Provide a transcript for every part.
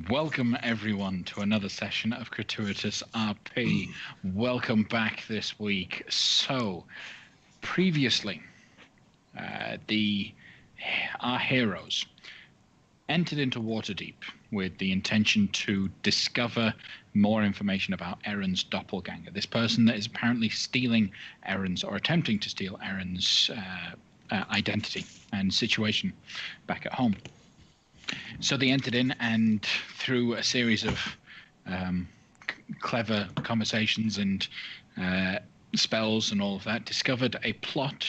Welcome everyone to another session of Crituitous RP. Welcome back this week. So, previously, our heroes entered into Waterdeep with the intention to discover more information about Erin's doppelganger. This person that is apparently stealing Erin's, or attempting to steal Erin's identity and situation back at home. So they entered in, and through a series of clever conversations and spells and all of that, discovered a plot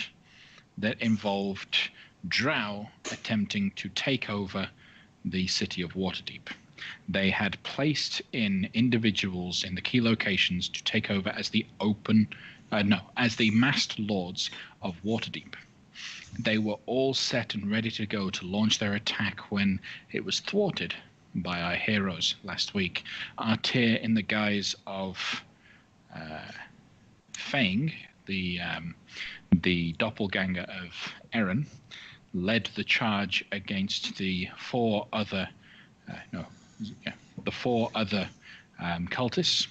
that involved Drow attempting to take over the city of Waterdeep. They had placed in individuals in the key locations to take over as the as the masked lords of Waterdeep. They were all set and ready to go to launch their attack when it was thwarted by our heroes last week. Artir, in the guise of Fang, the doppelganger of Erin, led the charge against the four other cultists,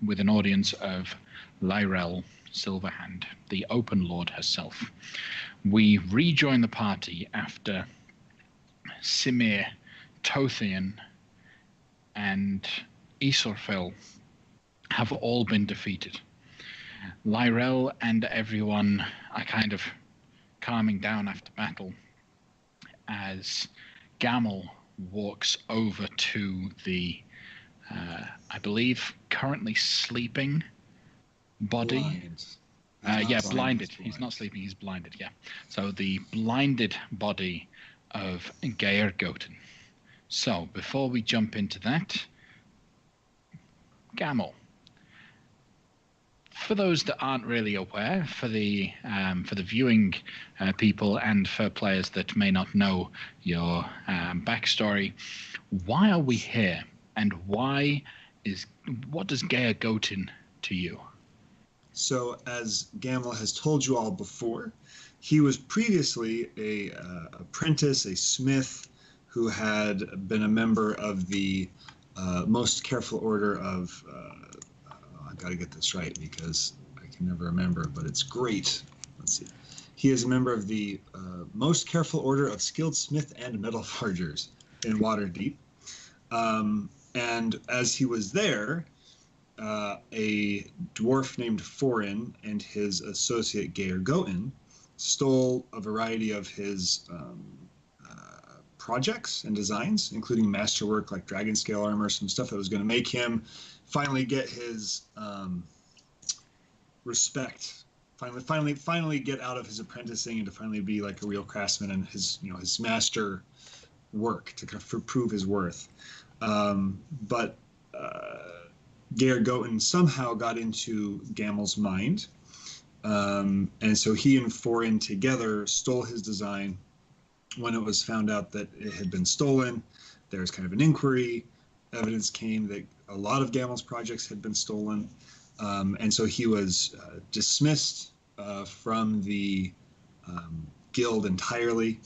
with an audience of Lyrel Silverhand, the Open Lord herself. We rejoin the party after Simir, Tothian, and Isorfil have all been defeated. Lyrel and everyone are kind of calming down after battle as Gamel walks over to the, I believe, currently sleeping body. Blinded. He's not sleeping, he's blinded, yeah. So the blinded body of Geir Goten. So before we jump into that, Gamel. For those that aren't really aware, for the viewing people and for players that may not know your backstory, why are we here, and what does Geir Goten to you? So, as Gamel has told you all before, he was previously a apprentice, a smith, who had been a member of the Most Careful Order of... I've got to get this right because I can never remember, but it's great. Let's see. He is a member of the Most Careful Order of Skilled Smith and Metal Forgers in Waterdeep. And as he was there... a dwarf named Forin and his associate Geir Goten stole a variety of his projects and designs, including masterwork like dragon scale armor, some stuff that was going to make him finally get his respect, finally get out of his apprenticing and to finally be like a real craftsman, and his master work to kind of prove his worth. But Geir Goten somehow got into Gamel's mind, and so he and Forin together stole his design. When it was found out that it had been stolen, there was kind of an inquiry. Evidence came that a lot of Gamel's projects had been stolen, and so he was dismissed from the guild entirely.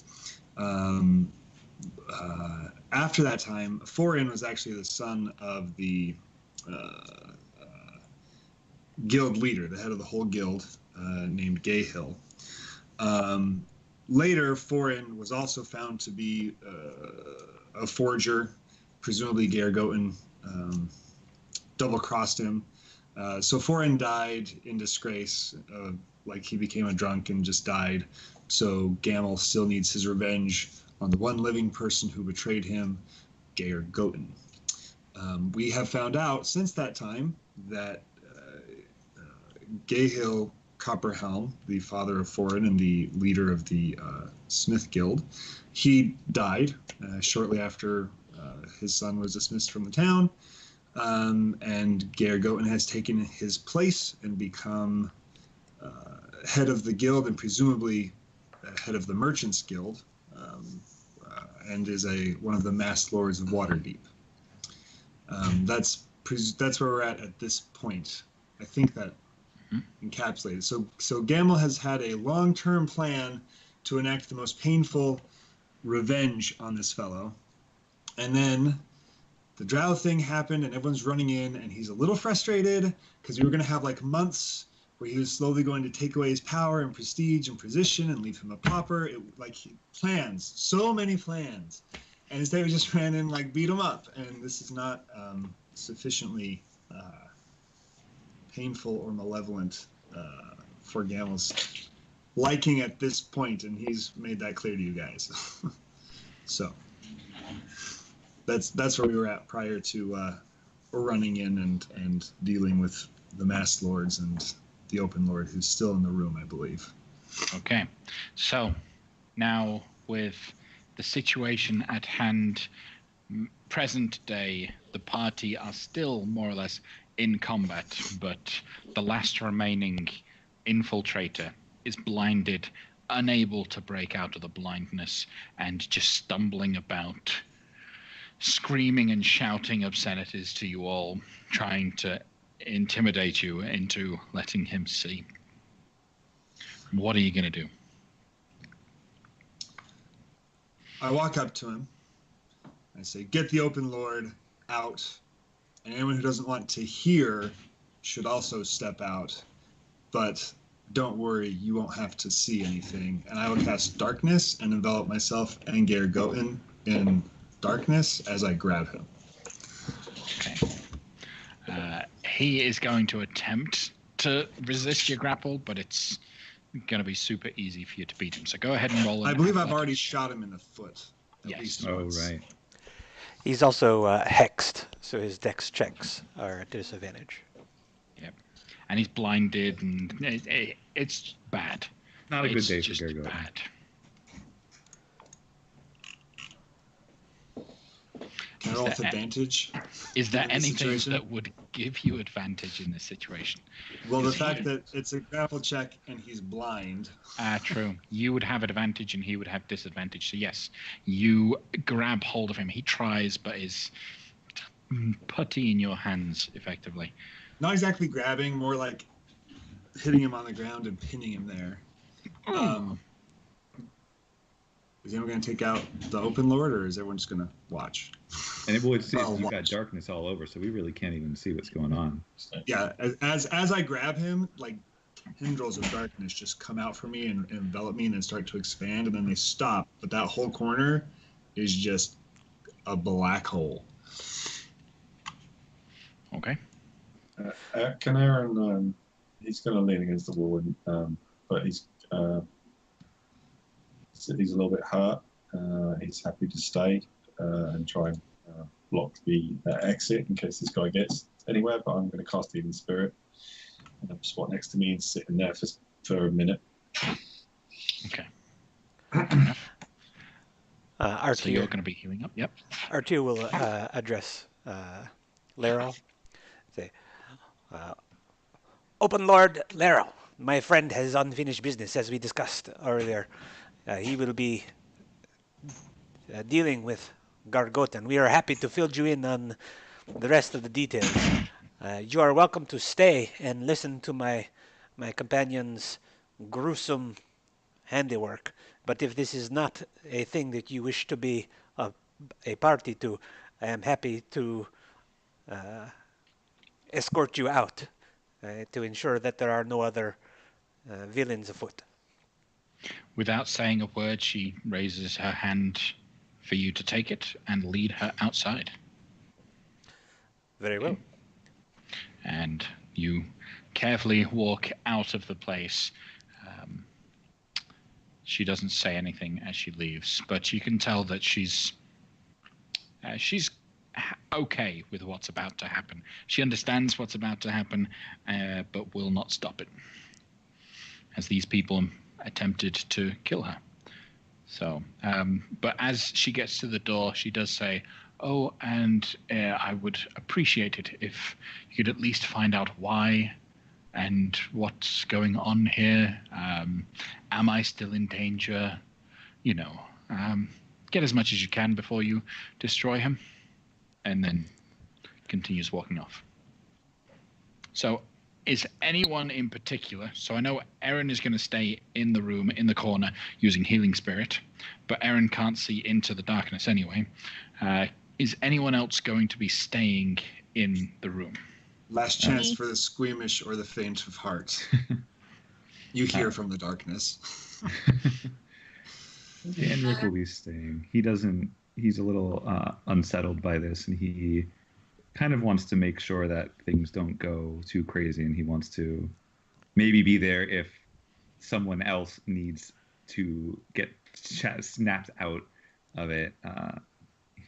After that time, Forin was actually the son of the guild leader, the head of the whole guild, named Gayhill. Later, Forin was also found to be a forger. Presumably, Geir Goten double-crossed him. So Forin died in disgrace, like he became a drunk and just died. So Gamel still needs his revenge on the one living person who betrayed him, Geir Goten. We have found out since that time that Gayhill Copperhelm, the father of Forin and the leader of the Smith Guild, he died shortly after his son was dismissed from the town, and Geir Goten has taken his place and become head of the guild and presumably head of the Merchants Guild, and is one of the masked lords of Waterdeep. That's where we're at this point. I think that encapsulated. So Gamel has had a long-term plan to enact the most painful revenge on this fellow, And then the drow thing happened, and everyone's running in, and he's a little frustrated because we were going to have like months where he was slowly going to take away his power and prestige and position and leave him a pauper. Plans, so many plans. And instead we just ran in, like, beat him up. And this is not sufficiently painful or malevolent for Gamel's liking at this point, and he's made that clear to you guys. So that's where we were at prior to running in and dealing with the masked lords and the open lord, who's still in the room, I believe. Okay, so now with the situation at hand, present day, the party are still more or less in combat, but the last remaining infiltrator is blinded, unable to break out of the blindness, and just stumbling about, screaming and shouting obscenities to you all, trying to intimidate you into letting him see. What are you going to do? I walk up to him. I say, get the open lord out. And anyone who doesn't want to hear should also step out. But don't worry, you won't have to see anything. And I will cast darkness and envelop myself and Gergoten in darkness as I grab him. Okay. He is going to attempt to resist your grapple, but it's going to be super easy for you to beat him. So go ahead and roll. I believe I've already shot him in the foot. At least once. Oh, right. He's also hexed, so his dex checks are at disadvantage. Yep. And he's blinded, and it's bad. Not a good day for just Gergo. bad. Can I roll with advantage? Is there anything situation? that would give you advantage in this situation? Well, the fact that it's a grapple check and he's blind. True. You would have advantage and he would have disadvantage. So yes, you grab hold of him. He tries, but is putty in your hands, effectively. Not exactly grabbing, more like hitting him on the ground and pinning him there. Is anyone going to take out the open lord, or is everyone just going to watch? And it would see you've got darkness all over, so we really can't even see what's going on. Yeah, as I grab him, like tendrils of darkness just come out from me and envelop me and then start to expand, and then they stop. But that whole corner is just a black hole. Okay. Can Aaron? He's going to lean against the wall, but he's a little bit hurt. He's happy to stay and try and block the exit in case this guy gets anywhere. But I'm going to cast Healing Spirit and spot next to me and sit in there for a minute. Okay. R2, so you're going to be healing up. Yep. R2 will address Laryl. Say, Open Lord Laryl, my friend has unfinished business, as we discussed earlier. He will be dealing with Gargoten. We are happy to fill you in on the rest of the details. You are welcome to stay and listen to my companion's gruesome handiwork. But if this is not a thing that you wish to be a party to, I am happy to escort you out to ensure that there are no other villains afoot. Without saying a word, she raises her hand for you to take it and lead her outside. Very well. And you carefully walk out of the place. She doesn't say anything as she leaves, but you can tell that she's okay with what's about to happen. She understands what's about to happen, but will not stop it, as these people attempted to kill her. So, but as she gets to the door, she does say, "Oh, and I would appreciate it if you could at least find out why and what's going on here. Am I still in danger? You know, get as much as you can before you destroy him." And then continues walking off. So, is anyone in particular? So I know Erin is going to stay in the room, in the corner, using Healing Spirit, but Erin can't see into the darkness anyway. Is anyone else going to be staying in the room? Last chance for the squeamish or the faint of heart. You hear from the darkness. Danrick will be staying. He's a little unsettled by this, and he kind of wants to make sure that things don't go too crazy, and he wants to maybe be there if someone else needs to get snapped out of it.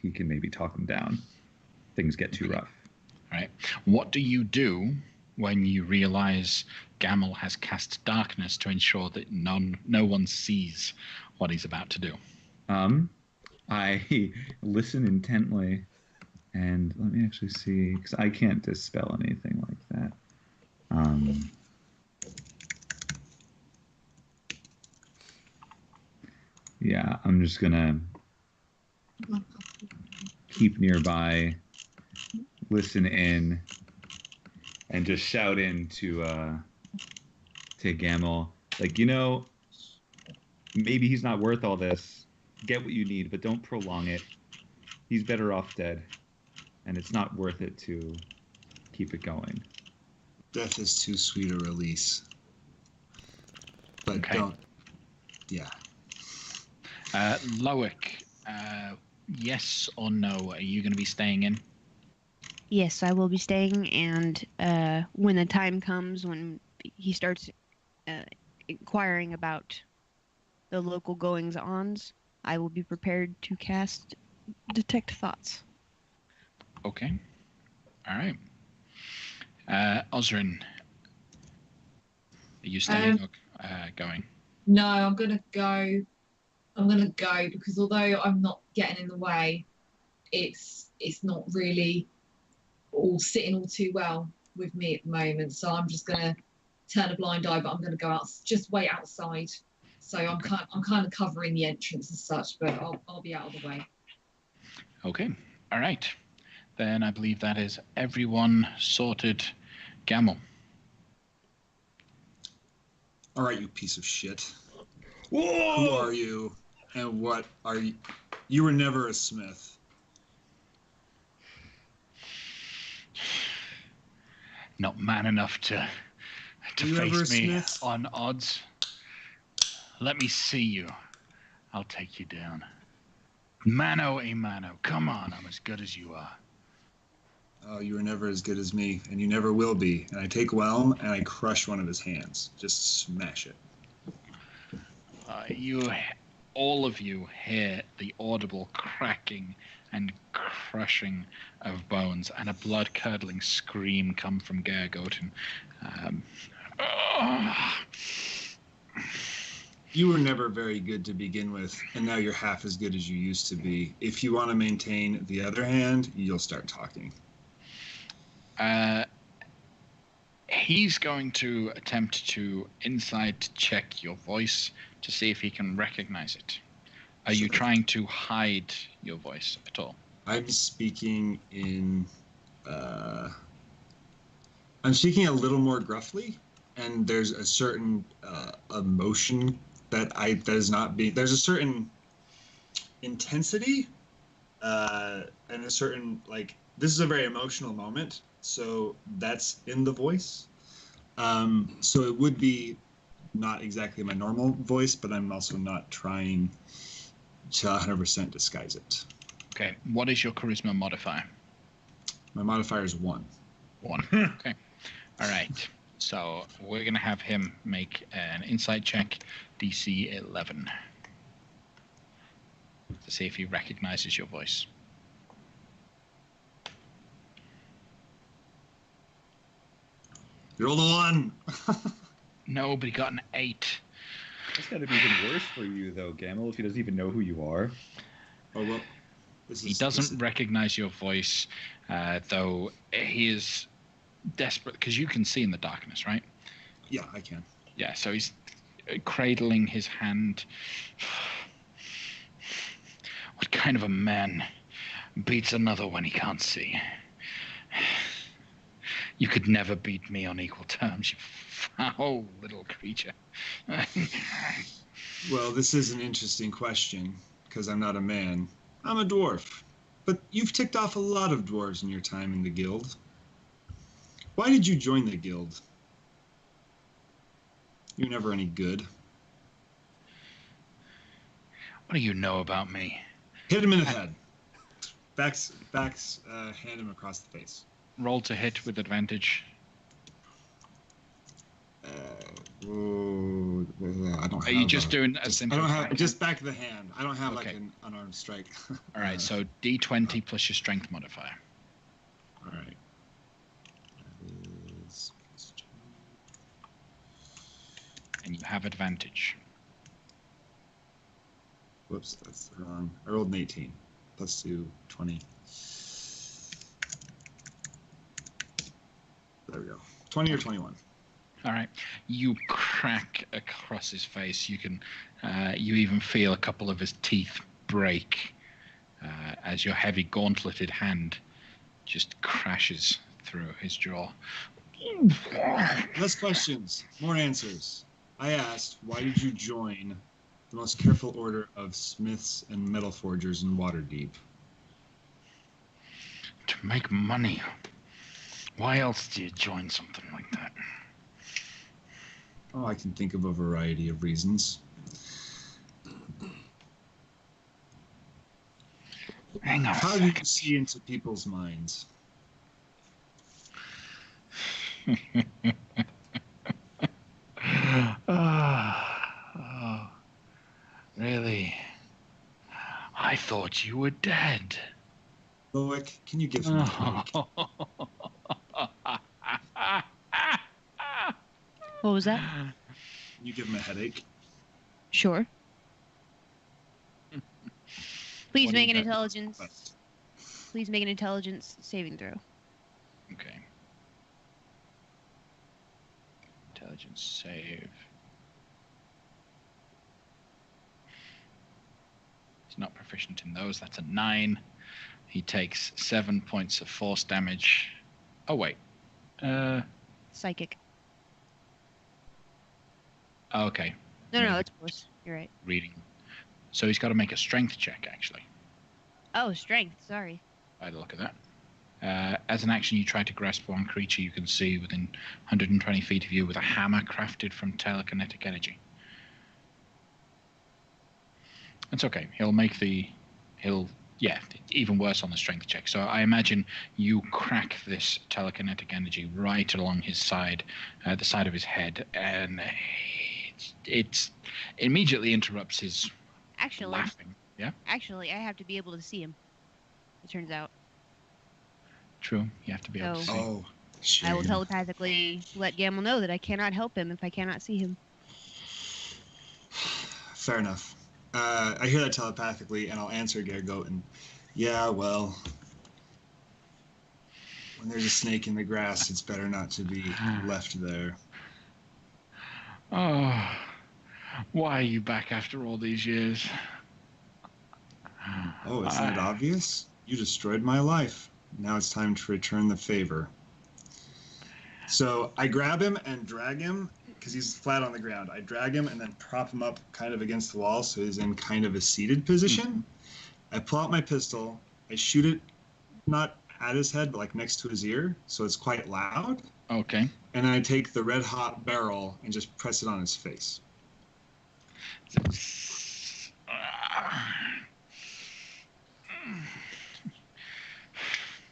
He can maybe talk them down. Things get too rough. All right. What do you do when you realize Gamel has cast darkness to ensure that no one sees what he's about to do? I listen intently, and let me actually see, because I can't dispel anything like that. Yeah, I'm just gonna keep nearby, listen in, and just shout in to Gamel, like, maybe he's not worth all this. Get what you need, but don't prolong it. He's better off dead, and it's not worth it to keep it going. Death is too sweet a release. But okay. Don't. Yeah. Loic, yes or no? Are you going to be staying in? Yes, I will be staying, and when the time comes when he starts inquiring about the local goings-ons, I will be prepared to cast Detect Thoughts. Okay. All right. Osrin, are you staying or going? No, I'm going to go. I'm going to go because although I'm not getting in the way, it's not really all sitting all too well with me at the moment. So I'm just going to turn a blind eye, but I'm going to go out, just wait outside. So I'm kind of covering the entrance as such, but I'll be out of the way. Okay. All right. Then I believe that is everyone sorted. Gamel. All right, you piece of shit. Whoa! Who are you, and what are you? You were never a smith. Not man enough to face me Smith? on odds. Let me see you. I'll take you down. Mano a mano. Come on, I'm as good as you are. Oh, you were never as good as me, and you never will be. And I take Whelm, and I crush one of his hands. Just smash it. All of you hear the audible cracking and crushing of bones, and a blood-curdling scream come from Gergoten. You were never very good to begin with, and now you're half as good as you used to be. If you want to maintain the other hand, you'll start talking. He's going to attempt to inside check your voice to see if he can recognize it. Are you trying to hide your voice at all? I'm speaking in... I'm speaking a little more gruffly, and there's a certain emotion that is not being... There's a certain intensity, and a certain, like... This is a very emotional moment, so that's in the voice. So it would be not exactly my normal voice, but I'm also not trying to 100% disguise it. Okay, what is your charisma modifier? My modifier is 1. 1. Okay. All right. So we're going to have him make an insight check, DC 11, to see if he recognizes your voice. You're the 1! No, but he got an 8. That's got to be even worse for you, though, Gamel, if he doesn't even know who you are. Oh, well. He doesn't recognize your voice, though he is desperate, because you can see in the darkness, right? Yeah, I can. Yeah, so he's cradling his hand. What kind of a man beats another when he can't see? You could never beat me on equal terms, you foul little creature. Well, this is an interesting question, because I'm not a man. I'm a dwarf. But you've ticked off a lot of dwarves in your time in the guild. Why did you join the guild? You're never any good. What do you know about me? Hit him in the head. Backs hand him across the face. Roll to hit with advantage. I don't have. Are you just doing a simple? I don't have strike? just back of the hand. I don't have like Okay. an unarmed strike. All right, so D20 plus your strength modifier. All right. That is. And you have advantage. Whoops, that's wrong. I rolled an 18. Plus 2, 20. There we go. 20 or 21. All right, you crack across his face. You can, you even feel a couple of his teeth break as your heavy gauntleted hand just crashes through his jaw. Less questions, more answers. I asked, why did you join the most careful order of smiths and metal forgers in Waterdeep? To make money. Why else do you join something like that? Oh, I can think of a variety of reasons. Hang on a How do you second. see into people's minds? Oh, really? I thought you were dead. Loic, can you give him a break? What was that? Can you give him a headache? Sure. Please What do make you an got? intelligence. Please make an intelligence saving throw. Okay. Intelligence save. He's not proficient in those. That's a 9. He takes 7 points of force damage. Oh, wait. Psychic. Okay. No, it's force. You're right. Reading. So he's got to make a strength check, actually, Oh, strength. Sorry. by the look of that. As an action, you try to grasp one creature you can see within 120 feet of you with a hammer crafted from telekinetic energy. It's okay. Yeah, even worse on the strength check. So I imagine you crack this telekinetic energy right along his side, the side of his head, and it immediately interrupts his laughing. Yeah, Actually, I have to be able to see him. It turns out. true. You have to be able to So- see. Oh, shame. I will telepathically let Gamble know that I cannot help him if I cannot see him. Fair enough. I hear that telepathically, and I'll answer Gergoten. Yeah, well, when there's a snake in the grass, it's better not to be left there. Oh, why are you back after all these years? Oh, isn't it obvious? You destroyed my life. Now it's time to return the favor. So I grab him and drag him, because he's flat on the ground. I drag him and then prop him up kind of against the wall so he's in kind of a seated position. I pull out my pistol. I shoot it not at his head, but like next to his ear, so it's quite loud. Okay. And then I take the red hot barrel and just press it on his face.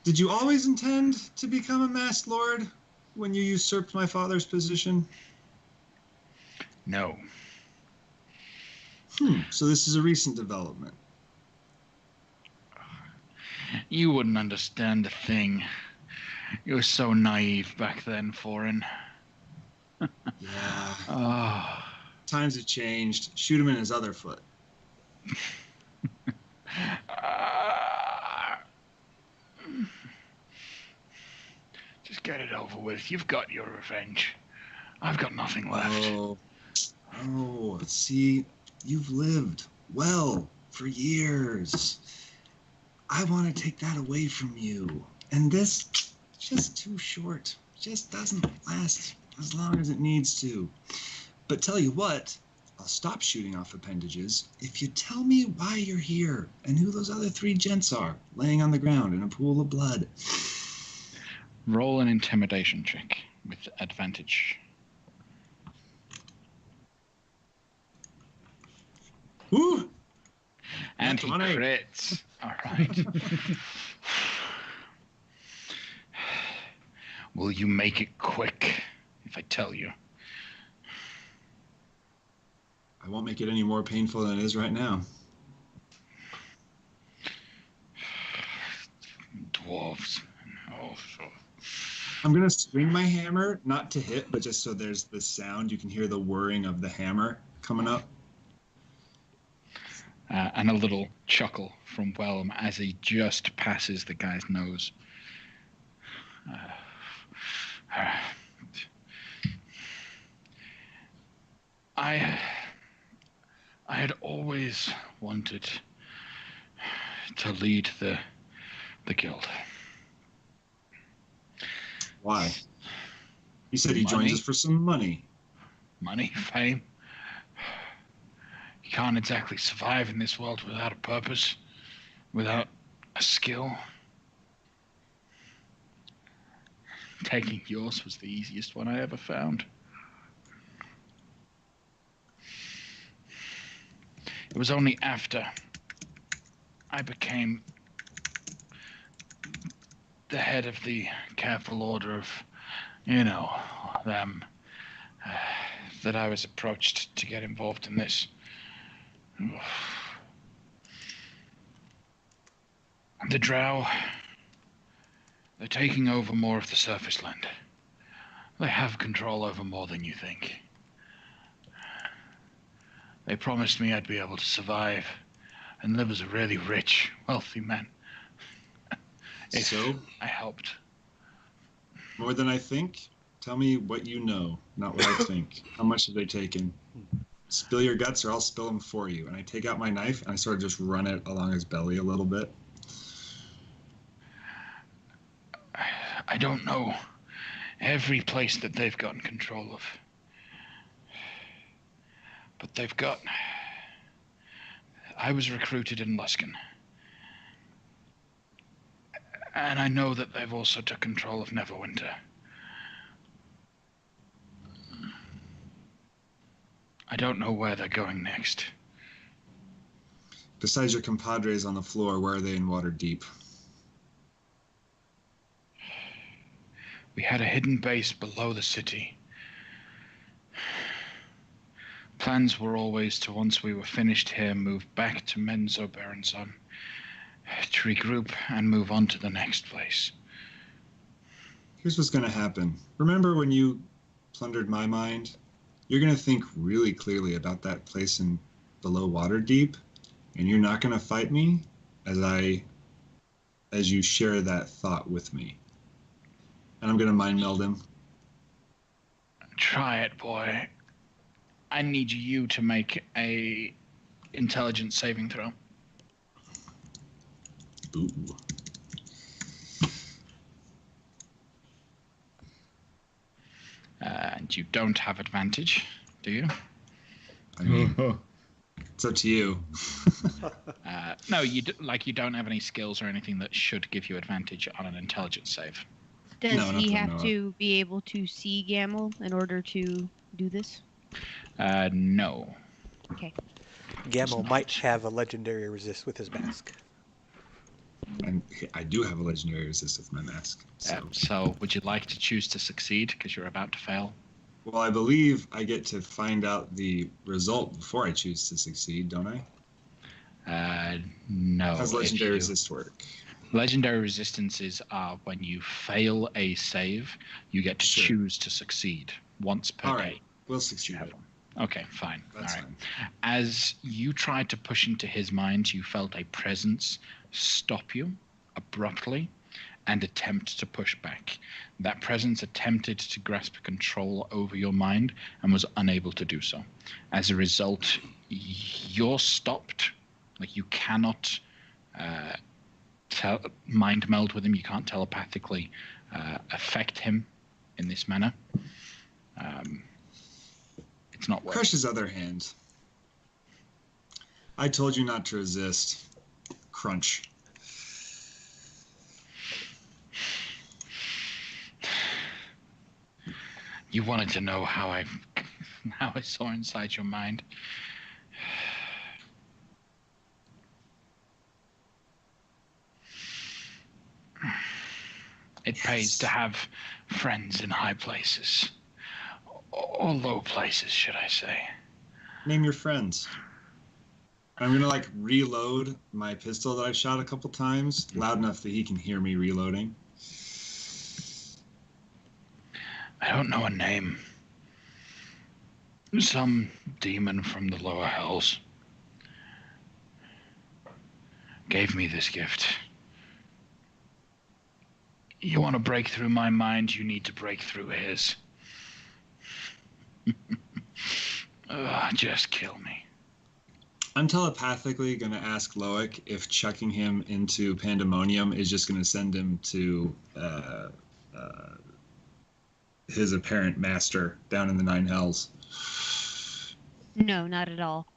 Did you always intend to become a masked lord when you usurped my father's position? No. So this is a recent development. You wouldn't understand a thing. You were so naive back then, Foreign. Yeah. Oh. Times have changed. Shoot him in his other foot. Just get it over with. You've got your revenge. I've got nothing left. Oh, see, you've lived well for years. I want to take that away from you. And this, just too short. Just doesn't last as long as it needs to. But tell you what, I'll stop shooting off appendages if you tell me why you're here and who those other 3 gents are, laying on the ground in a pool of blood. Roll an intimidation check with advantage. Woo! And he 20. crits. All right. Will you make it quick if I tell you? I won't make it any more painful than it is right now. Dwarves. Oh, so. I'm going to swing my hammer, not to hit, but just so there's the sound. You can hear the whirring of the hammer coming up. And a little chuckle from Whelm as he just passes the guy's nose. I had always wanted to lead the guild. Why? He said he joins us for some money. Money, fame. You can't exactly survive in this world without a purpose, without a skill. Taking yours was the easiest one I ever found. It was only after I became the head of the careful order of, them, that I was approached to get involved in this. The Drow, they're taking over more of the surface land. They have control over more than you think. They promised me I'd be able to survive and live as a really rich, wealthy man. So? I helped. More than I think? Tell me what you know, not what I think. How much have they taken? Spill your guts or I'll spill them for you. And I take out my knife and I sort of just run it along his belly a little bit. I don't know every place that they've gotten control of. But they've got... I was recruited in Luskan. And I know that they've also took control of Neverwinter. I don't know where they're going next. Besides your compadres on the floor, where are they in Waterdeep? We had a hidden base below the city. Plans were always to, once we were finished here, move back to Menzo Berenson, to regroup and move on to the next place. Here's what's going to happen. Remember when you plundered my mind? You're going to think really clearly about that place in below Waterdeep, and you're not going to fight me as you share that thought with me. And I'm going to mind meld him. Try it, boy. I need you to make a intelligence saving throw. Ooh. And you don't have advantage, do you? I mean, it's up to you. No, you don't have any skills or anything that should give you advantage on an intelligence save. Does No, he nothing, have no. to be able to see Gamel in order to do this? No. Okay. Gamel might have a legendary resist with his mask. And I do have a legendary resist with my mask. So would you like to choose to succeed because you're about to fail? Well, I believe I get to find out the result before I choose to succeed, don't I? No. How's legendary resist work? Legendary resistances are when you fail a save, you get to Sure. choose to succeed once per All day. right, we'll You succeed. have one. Okay, fine. That's All right. fine. As you tried to push into his mind, you felt a presence stop you abruptly and attempt to push back. That presence attempted to grasp control over your mind and was unable to do so. As a result, you're stopped. Like, you cannot mind meld with him. You can't telepathically affect him in this manner. It's not working. Crush his other hand. I told you not to resist. Crunch. You wanted to know how I saw inside your mind. It pays to have friends in high places. Or low places, should I say. Name your friends. I'm going to, like, reload my pistol that I've shot a couple times, loud enough that he can hear me reloading. I don't know a name. Some demon from the lower hells gave me this gift. You want to break through my mind, you need to break through his. Just kill me. I'm telepathically going to ask Loic if chucking him into Pandemonium is just going to send him to his apparent master down in the Nine Hells. No, not at all.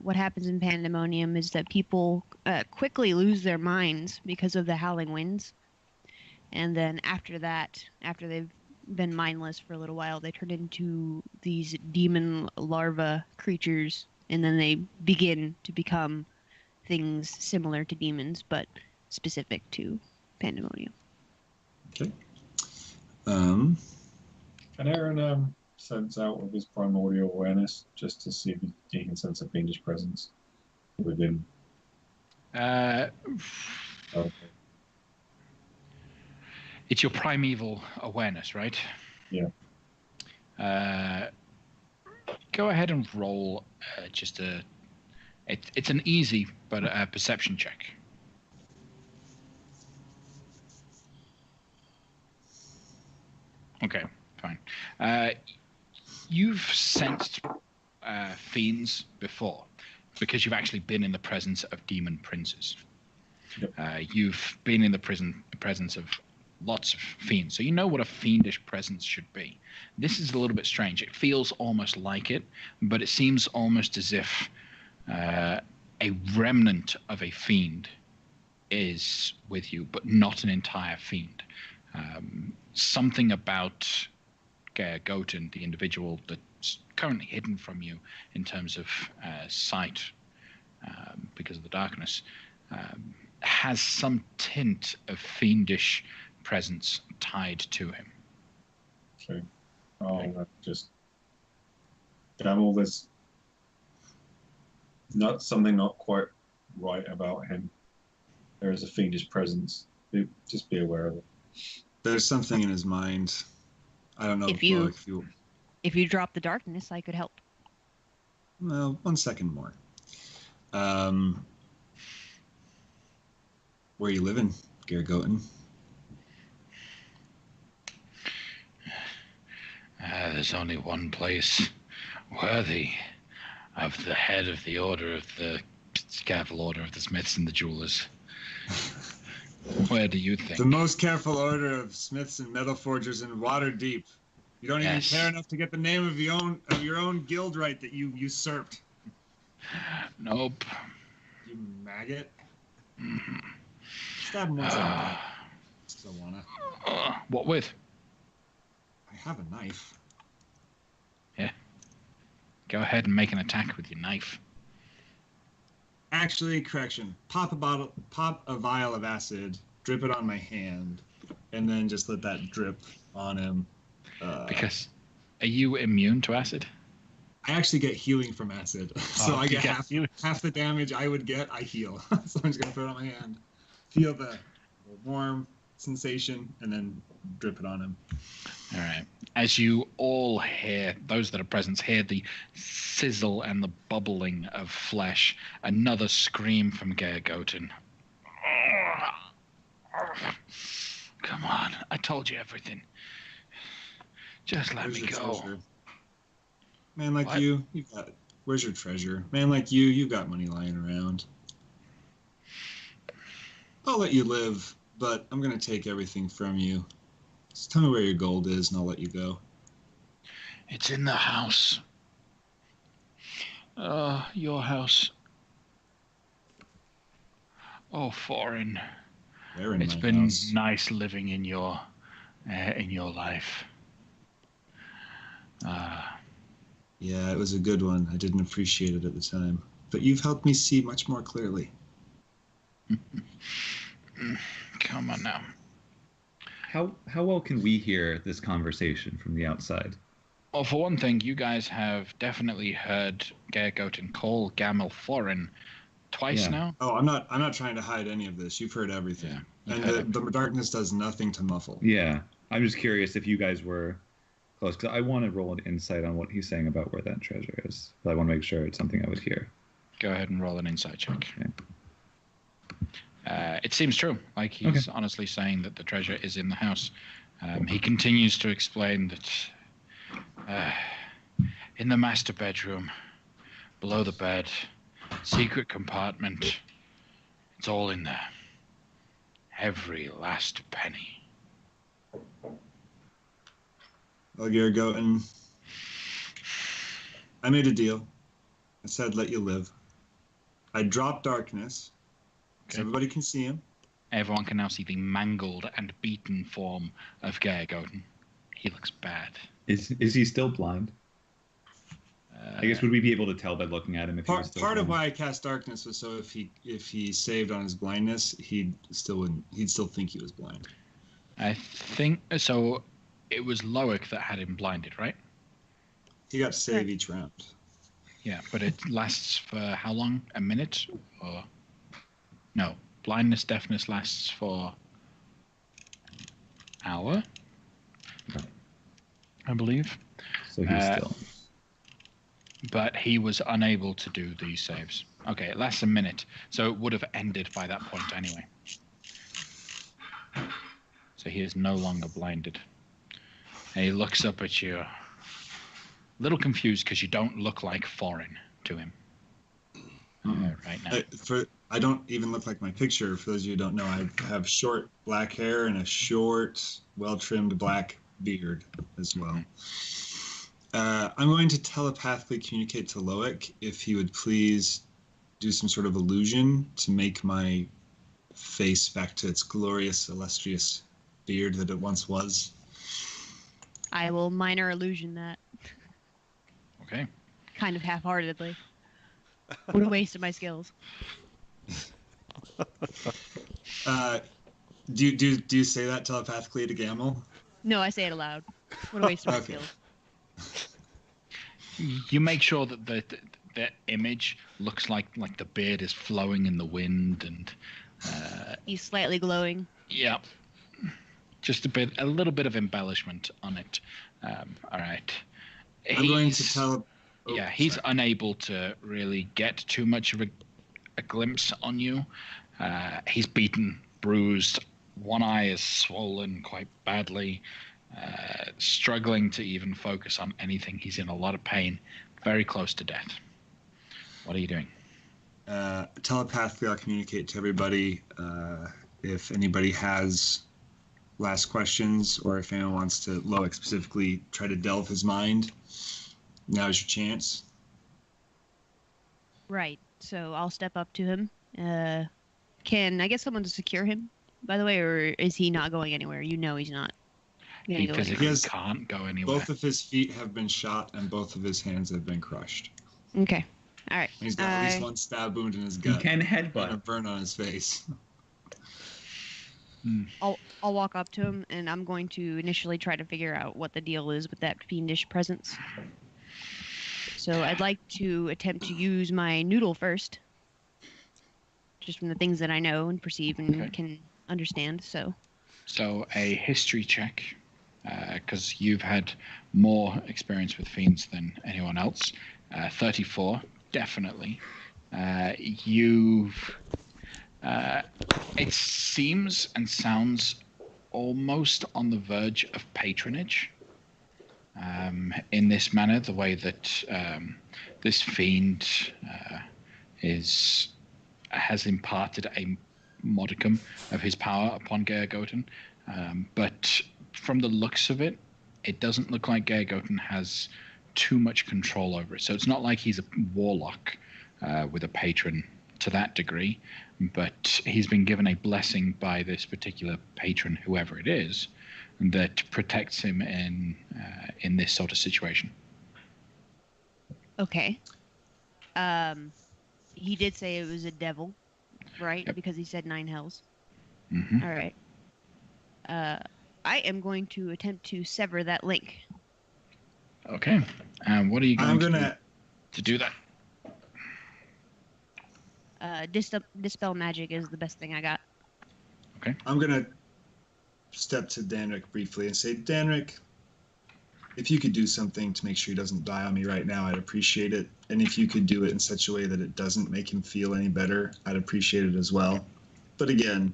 What happens in Pandemonium is that people quickly lose their minds because of the howling winds. And then after that, after they've been mindless for a little while, they turn into these demon larva creatures, and then they begin to become things similar to demons, but specific to Pandemonium. Okay. Can Aaron sense out of his primordial awareness just to see if he can sense a fiendish presence within? Okay. It's your primeval awareness, right? Yeah. Go ahead and roll just a... It's an easy, but a perception check. Okay, fine. You've sensed fiends before, because you've actually been in the presence of demon princes. Yep. You've been in the presence of lots of fiends, so you know what a fiendish presence should be. This is a little bit strange. It feels almost like it, but it seems almost as if a remnant of a fiend is with you, but not an entire fiend. Something about Goten, the individual that's currently hidden from you in terms of sight because of the darkness, has some tint of fiendish presence tied to him. Okay. Oh, just damn, all this. Not quite right about him. There is a fiendish presence. Just be aware of it. There's something in his mind. I don't know If you- Loic, If you drop the darkness, I could help. Well, 1 second more. Where you living, Goten? There's only one place worthy of the head of the order of the careful order of the smiths and the jewelers. Where do you think? The most careful order of smiths and metal forgers in Waterdeep. You don't even Yes. care enough to get the name of your own guild right that you usurped. Nope. You maggot. Mhm. Stab him once in the back. Still wanna. What with? I have a knife. Go ahead and make an attack with your knife. Actually, correction. Pop a vial of acid, drip it on my hand, and then just let that drip on him. Because are you immune to acid? I actually get healing from acid, so I get you. half the damage I would get. I heal, so I'm just gonna put it on my hand, feel the warm sensation, and then drip it on him. All right. As you all hear, those that are present hear the sizzle and the bubbling of flesh, another scream from Goten. Come on, I told you everything. Just let me go. Treasure? Man like What? you got. Where's your treasure? Man like you got money lying around. I'll let you live, but I'm gonna take everything from you. Just tell me where your gold is, and I'll let you go. It's in the house. Your house. Oh, foreign. They're in It's my been house. nice living in your life. Yeah, it was a good one. I didn't appreciate it at the time, but you've helped me see much more clearly. Come on now. How well can we hear this conversation from the outside? Well, for one thing, you guys have definitely heard Gergoten call Gamel foreign twice Yeah. now. Oh, I'm not trying to hide any of this. You've heard everything. Yeah, you've And heard the darkness does nothing to muffle. Yeah, I'm just curious if you guys were close, because I want to roll an insight on what he's saying about where that treasure is. But I want to make sure it's something I would hear. Go ahead and roll an insight check. Okay. It seems true. Like he's honestly saying that the treasure is in the house. He continues to explain that in the master bedroom, below the bed, secret compartment, it's all in there. Every last penny. Well, Gergoten, I made a deal. I said, let you live. I dropped darkness, so Okay. everybody can see him. Everyone can now see the mangled and beaten form of Gergoten. He looks bad. Is he still blind? I guess would we be able to tell by looking at him if he was still Part of blind? why I cast darkness was so if he saved on his blindness, he'd still think he was blind. I think so. It was Loic that had him blinded, right? He got to save each round. Yeah, but it lasts for how long? A minute? Or no? Blindness, deafness lasts for hour, I believe. So he's still. But he was unable to do these saves. Okay, it lasts a minute, so it would have ended by that point anyway. So he is no longer blinded. And he looks up at you, a little confused because you don't look like foreign to him right now. I don't even look like my picture. For those of you who don't know, I have short black hair and a short, well-trimmed black beard as well. I'm going to telepathically communicate to Loic if he would please do some sort of illusion to make my face back to its glorious, illustrious beard that it once was. I will minor illusion that. Okay. Kind of half-heartedly. What a waste of my skills. Do you say that telepathically to Gamel? No, I say it aloud. What a waste of my Okay. skills. You make sure that the image looks like the beard is flowing in the wind and He's slightly glowing. yeah, just a little bit of embellishment on it. All right. I'm going to tell. Oh, Yeah, he's sorry. unable to really get too much of a glimpse on you. He's beaten, bruised. One eye is swollen quite badly. Struggling to even focus on anything. He's in a lot of pain, very close to death. What are you doing? Telepathically, I'll communicate to everybody if anybody has last questions or if anyone wants to, Loic specifically, try to delve his mind. Now's your chance. Right. So I'll step up to him. Can I get someone to secure him, by the way, or is he not going anywhere? You know he's not going He to go physically anywhere. Yes. can't go anywhere. Both of his feet have been shot and both of his hands have been crushed. Okay. All right. He's got at least one stab wound in his He gut can and a headbutt. burn on his face. I'll walk up to him, and I'm going to initially try to figure out what the deal is with that fiendish presence. So I'd like to attempt to use my noodle first, just from the things that I know and perceive and Okay. can understand. So So a history check, because you've had more experience with fiends than anyone else. 34, definitely. It seems and sounds almost on the verge of patronage. In this manner, the way that this fiend has imparted a modicum of his power upon Gergoten. But from the looks of it, it doesn't look like Gergoten has too much control over it. So it's not like he's a warlock with a patron to that degree. but he's been given a blessing by this particular patron, whoever it is, that protects him in this sort of situation. Okay. He did say it was a devil, right? Yep. Because he said 9 hells. Mm-hmm. All right. I am going to attempt to sever that link. Okay. And what are you going to do that? Dispel magic is the best thing I got. Okay. I'm gonna step to Danric briefly and say, Danric, if you could do something to make sure he doesn't die on me right now, I'd appreciate it. And if you could do it in such a way that it doesn't make him feel any better, I'd appreciate it as well. But again,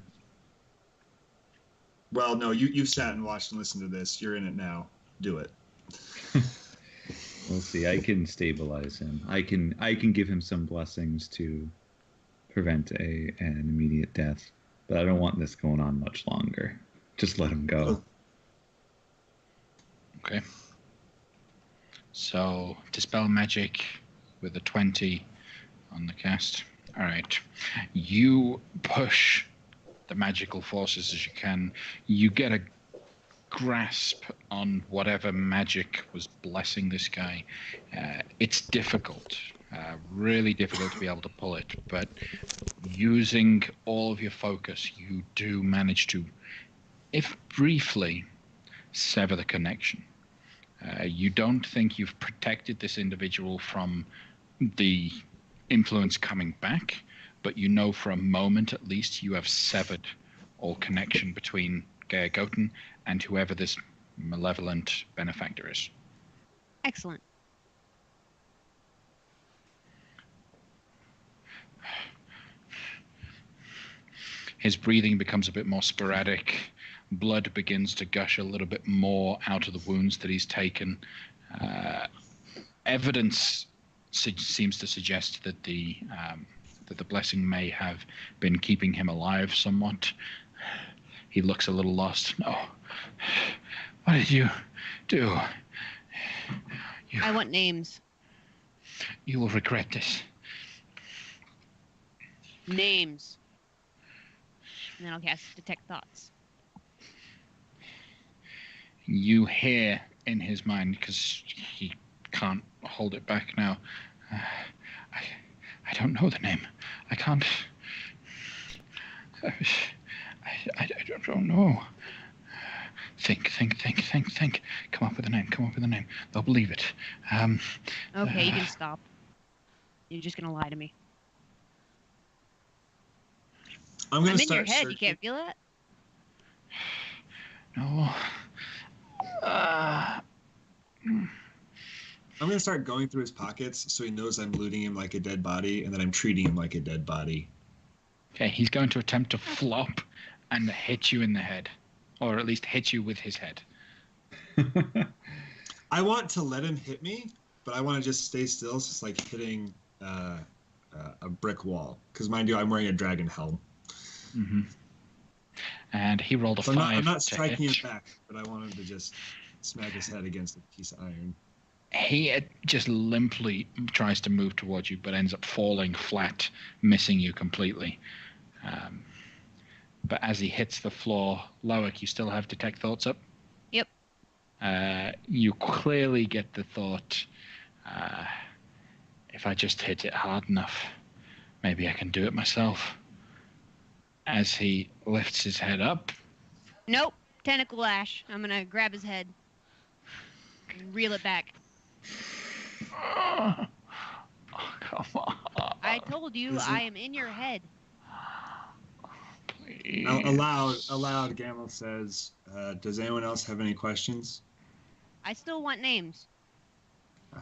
well, no, you've sat and watched and listened to this. You're in it now. Do it. We'll see. I can stabilize him. I can give him some blessings to prevent an immediate death. But I don't want this going on much longer. Just let him go. Okay. So, dispel magic with a 20 on the cast. All right. You push the magical forces as you can. You get a grasp on whatever magic was blessing this guy. It's difficult, really difficult to be able to pull it, but using all of your focus, you do manage to, if briefly, sever the connection. You don't think you've protected this individual from the influence coming back, but you know for a moment at least you have severed all connection between Gaia Goten and whoever this malevolent benefactor is. Excellent. His breathing becomes a bit more sporadic. Blood begins to gush a little bit more out of the wounds that he's taken. Evidence seems to suggest that the blessing may have been keeping him alive somewhat. He looks a little lost. No. What did you do? I want names. You will regret this. Names. And then I'll cast Detect Thoughts. You hear in his mind, because he can't hold it back now. I don't know the name. I can't. I don't know. Think. Come up with a name. They'll believe it. Okay, you can stop. You're just gonna lie to me. I'm in start your head. searching. You can't feel that? No. I'm gonna start going through his pockets so he knows I'm looting him like a dead body and that I'm treating him like a dead body. Okay, he's going to attempt to flop and hit you in the head, or at least hit you with his head. I want to let him hit me, but I want to just stay still. So it's like hitting a brick wall. Because mind you, I'm wearing a dragon helm. Mm-hmm. And he rolled a So 5. I'm not to striking hit. him back, but I want him to just smack his head against a piece of iron. He just limply tries to move towards you, but ends up falling flat, missing you completely. But as he hits the floor, Loic, you still have Detect Thoughts up? Yep. You clearly get the thought, if I just hit it hard enough, maybe I can do it myself. As he lifts his head up. Nope. Tentacle Lash. I'm gonna grab his head and reel it back. Oh, come on. I told you I am in your head. Please. Aloud, Gamel says, does anyone else have any questions? I still want names.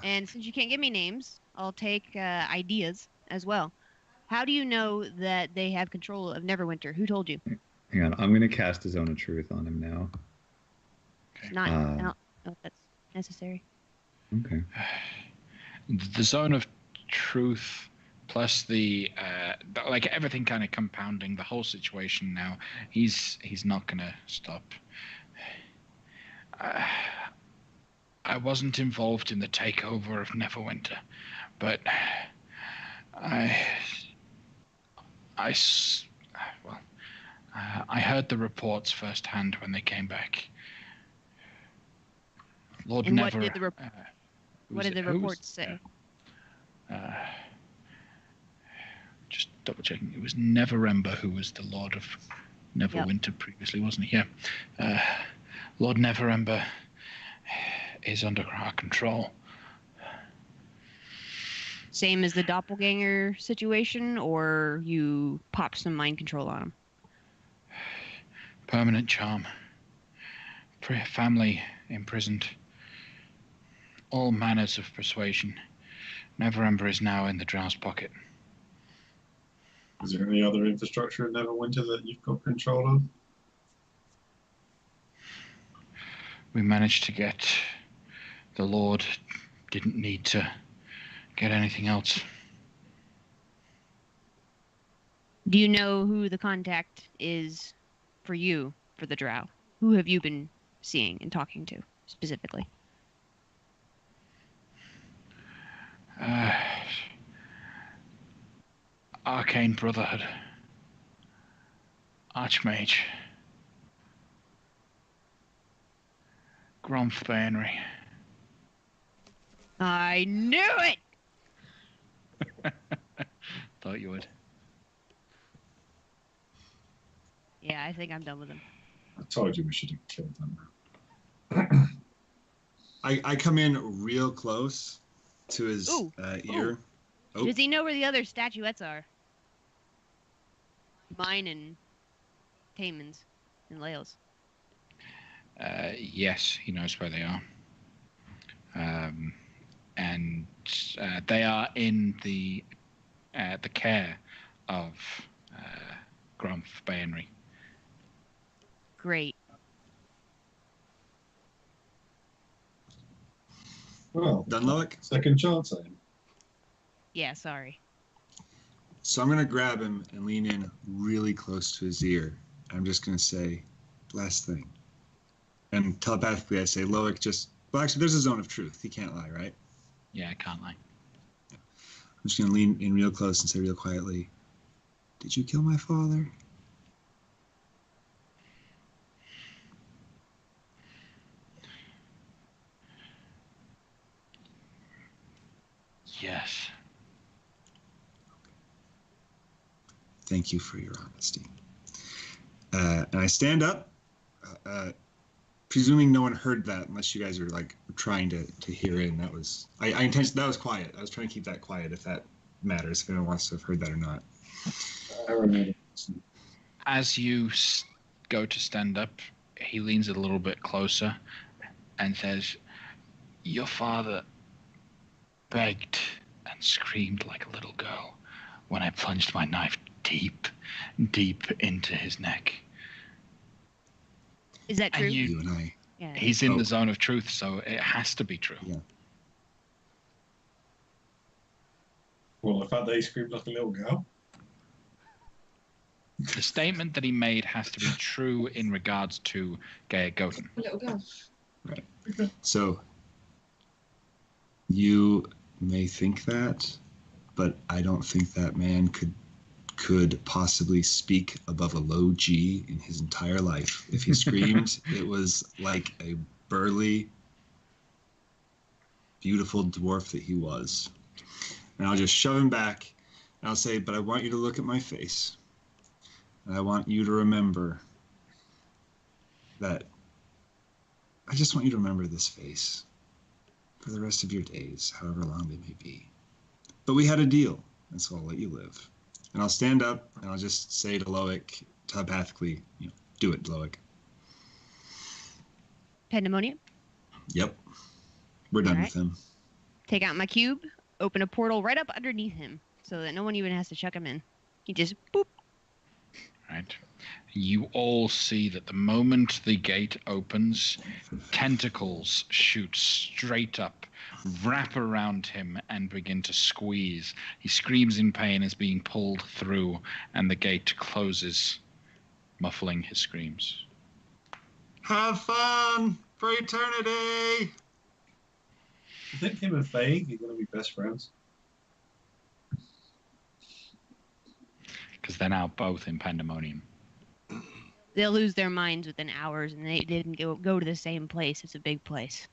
And since you can't give me names, I'll take ideas as well. How do you know that they have control of Neverwinter? Who told you? Hang on, I'm going to cast a Zone of Truth on him now. It's not. I don't know if that's necessary. Okay. The Zone of Truth plus the like everything kind of compounding the whole situation now. He's not going to stop. I wasn't involved in the takeover of Neverwinter, but I heard the reports firsthand when they came back. Lord And Never. what did the reports say? Just double checking. It was Neverember who was the Lord of Neverwinter previously, wasn't he? Yeah. Lord Neverember is under our control. Same as the doppelganger situation, or you pop some mind control on him? Permanent charm. Family imprisoned. All manners of persuasion. Neverember is now in the Drow's pocket. Is there any other infrastructure in Neverwinter that you've got control of? We managed to get... The Lord didn't need to get anything else. Do you know who the contact is for you, for the Drow? Who have you been seeing and talking to, specifically? Arcane Brotherhood. Archmage. Gromf Banery. I knew it! Thought you would. Yeah, I think I'm done with him. I told you we should have killed them. I come in real close to his ear. Oh. Does he know where the other statuettes are? Mine and Taemon's and Lael's. Yes, he knows where they are. And they are in the care of Gromf Banery. Great. Well, Done, Loic? second chance, I am. Yeah, sorry. So I'm going to grab him and lean in really close to his ear. I'm just going to say, last thing. And telepathically I say, Loic, well, actually, there's a zone of truth. He can't lie, right? Yeah, I can't lie. I'm just going to lean in real close and say real quietly, did you kill my father? Yes. Thank you for your honesty. And I stand up, presuming no one heard that, unless you guys are like trying to hear in. That was that was quiet. I was trying to keep that quiet, if that matters, if anyone wants to have heard that or not. I remember. As you go to stand up, he leans a little bit closer and says, "Your father begged and screamed like a little girl when I plunged my knife deep into his neck." Is that true? And You and I. Yeah. he's in the zone of truth, so it has to be true. Yeah. Well, the fact that he screamed like a little girl. The statement that he made has to be true in regards to Gaia Goten. A little girl. Right. So you may think that, but I don't think that man could possibly speak above a low G in his entire life. If he screamed, it was like a burly, beautiful dwarf that he was. And I'll just shove him back, and I'll say, but I want you to look at my face. And I want you to remember that I just want you to remember this face for the rest of your days, however long they may be. But we had a deal, and so I'll let you live. And I'll stand up, and I'll just say to Loic, telepathically, do it, Loic. Pandemonium. Yep. We're done All with him. Take out my cube, open a portal right up underneath him so that no one even has to chuck him in. He just boop. Right. You all see that the moment the gate opens, tentacles shoot straight up, wrap around him, and begin to squeeze. He screams in pain as being pulled through, and the gate closes, muffling his screams. Have fun for eternity! I think him and Weigl are going to be best friends. because they're now both in pandemonium. They'll lose their minds within hours, and they didn't go to the same place. It's a big place.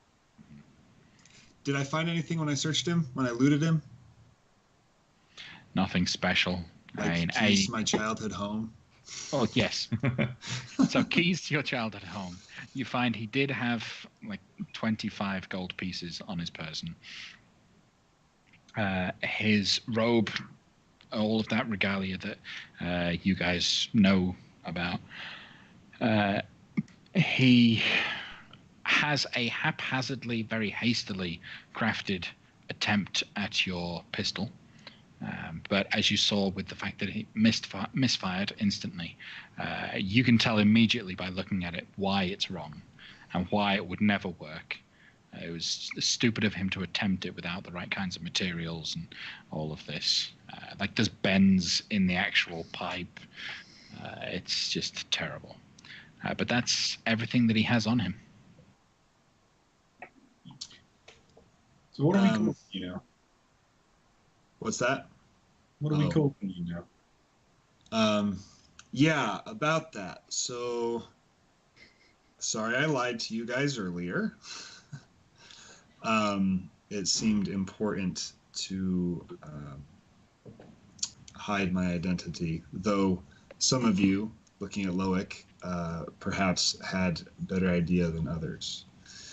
Did I find anything when I searched him? When I looted him? Nothing special. Like keys to my childhood home? Oh, yes. So keys to your childhood home. You find he did have like 25 gold pieces on his person. His robe, all of that regalia that you guys know about. He has a haphazardly, very hastily crafted attempt at your pistol. But as you saw with the fact that he misfired instantly, you can tell immediately by looking at it why it's wrong and why it would never work. It was stupid of him to attempt it without the right kinds of materials and all of this. Like there's bends in the actual pipe. It's just terrible. But that's everything that he has on him. So what are we calling you now? What's that? What are we calling you now? Yeah, about that. So, sorry I lied to you guys earlier. It seemed important to hide my identity, though some of you, looking at Loic, perhaps had a better idea than others.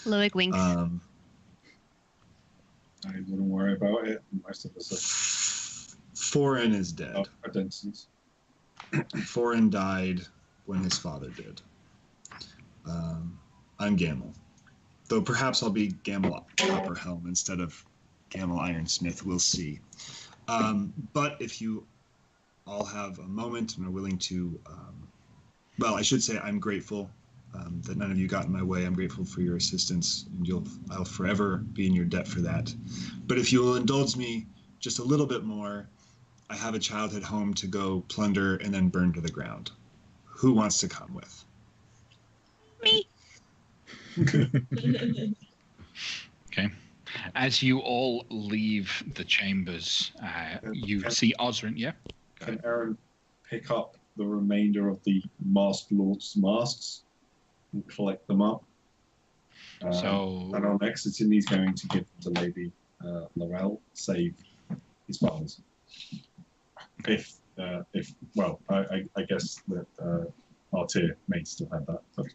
Loic winks. I wouldn't worry about it. Most of us Foreign is dead. have identities. Foreign died when his father did. I'm Gamel. Though perhaps I'll be Gamel Copperhelm instead of Gamel Ironsmith. We'll see. But if you all have a moment and are willing to, well, I should say I'm grateful that none of you got in my way. I'm grateful for your assistance, and I'll forever be in your debt for that. But if you will indulge me just a little bit more, I have a childhood home to go plunder and then burn to the ground. Who wants to come with? Me. Okay. As you all leave the chambers, you see Osrin. Yeah. Can Aaron pick up the remainder of the masked lord's masks and collect them up? And on exiting, he's going to give them to Lady Laurel, save his father's. If well, I guess that Artir may still have that. But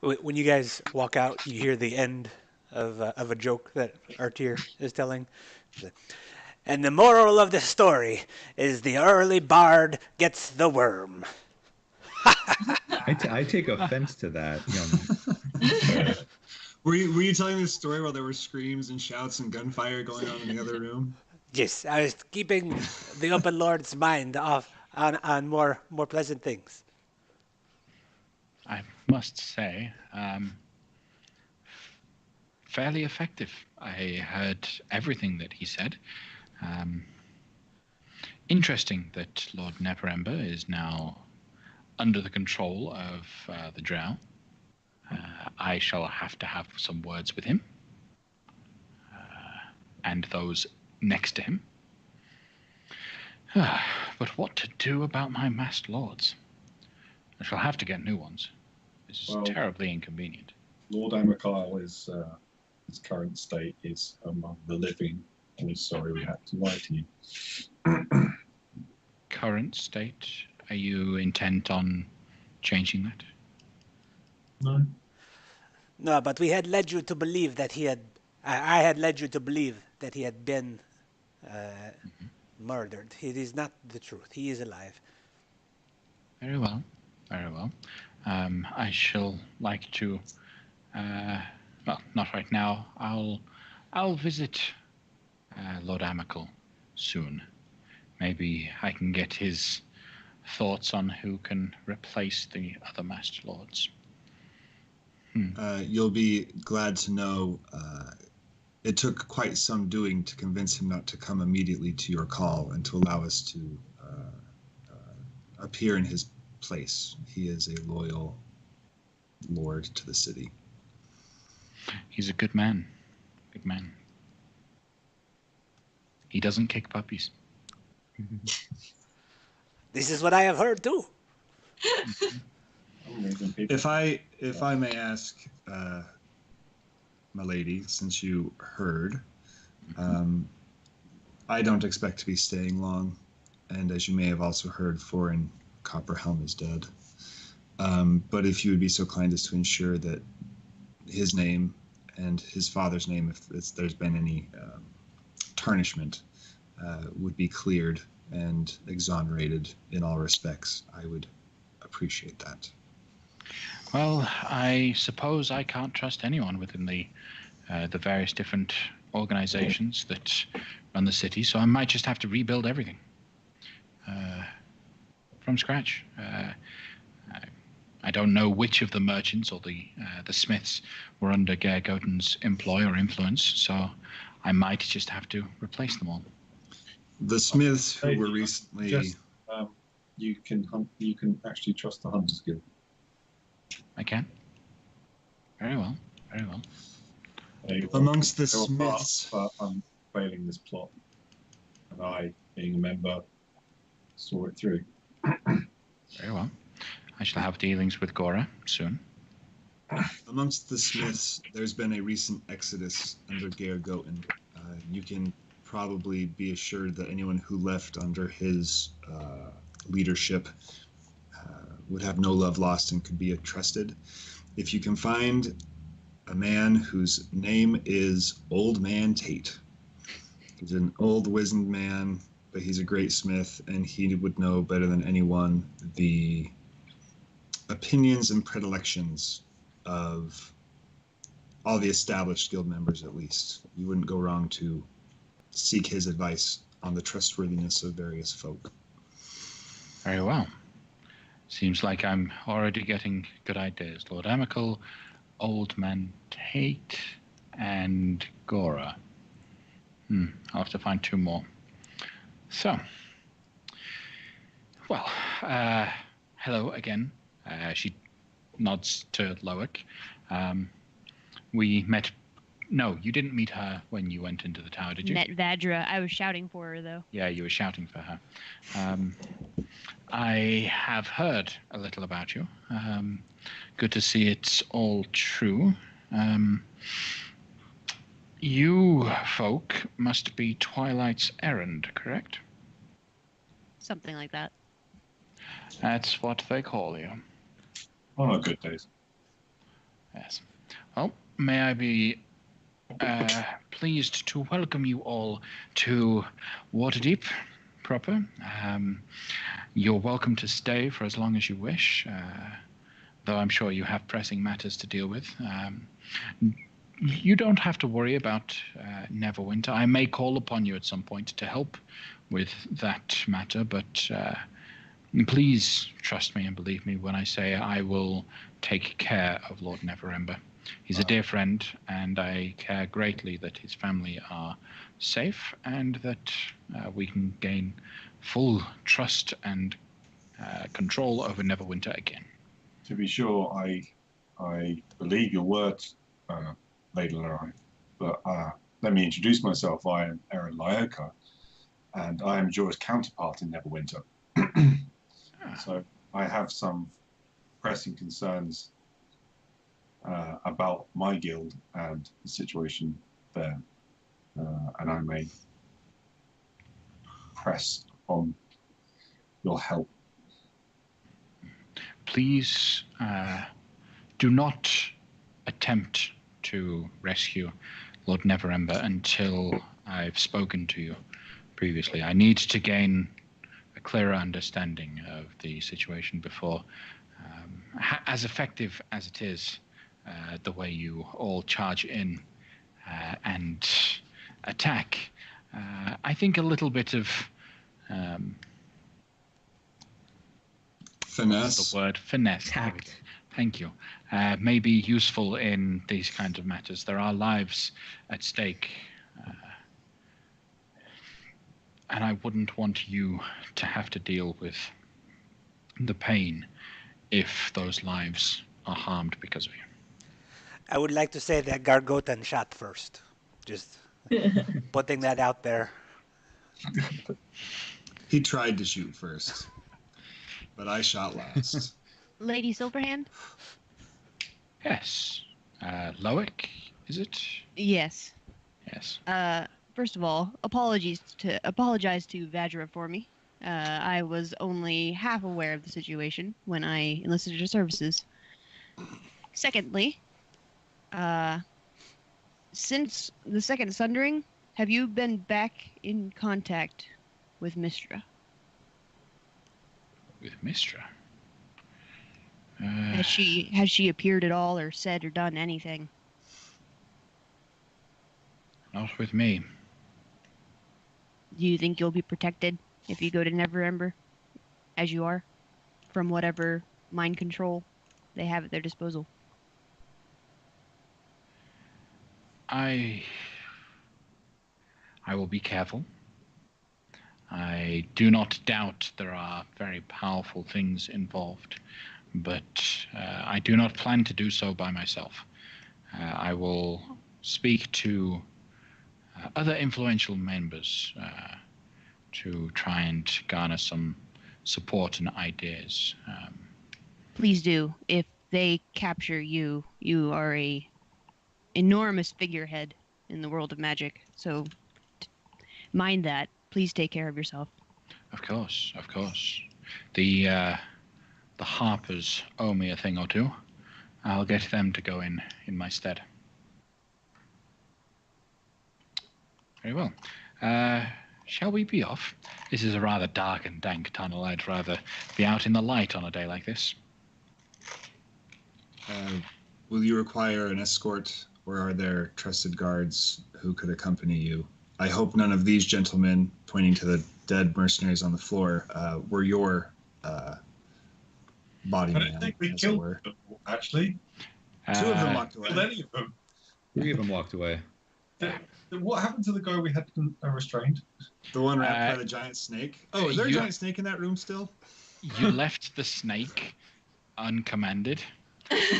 When you guys walk out, you hear the end of a joke that Artir is telling. And the moral of the story is the early bard gets the worm. I take offense to that, young. Were you telling this story while there were screams and shouts and gunfire going on in the other room? Yes, I was keeping the open lord's mind off on more pleasant things. I must say, fairly effective. I heard everything that he said. Interesting that Lord Neverember is now under the control of the Drow. I shall have to have some words with him and those next to him. But what to do about my masked lords? I shall have to get new ones. This is terribly inconvenient. Lord Amakyle is his current state is among the living. We're sorry we had to lie to you. Current state? Are you intent on changing that? No. No, but we had led you to believe that he had. I had led you to believe that he had been murdered. It is not the truth. He is alive. Very well. Very well. I shall like to. Well, not right now. I'll visit Lord Amical soon. Maybe I can get his thoughts on who can replace the other Master Lords. You'll be glad to know it took quite some doing to convince him not to come immediately to your call and to allow us to appear in his place. He is a loyal lord to the city. He's a good man. Good man. He doesn't kick puppies. This is what I have heard too. I'm reading people. If I may ask, my lady, since you heard, I don't expect to be staying long, and as you may have also heard, foreign Copperhelm is dead. But if you would be so kind as to ensure that his name and his father's name, if there's been any tarnishment, would be cleared and exonerated in all respects, I would appreciate that. Well, I suppose I can't trust anyone within the various different organizations that run the city, so I might just have to rebuild everything from scratch. I don't know which of the merchants or the smiths were under Gergoten's employ or influence, so I might just have to replace them all. The smiths who were recently... You can actually trust the Hunters Guild. I can. Very well. Very well. Amongst the They were part smiths... for unveiling this plot, and I, being a member, saw it through. Very well. I shall have dealings with Gora soon. Amongst the smiths, there's been a recent exodus under Gergoten. You can probably be assured that anyone who left under his leadership would have no love lost and could be trusted. If you can find a man whose name is Old Man Tate. He's an old wizened man, but he's a great smith, and he would know better than anyone the opinions and predilections of all the established guild members, at least. You wouldn't go wrong to seek his advice on the trustworthiness of various folk. Very well. Seems like I'm already getting good ideas. Lord Amical, Old Man Tate, and Gora. I'll have to find two more. So, well, hello again. She nods to Loic. We met... No, you didn't meet her when you went into the tower, did you? Met Vadra. I was shouting for her, though. Yeah, you were shouting for her. I have heard a little about you. Good to see it's all true. You folk must be Twilight's errand, correct? Something like that. That's what they call you. On our good days. Yes. Well, may I be pleased to welcome you all to Waterdeep proper. You're welcome to stay for as long as you wish, though I'm sure you have pressing matters to deal with. You don't have to worry about Neverwinter. I may call upon you at some point to help with that matter, but please trust me and believe me when I say I will take care of Lord Neverember. He's a dear friend, and I care greatly that his family are safe and that we can gain full trust and control over Neverwinter again. To be sure, I believe your words, Lady Larai, but let me introduce myself. I am Aaron Lyoka, and I am Jorah's counterpart in Neverwinter. So I have some pressing concerns about my guild and the situation there, and I may press on your help. Please do not attempt to rescue Lord Neverember until I've spoken to you previously. I need to gain a clearer understanding of the situation before, as effective as it is, the way you all charge in and attack. I think a little bit of Finesse. The word finesse. Tact. Thank you. May be useful in these kinds of matters. There are lives at stake, and I wouldn't want you to have to deal with the pain if those lives are harmed because of you. I would like to say that Gargoten shot first. Just putting that out there. He tried to shoot first. but I shot last. Lady Silverhand? Yes. Loic, is it? Yes. Yes. First of all, apologize to Vajra for me. I was only half aware of the situation when I enlisted her services. Secondly, since the second sundering, have you been back in contact with Mistra? With Mistra? Has she appeared at all or said or done anything? Not with me. Do you think you'll be protected if you go to Neverember, as you are, from whatever mind control they have at their disposal? I will be careful. I do not doubt there are very powerful things involved, but I do not plan to do so by myself. I will speak to other influential members to try and garner some support and ideas. Please do. If they capture you, you are a enormous figurehead in the world of magic. So mind that. Please take care of yourself. Of course, of course. The Harpers owe me a thing or two. I'll get them to go in my stead. Very well. Shall we be off? This is a rather dark and dank tunnel. I'd rather be out in the light on a day like this. Will you require an escort, or are there trusted guards who could accompany you? I hope none of these gentlemen, pointing to the dead mercenaries on the floor, were your body I man, don't think we as it killed were. them, actually. Two of them walked Killed away. any of them. 3 of them walked away. What happened to the guy we had restrained? The one wrapped by the giant snake. Oh, is there a you- giant snake in that room still? You left the snake uncommanded,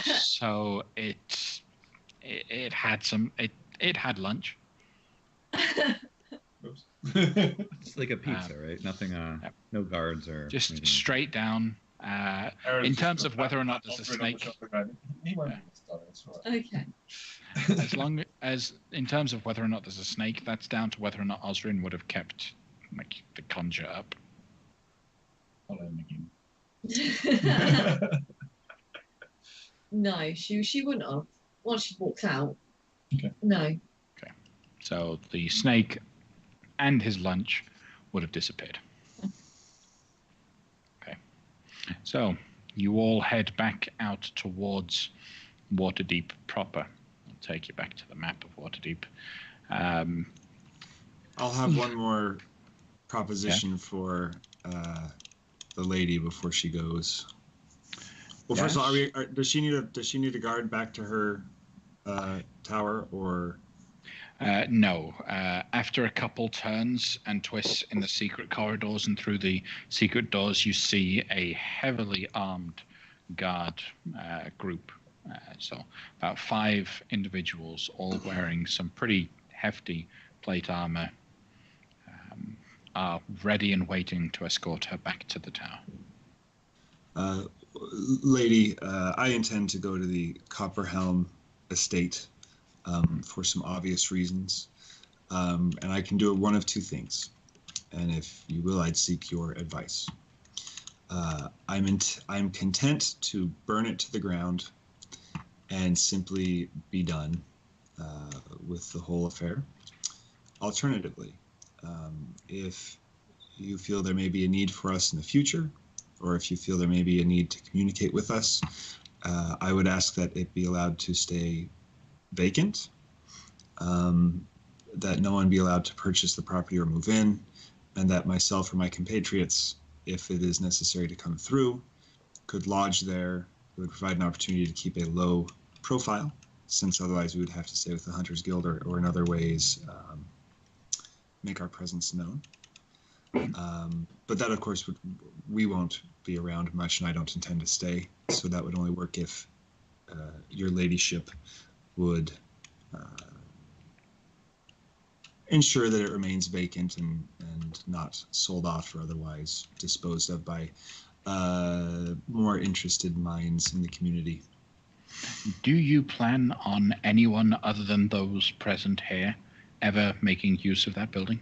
so it had lunch. Oops. It's like a pizza, right? Nothing. No guards or Just anything. straight down. In terms of whether or not there's a snake, He won't be this it's all right. Okay. as long as in terms of whether or not there's a snake, that's down to whether or not Osrin would have kept like the conjure up. I'll end again. No, she wouldn't have. Once she walked out. Okay. No. So the snake and his lunch would have disappeared. Okay. So you all head back out towards Waterdeep proper. I'll take you back to the map of Waterdeep. I'll have one more proposition for the lady before she goes. Well, first of all, does she need a guard back to her tower, or? No. After a couple turns and twists in the secret corridors and through the secret doors, you see a heavily armed guard group. So about 5 individuals, all wearing some pretty hefty plate armor, are ready and waiting to escort her back to the tower. Lady, I intend to go to the Copperhelm estate for some obvious reasons, and I can do one of 2 things. And if you will, I'd seek your advice. I'm content to burn it to the ground and simply be done with the whole affair. Alternatively, if you feel there may be a need for us in the future, or if you feel there may be a need to communicate with us, I would ask that it be allowed to stay vacant, that no one be allowed to purchase the property or move in, and that myself or my compatriots, if it is necessary to come through, could lodge there. It would provide an opportunity to keep a low profile, since otherwise we would have to stay with the Hunters Guild or in other ways make our presence known. But that, of course, we won't be around much, and I don't intend to stay. So that would only work if your ladyship would ensure that it remains vacant and not sold off or otherwise disposed of by more interested minds in the community. Do you plan on anyone other than those present here ever making use of that building?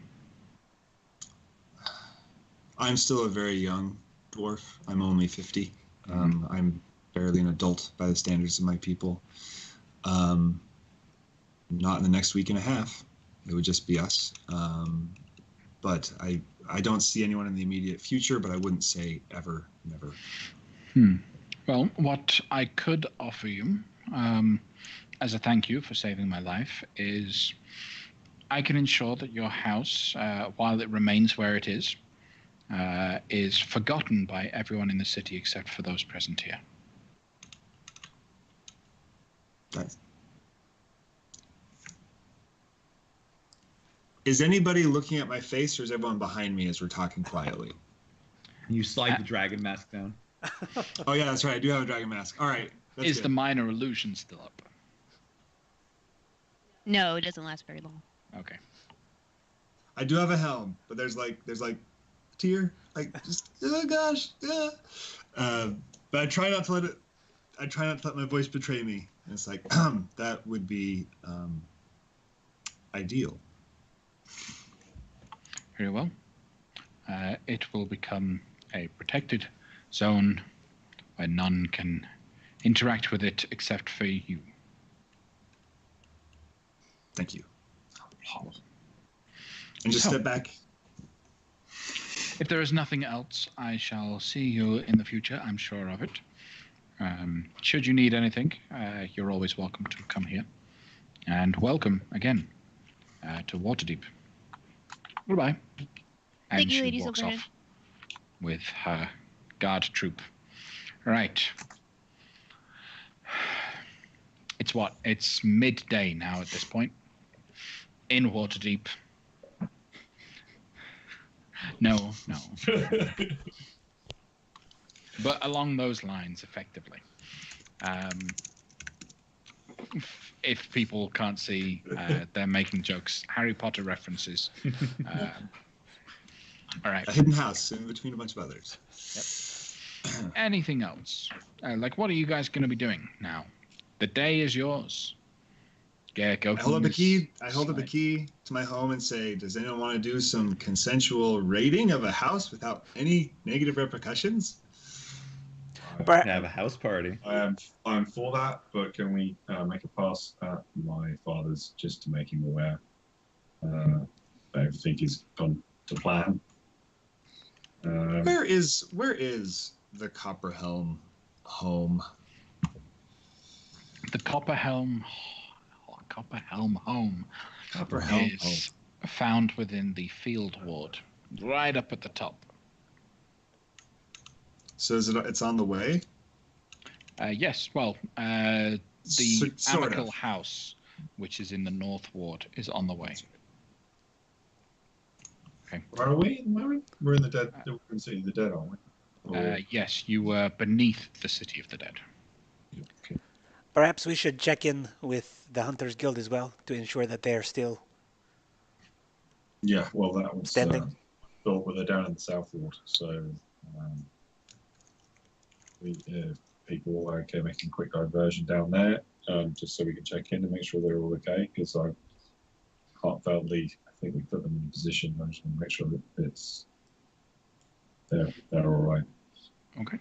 I'm still a very young dwarf. I'm only 50. I'm barely an adult by the standards of my people. Not in the next week and a half. It would just be us. But I don't see anyone in the immediate future, but I wouldn't say ever, never. Well, what I could offer you, as a thank you for saving my life, is I can ensure that your house, while it remains where it is forgotten by everyone in the city except for those present here. Is anybody looking at my face, or is everyone behind me as we're talking quietly? You slide the dragon mask down. Oh yeah, that's right. I do have a dragon mask. All right. Is the minor illusion still up? No, it doesn't last very long. Okay. I do have a helm, but there's like tear, like just oh gosh, yeah. But I try not to let it. I try not to let my voice betray me. And it's like that would be ideal. Very well. It will become a protected zone where none can interact with it except for you. Thank you. And just step back. If there is nothing else, I shall see you in the future. I'm sure of it. Should you need anything, you're always welcome to come here. And welcome again to Waterdeep. Goodbye. And Thank you, she Lady walks Silverhead. off with her guard troop. Right. It's what? It's midday now at this point. In Waterdeep. No. But along those lines, effectively. If people can't see, they're making jokes. Harry Potter references. All right. A hidden house in between a bunch of others. Yep. Anything else? Like, what are you guys going to be doing now? The day is yours. Yeah, go. I hold up a key. I hold up a key to my home and say, "Does anyone want to do some consensual raiding of a house without any negative repercussions?" Have a house party. I'm for that, but can we make a pass at my father's just to make him aware that everything is gone to plan? Where is the Copperhelm home? The Copperhelm home is found within the field ward, right up at the top. So it's on the way? Yes, well, the sort Amical of. house, which is in the North Ward, is on the way. Okay. Where are we? We're in the dead. We're in the City of the Dead, aren't we? Or- Yes, you were beneath the City of the Dead. Okay. Perhaps we should check in with the Hunters Guild as well to ensure that they are still Yeah, well, that was standing. built with they're down in the South Ward, so people are okay making a quick diversion down there, just so we can check in and make sure they're all okay. Because I heartfeltly, I think we put them in a position. I just want to make sure that they're all right. Okay.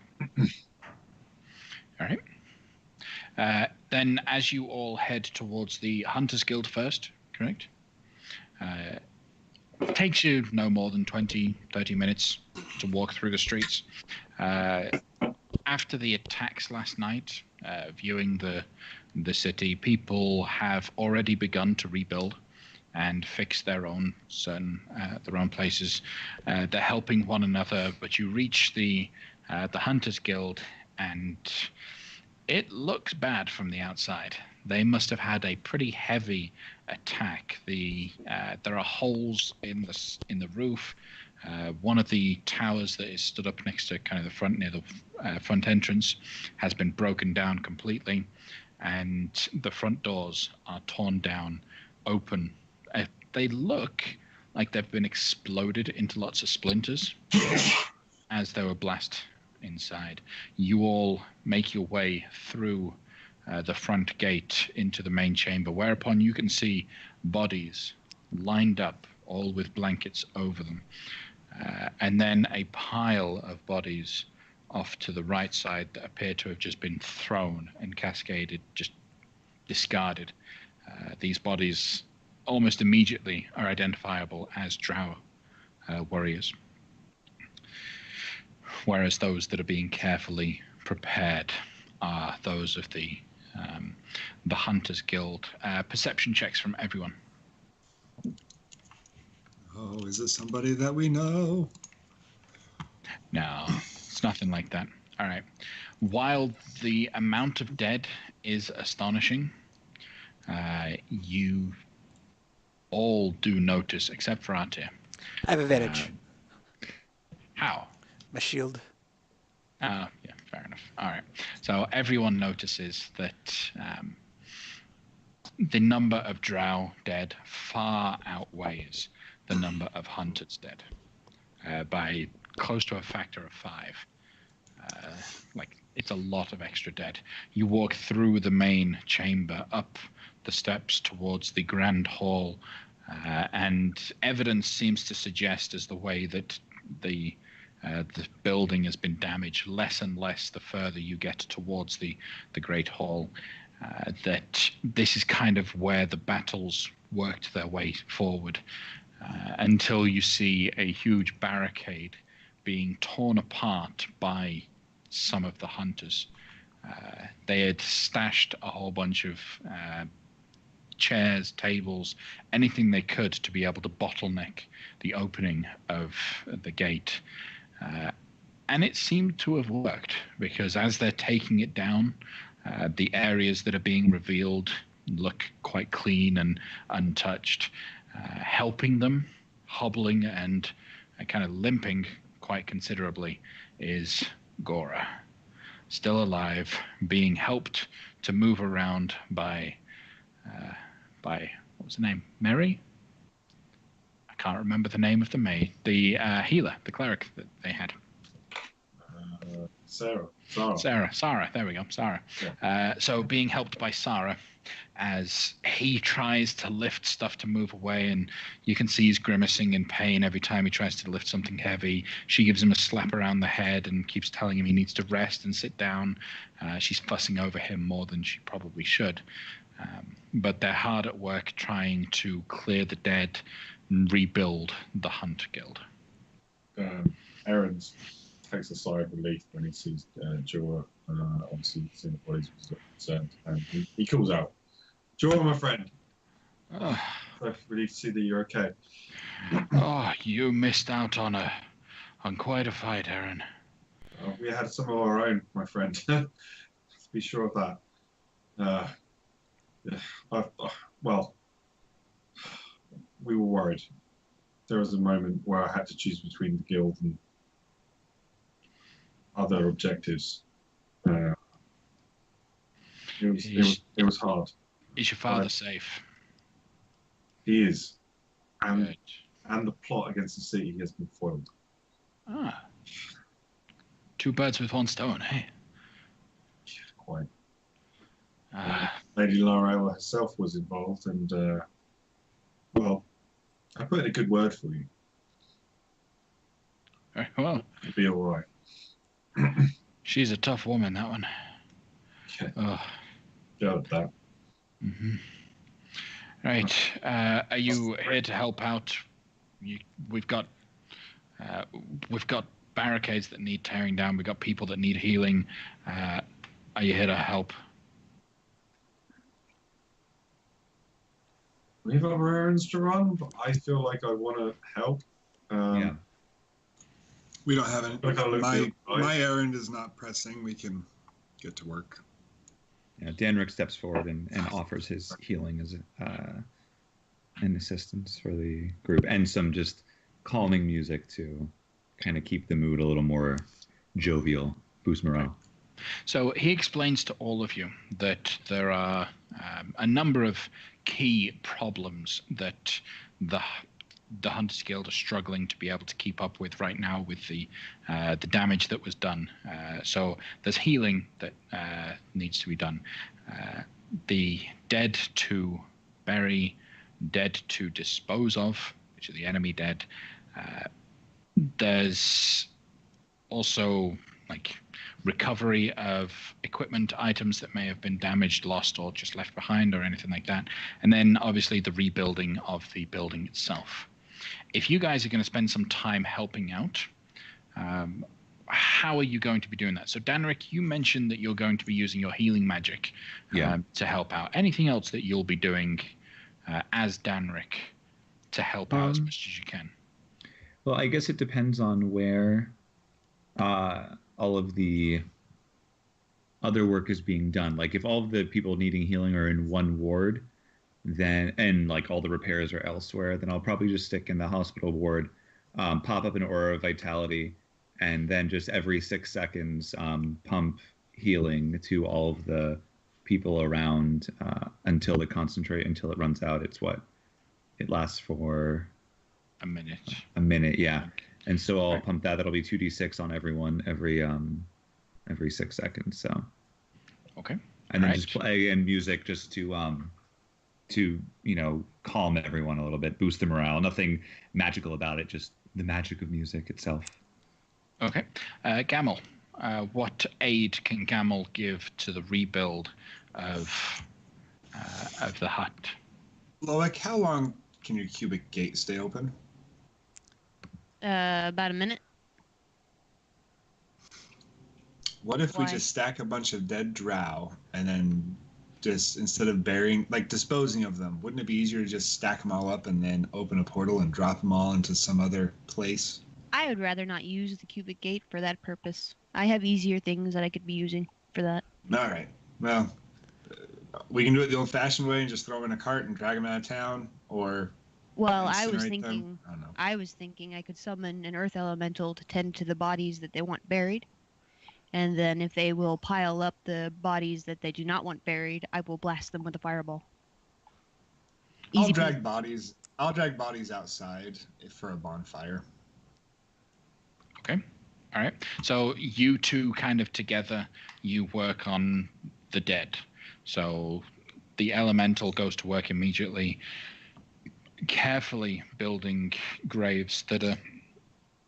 All right. Then as you all head towards the Hunters Guild first, correct? It takes you no more than 20, 30 minutes to walk through the streets. After the attacks last night, viewing the city, people have already begun to rebuild and fix their own places. They're helping one another, but you reach the Hunters Guild, and it looks bad from the outside. They must have had a pretty heavy attack. There are holes in the roof. One of the towers that is stood up next to kind of the front near the front entrance has been broken down completely, and the front doors are torn down, open. They look like they've been exploded into lots of splinters as they were blast inside. You all make your way through the front gate into the main chamber, whereupon you can see bodies lined up, all with blankets over them. And then a pile of bodies off to the right side that appear to have just been thrown and cascaded, just discarded. These bodies almost immediately are identifiable as Drow warriors, whereas those that are being carefully prepared are those of the Hunters Guild. Perception checks from everyone. Oh, is it somebody that we know? No, it's nothing like that. All right. While the amount of dead is astonishing, you all do notice, except for Artir. I have advantage. How? My shield. Yeah, fair enough. All right. So everyone notices that the number of Drow dead far outweighs the number of Hunters dead by close to a factor of 5. It's a lot of extra dead. You walk through the main chamber, up the steps towards the grand hall, and evidence seems to suggest, as the way that the building has been damaged less and less the further you get towards the great hall, that this is kind of where the battles worked their way forward, until you see a huge barricade being torn apart by some of the hunters. They had stashed a whole bunch of chairs, tables, anything they could to be able to bottleneck the opening of the gate. And it seemed to have worked, because as they're taking it down, the areas that are being revealed look quite clean and untouched. Helping them, hobbling and kind of limping quite considerably, is Gora. Still alive, being helped to move around by what was the name? Mary? I can't remember the name of the maid. The healer, the cleric that they had. Sarah. Sarah, there we go, Sarah. Yeah. So being helped by Sarah as he tries to lift stuff to move away, and you can see he's grimacing in pain every time he tries to lift something heavy. She gives him a slap around the head and keeps telling him he needs to rest and sit down. She's fussing over him more than she probably should. But they're hard at work trying to clear the dead and rebuild the Hunt Guild. Aaron's takes a sigh of relief when he sees Jorah. Obviously, seeing the bodies was concerned, and he calls out, "Jorah, my friend. Relief to see that you're okay." Oh, you missed out on quite a fight, Aaron. We had some of our own, my friend. Let's be sure of that. Well, we were worried. There was a moment where I had to choose between the guild and other objectives. It was hard. Is your father safe? He is, and Good. and the plot against the city has been foiled. Ah. 2 birds with 1 stone, hey? Quite. Lady Laurel herself was involved, and well, I put in a good word for you. Very well. It'll be all right. She's a tough woman, that one. Okay. Oh. Got that. Mm-hmm. Right. Are you here to help out? We've got barricades that need tearing down. We've got people that need healing. Are you here to help? We have other errands to run, but I feel like I want to help. Yeah. We don't have any. Look how My errand is not pressing. We can get to work. Yeah, Danrick steps forward and offers his healing as an assistance for the group, and some just calming music to kind of keep the mood a little more jovial, boost morale. So he explains to all of you that there are a number of key problems that the Hunters Guild are struggling to be able to keep up with right now with the damage that was done. So there's healing that needs to be done. The dead to bury, dead to dispose of, which are the enemy dead. There's also like recovery of equipment, items that may have been damaged, lost, or just left behind, or anything like that. And then obviously the rebuilding of the building itself. If you guys are going to spend some time helping out, how are you going to be doing that? So Danrik, you mentioned that you're going to be using your healing magic to help out. Anything else that you'll be doing as Danrik to help out as much as you can? Well, I guess it depends on where all of the other work is being done. Like if all of the people needing healing are in one ward, then and like all the repairs are elsewhere, then I'll probably just stick in the hospital ward, pop up an aura of vitality, and then just every 6 seconds pump healing to all of the people around until it runs out. It lasts for a minute. A minute, yeah. And so I'll pump that. That'll be 2d6 on everyone every 6 seconds. So okay. And then just play in music just to calm everyone a little bit, boost the morale. Nothing magical about it, just the magic of music itself. Okay. Gamel, what aid can Gamel give to the rebuild of the hut? Loic, how long can your cubic gate stay open? About a minute. What if we just stack a bunch of dead drow and then just, instead of burying, like disposing of them, wouldn't it be easier to just stack them all up and then open a portal and drop them all into some other place? I would rather not use the cubic gate for that purpose. I have easier things that I could be using for that. All right. Well, we can do it the old-fashioned way and just throw them in a cart and drag them out of town, or... Well, I was thinking I could summon an earth elemental to tend to the bodies that they want buried. And then if they will pile up the bodies that they do not want buried, I will blast them with a fireball. I'll drag bodies outside for a bonfire. Okay. All right. So you two kind of together, you work on the dead. So the elemental goes to work immediately, carefully building graves that are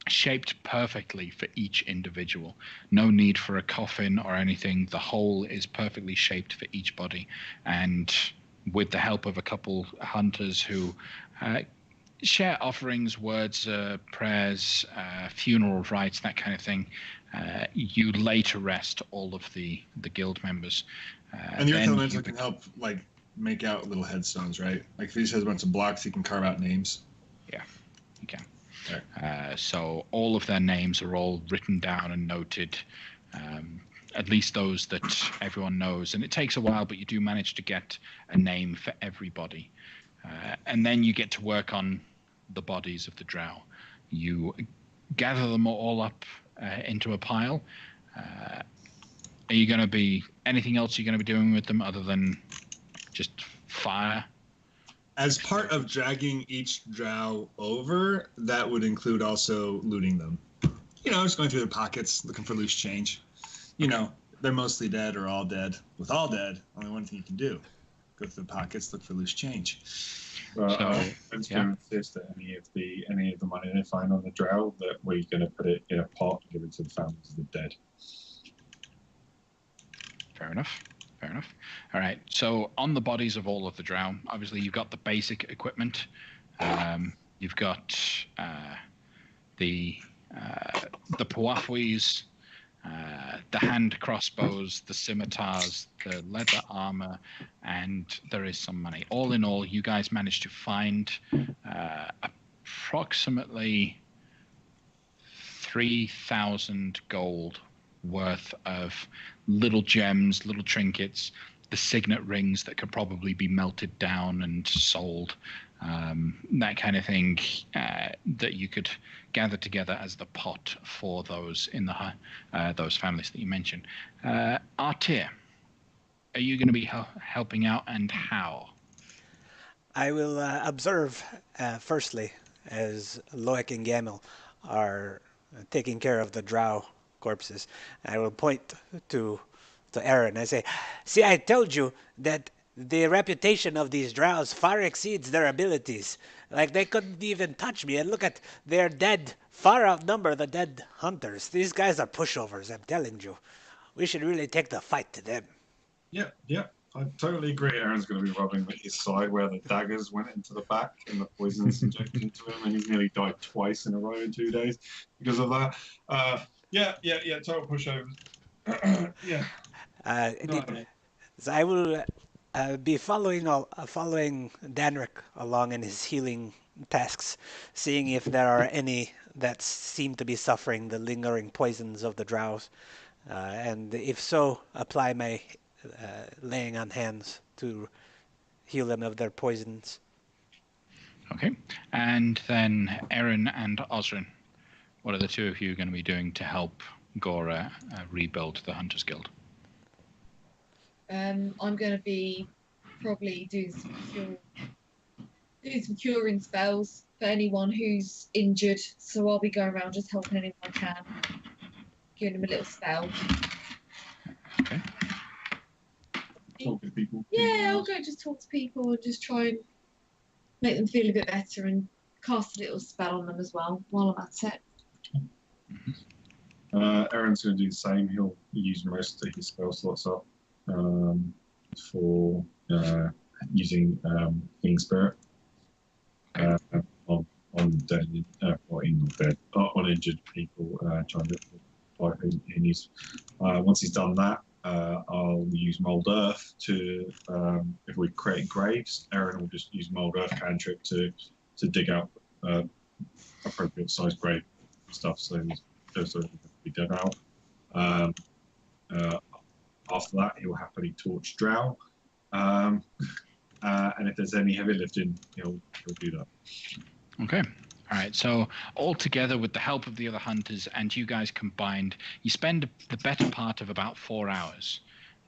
shaped perfectly for each individual. No need for a coffin or anything. The hole is perfectly shaped for each body. And with the help of a couple hunters who share offerings, words, prayers, funeral rites, that kind of thing, you lay to rest all of the guild members. And the earth elemental can help, like, make out little headstones, right? Like if he just has a bunch of blocks, he can carve out names. Yeah, you can. Right. So all of their names are all written down and noted, at least those that everyone knows. And it takes a while, but you do manage to get a name for everybody. And then you get to work on the bodies of the drow. You gather them all up into a pile. Are you going to be anything else you're going to be doing with them other than just fire? As part of dragging each drow over, that would include also looting them. Just going through their pockets, looking for loose change. They're mostly dead or all dead. With all dead, only one thing you can do: go through the pockets, look for loose change. I'm going to insist that any of the money they find on the drow, that we're going to put it in a pot and give it to the families of the dead. Fair enough. All right. So on the bodies of all of the drow, obviously you've got the basic equipment. You've got the puafuis, the hand crossbows, the scimitars, the leather armor, and there is some money. All in all, you guys managed to find approximately 3,000 gold worth of little gems, little trinkets, the signet rings that could probably be melted down and sold, that kind of thing, that you could gather together as the pot for those in the those families that you mentioned. Artir, are you going to be helping out, and how? I will observe firstly as Loic and Gamel are taking care of the drow corpses. I will point to Aaron. I say, see, I told you that the reputation of these drows far exceeds their abilities. Like, they couldn't even touch me. And look at their dead, far outnumber the dead hunters. These guys are pushovers, I'm telling you. We should really take the fight to them. Yeah, I totally agree. Aaron's going to be rubbing his side where the daggers went into the back and the poison's injected into him, and he's nearly died twice in a row in 2 days because of that. Yeah, total pushovers. Yeah. So I will be following Danric along in his healing tasks, seeing if there are any that seem to be suffering the lingering poisons of the drows, and if so, apply my laying on hands to heal them of their poisons. Okay. And then Erin and Osrin, what are the two of you going to be doing to help Gora rebuild the Hunters Guild? I'm going to be probably doing some curing spells for anyone who's injured. So I'll be going around just helping anyone I can, giving them a little spell. Okay. Talk to people. Yeah, I'll go just talk to people and just try and make them feel a bit better and cast a little spell on them as well while I'm at it. Aaron's going to do the same. He'll use most of his spell slots up for using Healing Spirit on dead, on injured people, trying to fight who needs. Once he's done that, I'll use Mold Earth to, if we create graves, Aaron will just use Mold Earth cantrip to dig out appropriate sized grave stuff, so those will be dug out. After that, he'll happily torch Drow, and if there's any heavy lifting, he'll do that. Okay. All right. So all together, with the help of the other hunters and you guys combined, you spend the better part of about 4 hours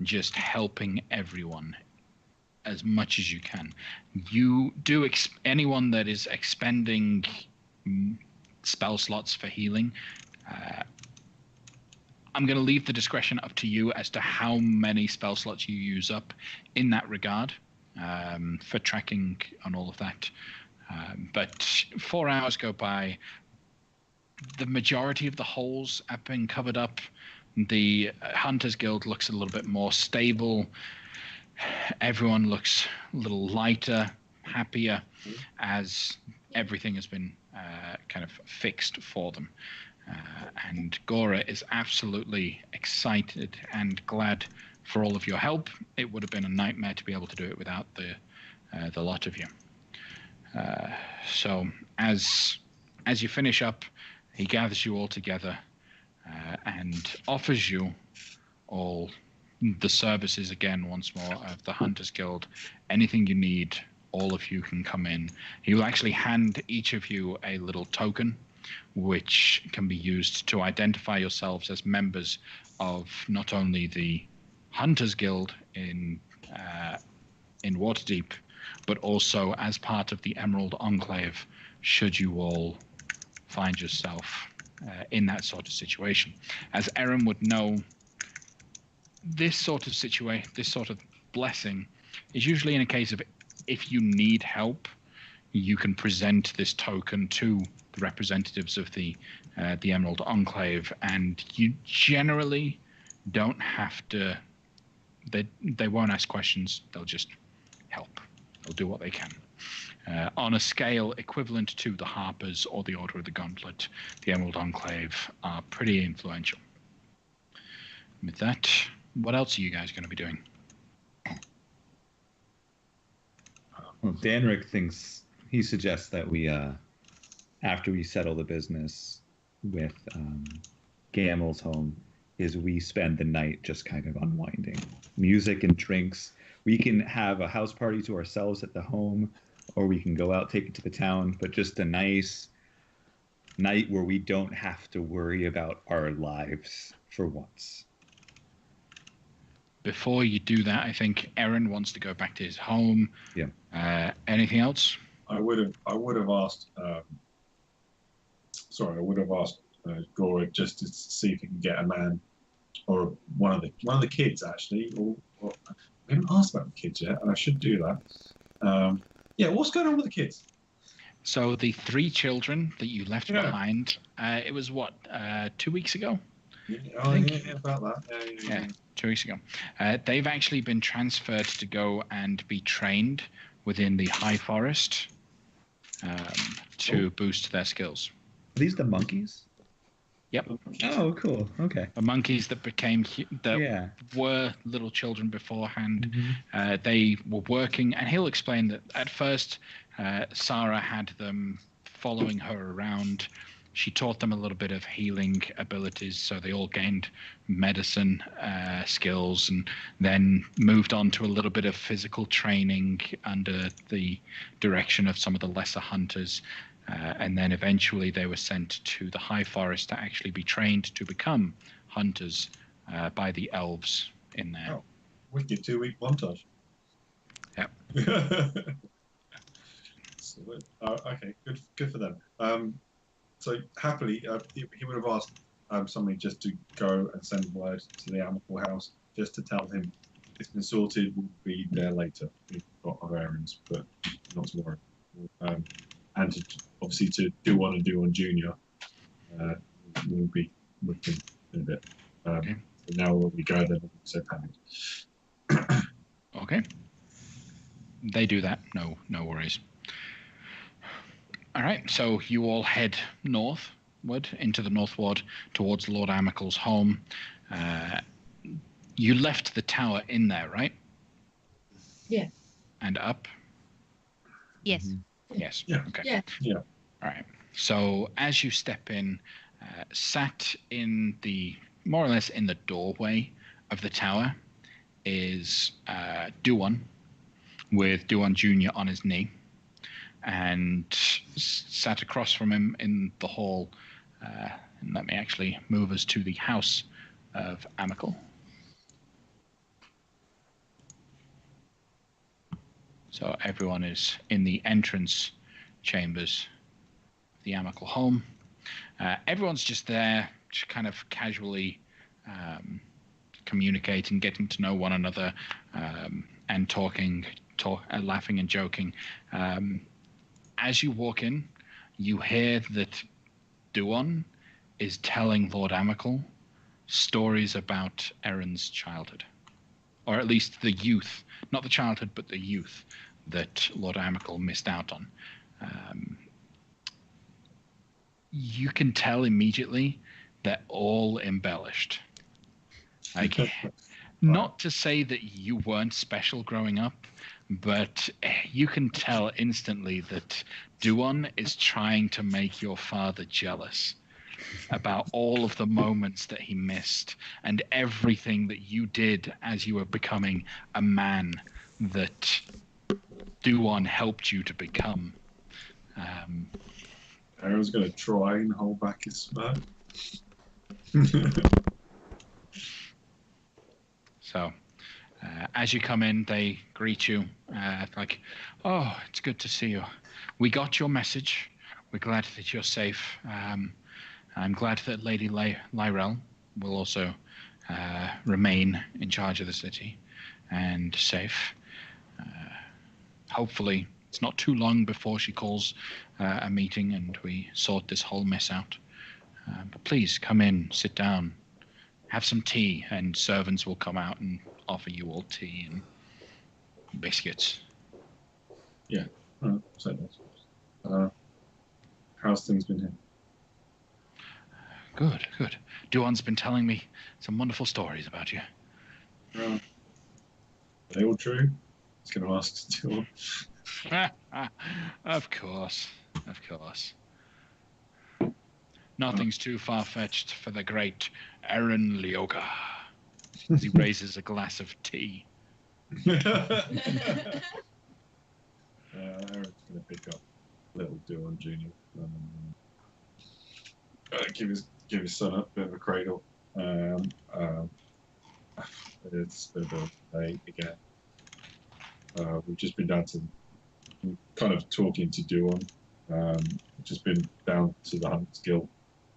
just helping everyone as much as you can. You do anyone that is expending spell slots for healing. I'm going to leave the discretion up to you as to how many spell slots you use up in that regard, for tracking and all of that. But 4 hours go by. The majority of the holes have been covered up. The Hunters Guild looks a little bit more stable. Everyone looks a little lighter, happier, as everything has been kind of fixed for them. And Gora is absolutely excited and glad for all of your help. It would have been a nightmare to be able to do it without the lot of you. So as you finish up, he gathers you all together and offers you all the services again once more of the Hunters Guild. Anything you need, all of you can come in. He will actually hand each of you a little token, which can be used to identify yourselves as members of not only the Hunters Guild in Waterdeep, but also as part of the Emerald Enclave, should you all find yourself in that sort of situation. As Erin would know, this sort of blessing is usually in a case of, if you need help, you can present this token to the representatives of the Emerald Enclave, and you generally don't have to. They won't ask questions. They'll just help. They'll do what they can. On a scale equivalent to the Harpers or the Order of the Gauntlet, the Emerald Enclave are pretty influential. With that, what else are you guys going to be doing? Well, Danric suggests that we, after we settle the business with Gamel's home, is we spend the night just kind of unwinding. Music and drinks. We can have a house party to ourselves at the home, or we can go out, take it to the town, but just a nice night where we don't have to worry about our lives for once. Before you do that, I think Aaron wants to go back to his home. Yeah. Anything else? I would have asked sorry, I would have asked Gora just to see if he can get a man or one of the kids actually. Or we haven't asked about the kids yet, and I should do that. Yeah, what's going on with the kids? So the 3 children that you left behind, it was what, 2 weeks ago? Yeah, about that. Yeah, 2 weeks ago. They've actually been transferred to go and be trained within the High Forest to boost their skills. Are these the monkeys? Yep. Oh, cool. Okay. The monkeys that were little children beforehand. Mm-hmm. They were working, and he'll explain that at first Sarah had them following her around. She taught them a little bit of healing abilities, so they all gained medicine skills, and then moved on to a little bit of physical training under the direction of some of the lesser hunters. And then eventually they were sent to the High Forest to actually be trained to become hunters by the elves in there. Oh, wicked 2-week montage. Yep. So, okay, good for them. So happily, he would have asked somebody just to go and send word to the Amicable House just to tell him it's been sorted. We'll be there later. We've got other errands, but not tomorrow. And obviously to do on Junior, we'll be with him in a bit. Okay. But now when we go, then we'll be so panicked. Okay. They do that. No worries. All right. So you all head northward into the Northward towards Lord Amical's home. You left the tower in there, right? Yeah. And up? Yes. Mm-hmm. Yes. Yeah. Okay. Yeah. All right. So as you step in, sat in more or less in the doorway of the tower is Duan, with Duan Jr. on his knee, and sat across from him in the hall. And let me actually move us to the house of Amical. So everyone is in the entrance chambers of the Amical home. Everyone's just there, just kind of casually communicating, getting to know one another, and laughing and joking. As you walk in, you hear that Duan is telling Lord Amical stories about Erin's childhood, or at least the youth, not the childhood, but the youth that Lord Amical missed out on. You can tell immediately they're all embellished. Like, not to say that you weren't special growing up, but you can tell instantly that Duan is trying to make your father jealous about all of the moments that he missed and everything that you did as you were becoming a man that Duan helped you to become. I was going to try and hold back his smirk. So, as you come in, they greet you like, "Oh, it's good to see you. We got your message. We're glad that you're safe. I'm glad that Lady Lyrel will also remain in charge of the city and safe. Hopefully, it's not too long before she calls a meeting and we sort this whole mess out. But please come in, sit down, have some tea, and servants will come out and offer you all tea and biscuits." Yeah. So that's how's things been here? Good. Duan's been telling me some wonderful stories about you. Are they all true? I was going to ask Duan. Of course. Nothing's too far-fetched for the great Eren Lyoga, as he raises a glass of tea. Eric's going to pick up little Duan Jr. Give his son up, bit of a cradle. It's been a bit of a day again. We've just been down to kind of talking to Duan. Just been down to the Hunters Guild.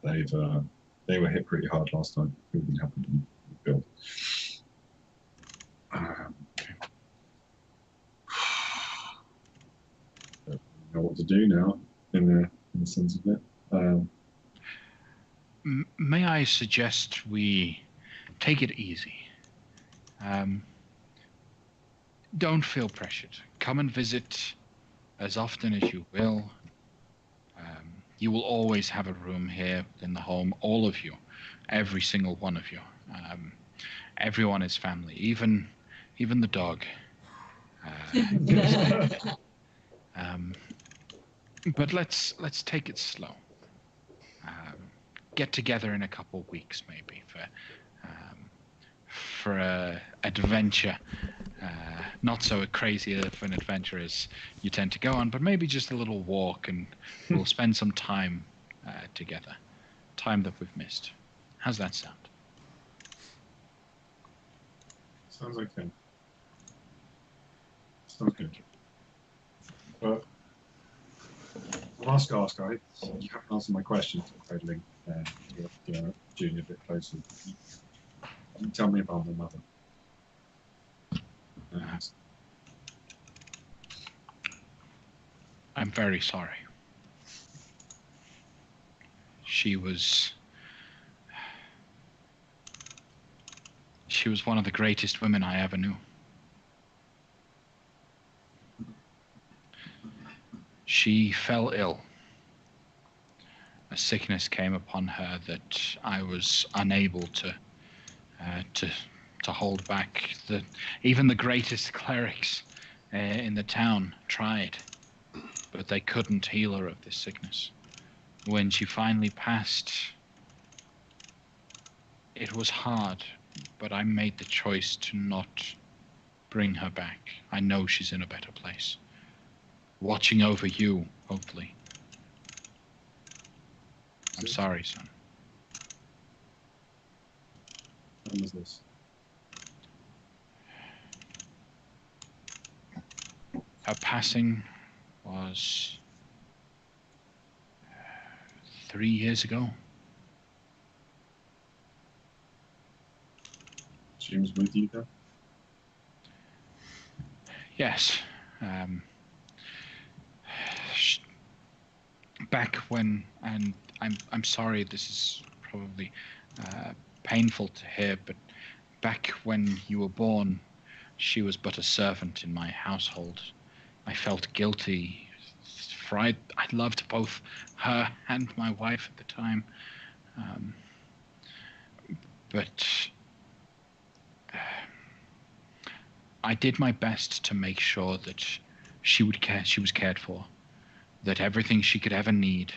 They were hit pretty hard last time. It didn't happen in the build. Don't know what to do now in the sense of it. May I suggest we take it easy? Don't feel pressured. Come and visit as often as you will. You will always have a room here in the home, all of you, every single one of you. Everyone is family, even the dog. But let's take it slow. Get together in a couple of weeks, maybe for a adventure. Not so crazy of an adventure as you tend to go on, but maybe just a little walk, and we'll spend some time together. Time that we've missed. How's that sound? Sounds okay. Sounds good. But I'll ask, right? You haven't answered my question for cradling. You're Junior a bit closer. You tell me about my mother. I'm very sorry. She was one of the greatest women I ever knew. She fell ill. A sickness came upon her that I was unable to hold back. Even the greatest clerics in the town tried, but they couldn't heal her of this sickness. When she finally passed, it was hard, but I made the choice to not bring her back. I know she's in a better place, watching over you, hopefully. I'm sorry, son. When was this? Her passing was 3 years ago. She was with you then? Yes. Back when, and I'm sorry, this is probably painful to hear, but back when you were born, she was but a servant in my household. I felt guilty, for I loved both her and my wife at the time. But I did my best to make sure that she was cared for, that everything she could ever need,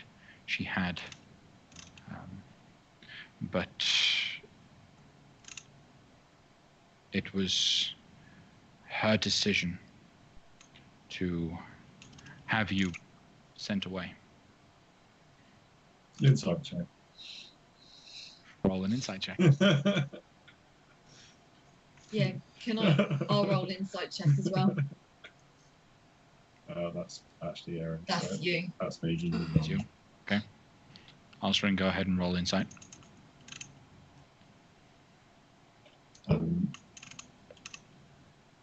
she had. But it was her decision to have you sent away. Inside check. Roll an insight check. Yeah, I'll roll insight check as well. That's actually Aaron. That's so you. That's me. That's you. Okay. Osrin, go ahead and roll insight.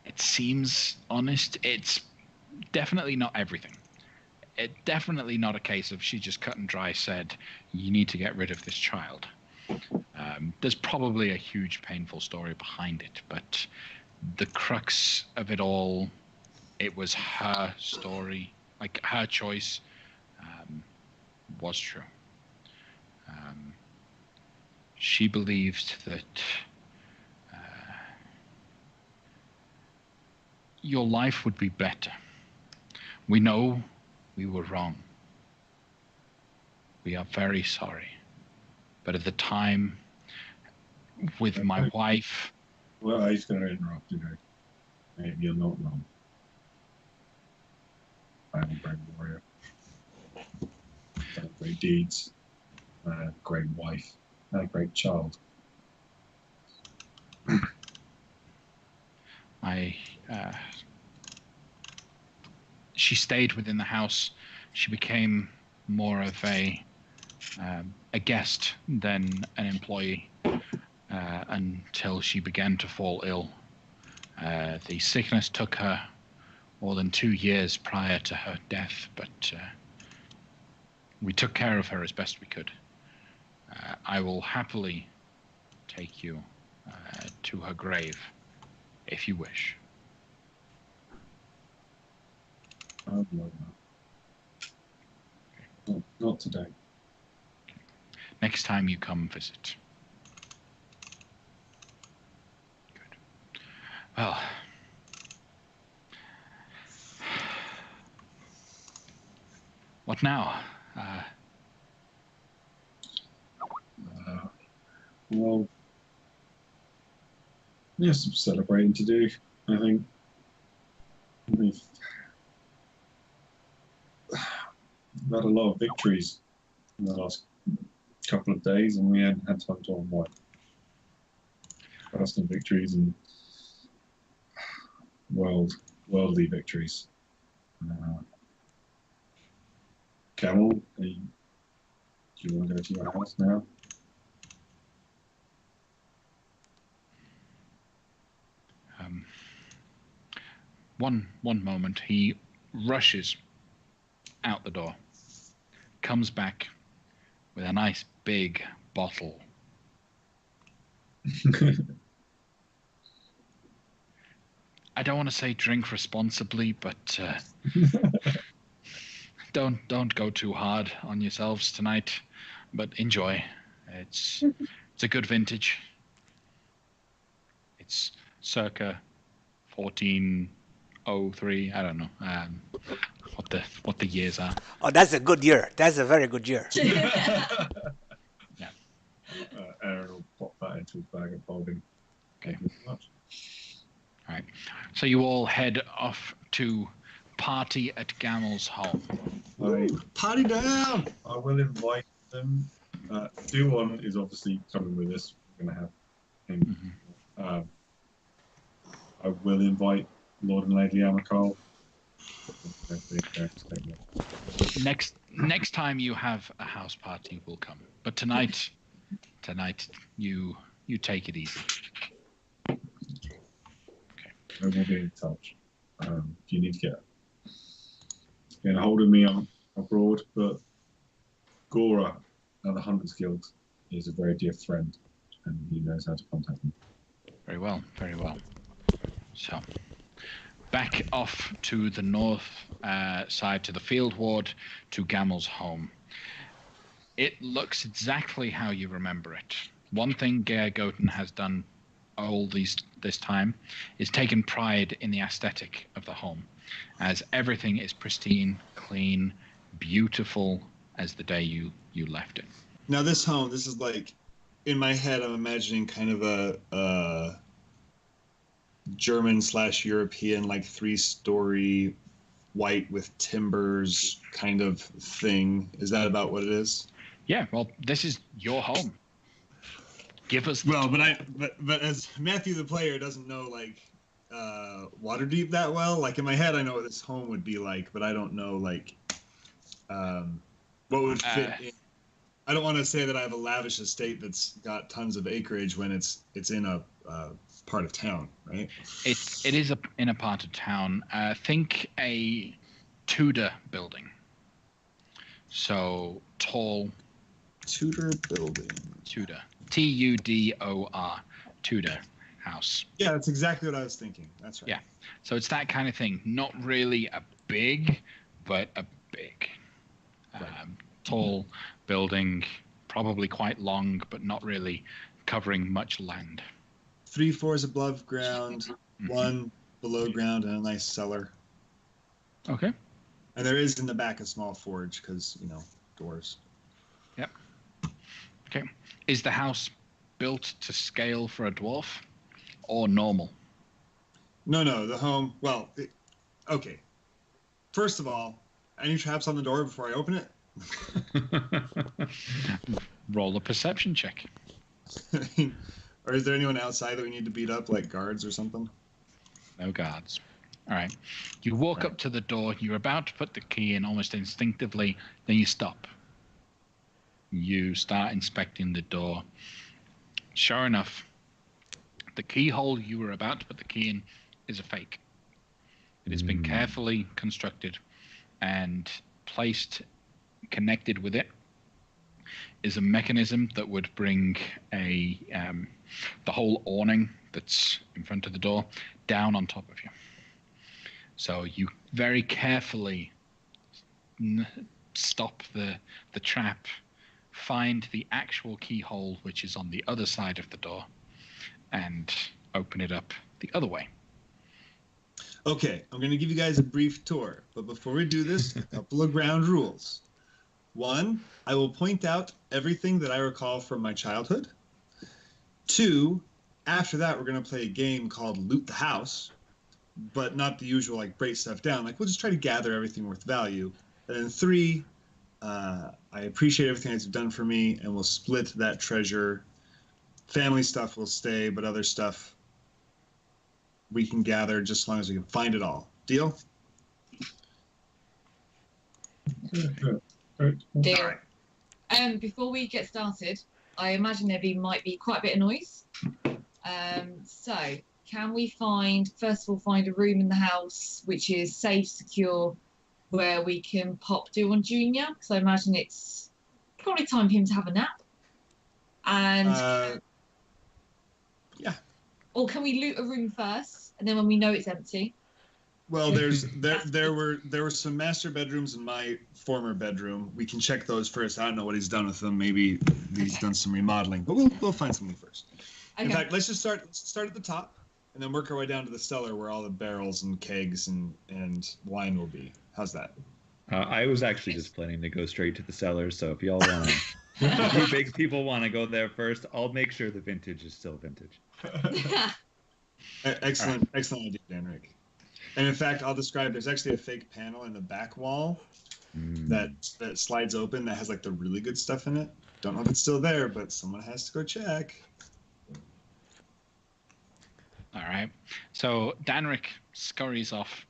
It seems honest. It's definitely not everything. It's definitely not a case of she just cut and dry said, you need to get rid of this child. There's probably a huge painful story behind it, but the crux of it all, it was her story, like her choice was true. She believed that your life would be better. We know we were wrong. We are very sorry. But at the time, with my wife... Well, he's going to interrupt, Maybe you're not wrong. I am a great warrior. Done great deeds. Great wife. And a great child. She stayed within the house she became more of a guest than an employee until she began to fall ill. The sickness took her more than 2 years prior to her death, but we took care of her as best we could. I will happily take you to her grave, if you wish. Oh, no. No, not today. Next time you come visit. Good. Well, what now? Well, we have some celebrating to do, I think. We've had a lot of victories in the last couple of days, and we hadn't had time to unwind. Personal victories and worldly victories. Camel, do you want to go to your house now? One moment, he rushes out the door, comes back with a nice big bottle. I don't want to say drink responsibly, but don't go too hard on yourselves tonight. But enjoy. It's a good vintage. It's circa 1403. I don't know what the years are. Oh, that's a good year. That's a very good year. Yeah. Aaron will pop that into his bag of holding. Okay. Thank you so much. All right. So you all head off to party at Gamel's home. Party down! I will invite them. Duon is obviously coming with us. We're going to have him. Mm-hmm. I will invite Lord and Lady Amakal. Next time you have a house party, we'll come. But tonight you take it easy. Okay. I will be in touch. If you need to get a hold of me, I'm abroad, but Gora at the Hunters Guild is a very dear friend, and he knows how to contact me. Very well, very well. So, back off to the north side, to the field ward, to Gamel's home. It looks exactly how you remember it. One thing Geir Goten has done all this time is taken pride in the aesthetic of the home, as everything is pristine, clean, beautiful as the day you left it. Now this home, this is like, in my head, I'm imagining kind of a German/European, like 3-story, white with timbers kind of thing. Is that about what it is? Yeah, well, this is your home. Give us. Well, but as Matthew the player doesn't know like Waterdeep that well. Like in my head, I know what this home would be like, but I don't know like what would fit in. I don't want to say that I have a lavish estate that's got tons of acreage when it's in a part of town, right? It is in a part of town. Think a Tudor building. So tall. Tudor building. Tudor. Tudor. Tudor house. Yeah, that's exactly what I was thinking. That's right. Yeah. So it's that kind of thing. Not really a big, but a big. Tall building, probably quite long, but not really covering much land. 3 floors above ground, Mm-hmm. 1 below ground, and a nice cellar. Okay. And there is in the back a small forge because, doors. Yep. Okay. Is the house built to scale for a dwarf or normal? No, the home, okay. First of all, any traps on the door before I open it? Roll a perception check. Or is there anyone outside that we need to beat up, like guards or something? No guards. All right. You walk up to the door. You're about to put the key in almost instinctively. Then you stop. You start inspecting the door. Sure enough, the keyhole you were about to put the key in is a fake. It has been carefully constructed and placed, connected with it is a mechanism that would bring the whole awning that's in front of the door down on top of you. So you very carefully stop the trap, find the actual keyhole, which is on the other side of the door, and open it up the other way. Okay, I'm going to give you guys a brief tour, but before we do this, a couple of ground rules. One, I will point out everything that I recall from my childhood. Two, after that, we're going to play a game called Loot the House, but not the usual, like, break stuff down. Like, we'll just try to gather everything worth value. And then three, I appreciate everything that you've done for me, and we'll split that treasure. Family stuff will stay, but other stuff we can gather just as long as we can find it all. Deal? Deal. Before we get started, I imagine might be quite a bit of noise. So can we first of all find a room in the house which is safe, secure, where we can pop Duon Jr.? Because I imagine it's probably time for him to have a nap. And yeah. Or can we loot a room first, and then when we know it's empty? Well, there were some master bedrooms in my former bedroom. We can check those first. I don't know what he's done with them. Maybe he's done some remodeling, but we'll find something first. Okay. In fact, let's start at the top, and then work our way down to the cellar where all the barrels and kegs and wine will be. How's that? I was actually just planning to go straight to the cellar, so if y'all want to, if you big people want to go there first, I'll make sure the vintage is still vintage. Excellent idea, Danrick. And in fact, I'll describe. There's actually a fake panel in the back wall that slides open that has like the really good stuff in it. Don't know if it's still there, but someone has to go check. All right. So Danrick scurries off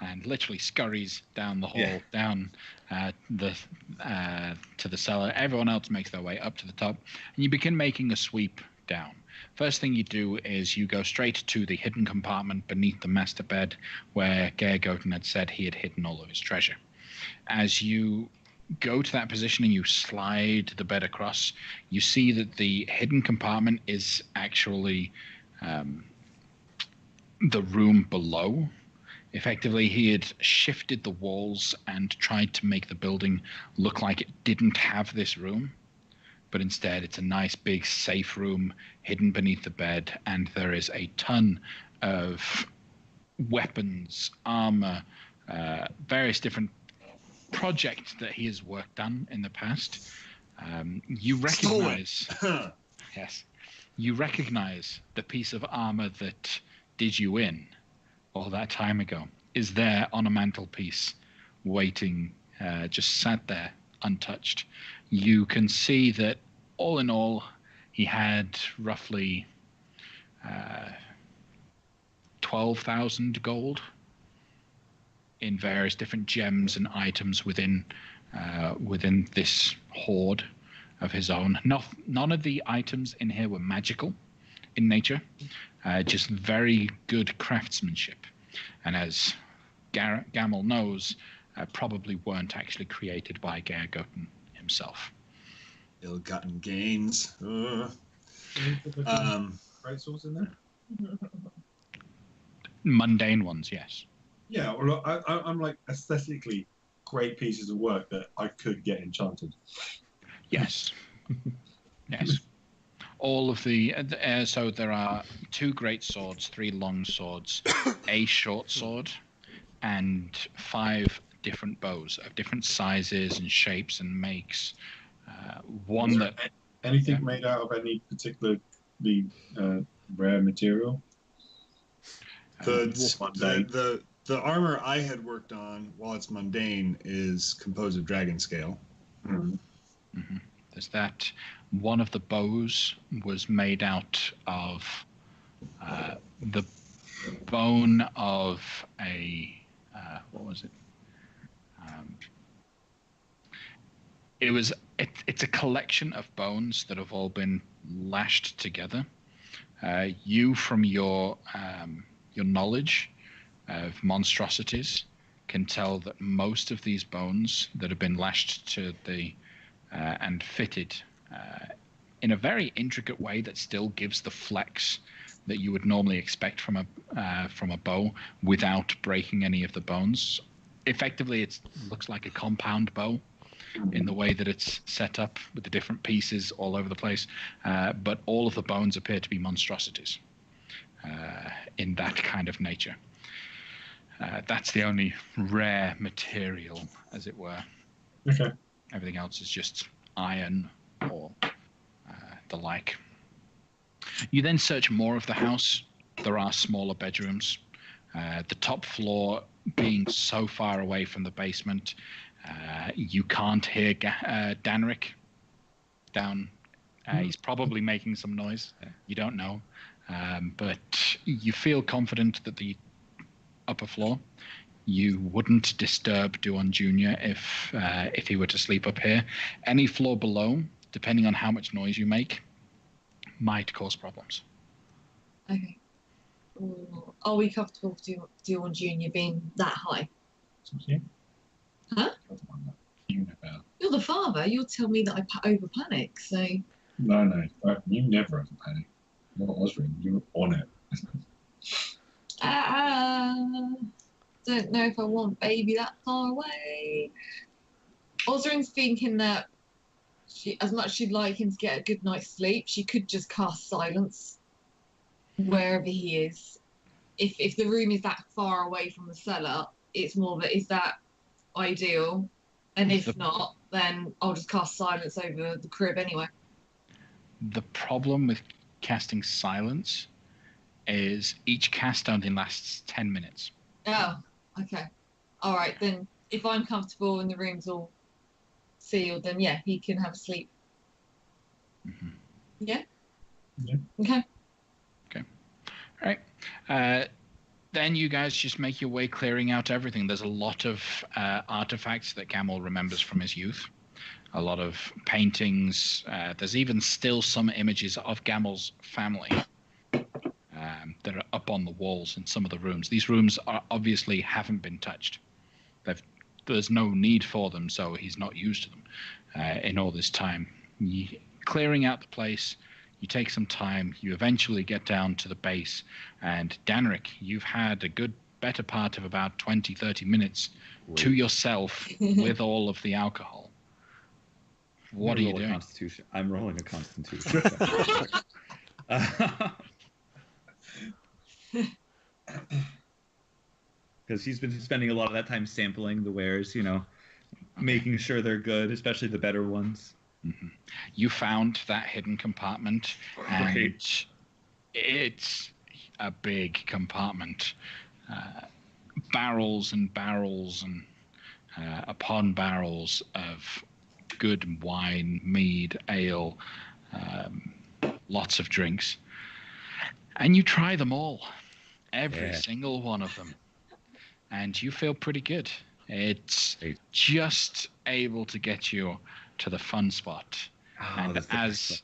and literally scurries down the hall, down to the cellar. Everyone else makes their way up to the top, and you begin making a sweep down. First thing you do is you go straight to the hidden compartment beneath the master bed where Gergoten had said he had hidden all of his treasure. As you go to that position and you slide the bed across, you see that the hidden compartment is actually the room below. Effectively, he had shifted the walls and tried to make the building look like it didn't have this room. But instead, it's a nice big safe room hidden beneath the bed, and there is a ton of weapons, armor, various different projects that he has worked on in the past. You recognize, yes, you recognize the piece of armor that did you in all that time ago is there on a mantelpiece, waiting, just sat there untouched. You can see that all in all, he had roughly 12,000 gold in various different gems and items within this hoard of his own. None of the items in here were magical in nature, just very good craftsmanship. And as Gamel knows, probably weren't actually created by Gergoten himself. Ill-gotten gains. Great swords in there? Mundane ones, yes. Yeah, well, I'm like aesthetically great pieces of work that I could get enchanted. Yes. Yes. All of the so there are 2 great swords, 3 long swords, a short sword, and 5 different bows of different sizes and shapes and makes. One that anything made out of any particularly rare material. The armor I had worked on, while it's mundane, is composed of dragon scale. Mm-hmm. Mm-hmm. There's that. One of the bows was made out of the bone of a what was it? It's a collection of bones that have all been lashed together. You, from your knowledge of monstrosities, can tell that most of these bones that have been lashed to the and fitted in a very intricate way that still gives the flex that you would normally expect from a bow without breaking any of the bones. Effectively, it looks like a compound bow in the way that it's set up with the different pieces all over the place, but all of the bones appear to be monstrosities in that kind of nature. That's the only rare material, as it were. Okay. Everything else is just iron or the like. You then search more of the house. There are smaller bedrooms. The top floor being so far away from the basement, you can't hear Danric down. He's probably making some noise. You don't know. But you feel confident that the upper floor, you wouldn't disturb Duan Jr. if he were to sleep up here. Any floor below, depending on how much noise you make, might cause problems. Okay. Are we comfortable with Duan Jr. being that high? Huh? You're the father. You'll tell me that I over panic. So. No. You never have a panic. What was wrong? You were on it. Don't know if I want baby that far away. Osrin's thinking that as much as she'd like him to get a good night's sleep, she could just cast silence wherever he is. If the room is that far away from the cellar, it's more that is that ideal, and if not, then I'll just cast silence over the crib anyway. The problem with casting silence is each cast only lasts 10 minutes. Oh, okay. All right, then if I'm comfortable and the room's all sealed, then yeah, he can have a sleep. Mm-hmm. Yeah? Yeah. Okay. All right. Then you guys just make your way clearing out everything. There's a lot of artifacts that Gamel remembers from his youth. A lot of paintings. There's even still some images of Gamel's family that are up on the walls in some of the rooms. These rooms obviously haven't been touched. There's no need for them, so he's not used to them in all this time. Clearing out the place, you take some time. You eventually get down to the base, and Danric, you've had a better part of about 20, 30 minutes to yourself with all of the alcohol. What are you doing? I'm rolling a Constitution. Because he's been spending a lot of that time sampling the wares, making sure they're good, especially the better ones. Mm-hmm. You found that hidden compartment, and it's a big compartment. Barrels and barrels and upon barrels of good wine, mead, ale, lots of drinks. And you try them all, every single one of them. And you feel pretty good. It's just able to get you to the fun spot. And as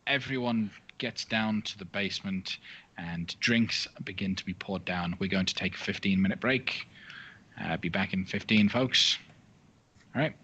everyone gets down to the basement and drinks begin to be poured down, we're going to take a 15-minute break. Be back in 15, folks. All right.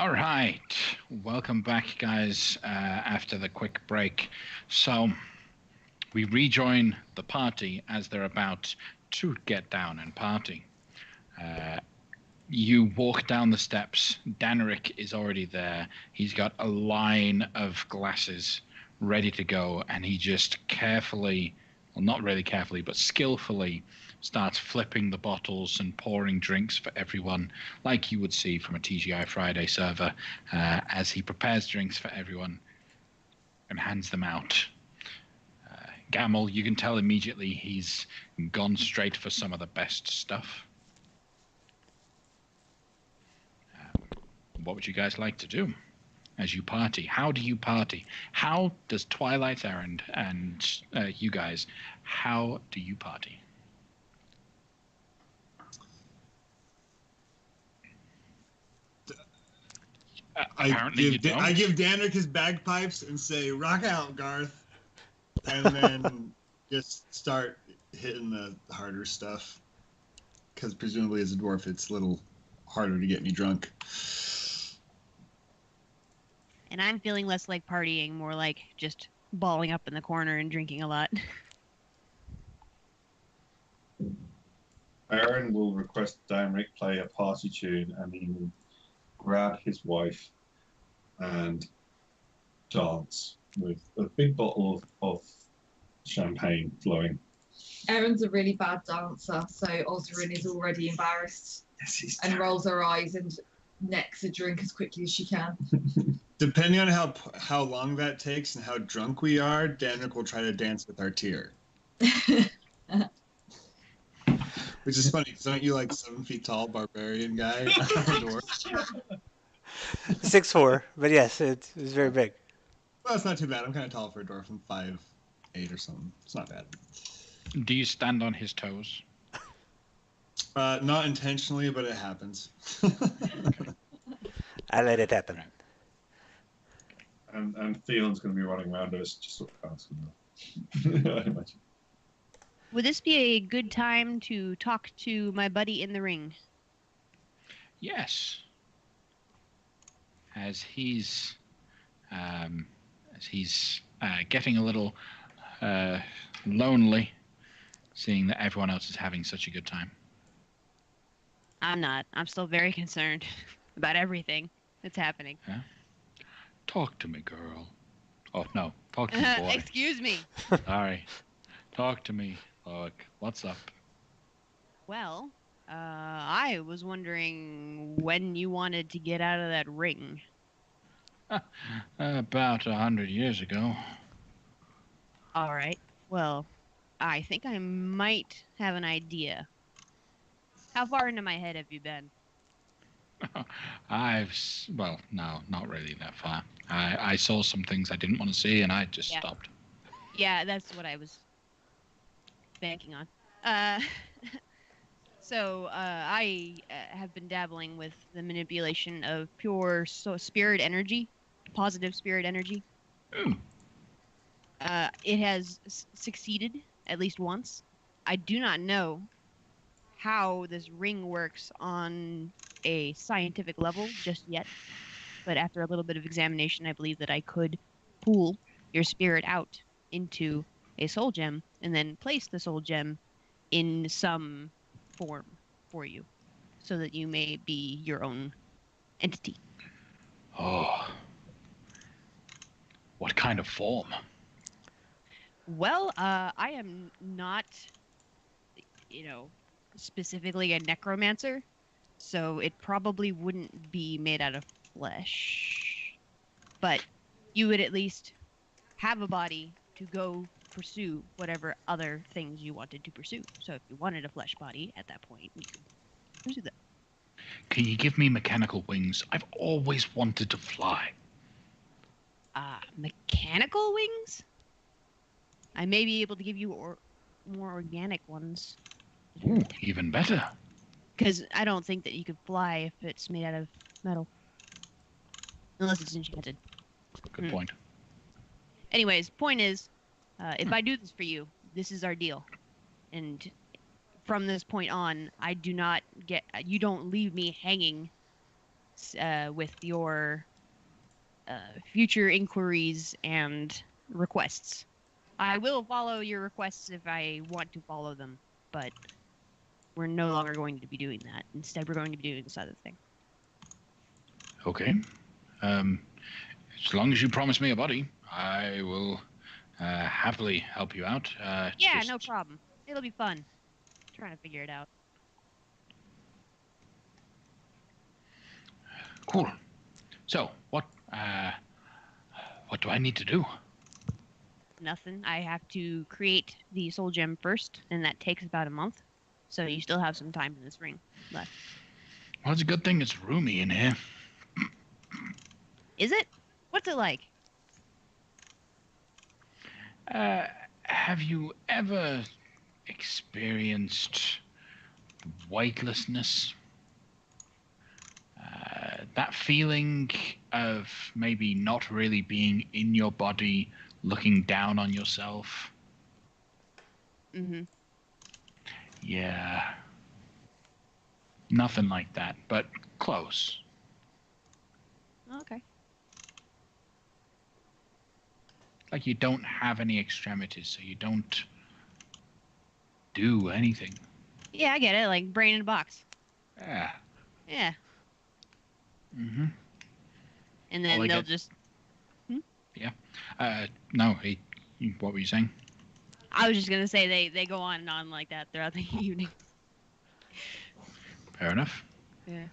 All right, welcome back, guys, after the quick break. So we rejoin the party as they're about to get down and party. You walk down the steps. Danric is already there. He's got a line of glasses ready to go, and he just carefully, well, not really carefully, but skillfully starts flipping the bottles and pouring drinks for everyone, like you would see from a TGI Friday server, as he prepares drinks for everyone and hands them out. Gamel, you can tell immediately he's gone straight for some of the best stuff. What would you guys like to do as you party? How do you party? How does Twilight Errand and you guys, how do you party? I give Danric his bagpipes and say, "Rock out, Garth," and then just start hitting the harder stuff. Because presumably, as a dwarf, it's a little harder to get me drunk. And I'm feeling less like partying, more like just balling up in the corner and drinking a lot. Aaron will request Danric play a party tune, and he will grab his wife and dance with a big bottle of champagne flowing. Erin's a really bad dancer, so Osrin is already embarrassed and rolls her eyes and necks a drink as quickly as she can. Depending on how long that takes and how drunk we are, Danric will try to dance with our tier. Which is funny, because aren't you like 7 feet tall, barbarian guy? 6'4", but yes, it's very big. Well, it's not too bad. I'm kind of tall for a dwarf. I'm 5'8" or something. It's not bad. Do you stand on his toes? Not intentionally, but it happens. I let it happen. And Theon's going to be running around us, just sort of asking her. I imagine. Would this be a good time to talk to my buddy in the ring? Yes. As he's getting a little lonely, seeing that everyone else is having such a good time. I'm not. I'm still very concerned about everything that's happening. Yeah? Talk to me, girl. Oh, no. Talk to me, boy. Excuse me. Sorry. Talk to me. Look, what's up? Well, I was wondering when you wanted to get out of that ring. About 100 years ago. All right. Well, I think I might have an idea. How far into my head have you been? Well, no, not really that far. I saw some things I didn't want to see, and I just stopped. Yeah, that's what I was banking on. So I have been dabbling with the manipulation of pure spirit energy, positive spirit energy. Ooh. It has succeeded at least once. I do not know how this ring works on a scientific level just yet, but after a little bit of examination, I believe that I could pull your spirit out into a soul gem and then place the soul gem in some form for you so that you may be your own entity. Oh. What kind of form? Well, I am not, specifically a necromancer, so it probably wouldn't be made out of flesh. But you would at least have a body to go pursue whatever other things you wanted to pursue. So if you wanted a flesh body at that point, you could pursue them. Can you give me mechanical wings? I've always wanted to fly. Mechanical wings? I may be able to give you more organic ones. Ooh, even better. Because I don't think that you could fly if it's made out of metal. Unless it's enchanted. Good point. Anyways, point is, if I do this for you, this is our deal. And from this point on, you don't leave me hanging with your future inquiries and requests. I will follow your requests if I want to follow them, but we're no longer going to be doing that. Instead, we're going to be doing this other thing. Okay. As long as you promise me a body, I will happily help you out. Yeah, no problem. It'll be fun. Trying to figure it out. Cool. So, what do I need to do? Nothing. I have to create the soul gem first, and that takes about a month. So you still have some time in this ring left. Well, it's a good thing it's roomy in here. Is it? What's it like? Have you ever experienced weightlessness? That feeling of maybe not really being in your body, looking down on yourself. Mm-hmm. Yeah. Nothing like that, but close. Okay. Like you don't have any extremities, so you don't do anything. Yeah, I get it. Like brain in a box. Yeah. Yeah. Mm-hmm. And then All I they'll get- just... No, what were you saying? I was just going to say they go on and on like that throughout the evening. Fair enough. Yeah.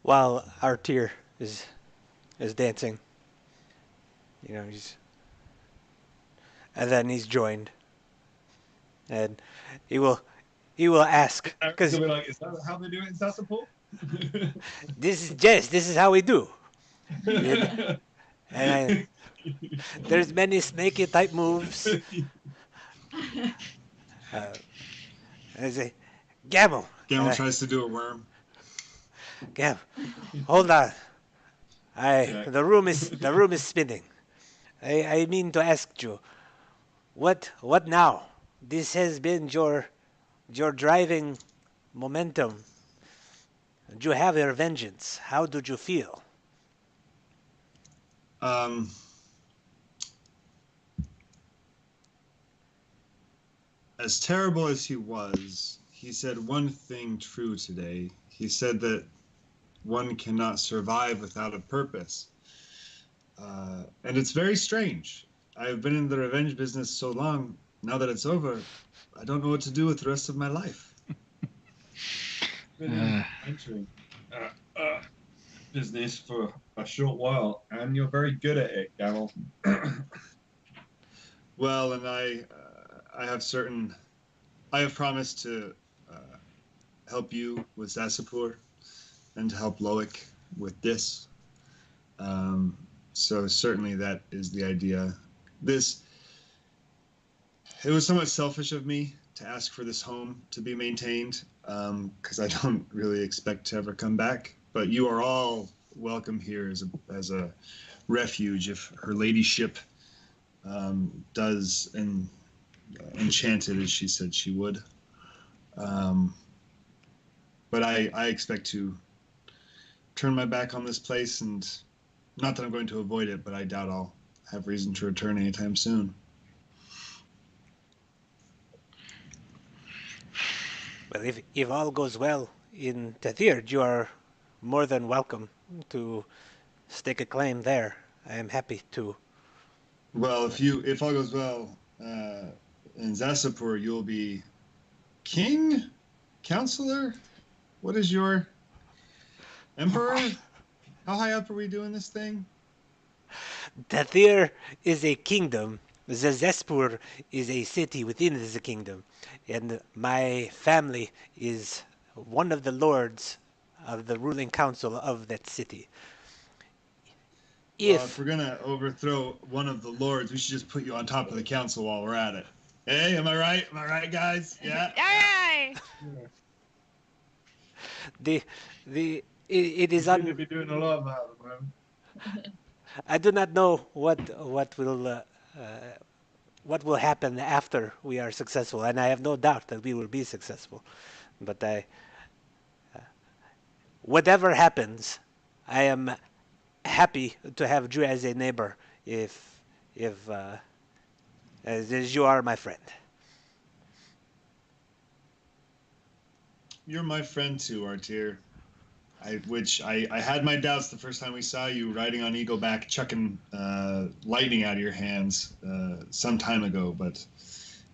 While Artir is dancing, and then he's joined, and he will ask because So we're like, is that how they do it in Sassaport? this is how we do. And there's many snaky type moves. And I say, Gamble. Gamble tries to do a worm. Gab, hold on. Yeah. The room is spinning. I mean to ask you, what now? This has been your driving momentum. Did you have your vengeance? How did you feel? As terrible as he was, he said one thing true today. He said that one cannot survive without a purpose. And it's very strange. I've been in the revenge business so long, now that it's over, I don't know what to do with the rest of my life. Been entering business for a short while, and you're very good at it, Gamble. Well, and I have promised to help you with Sassapur and to help Loic with this. So certainly that is the idea. It was somewhat selfish of me to ask for this home to be maintained, because I don't really expect to ever come back. But you are all welcome here as a refuge if her ladyship does enchant it as she said she would. But I expect to turn my back on this place, and not that I'm going to avoid it, but I doubt I'll have reason to return anytime soon. Well, if all goes well in Tathir, you are more than welcome to stake a claim there. I am happy to. Well, if all goes well in Sassapur, you'll be king, counselor. What is your emperor? How high up are we doing this thing? Tathir is a kingdom. Zazespur is a city within the kingdom. And my family is one of the lords of the ruling council of that city. Well, if we're going to overthrow one of the lords, we should just put you on top of the council while we're at it. Hey, am I right? Am I right, guys? Yeah. Aye! It is Seem to be doing a lot of that at the moment. I do not know what will happen after we are successful, and I have no doubt that we will be successful. But whatever happens, I am happy to have you as a neighbor, as you are my friend. You're my friend too, Artir. I had my doubts the first time we saw you riding on Eagleback, chucking lightning out of your hands some time ago, but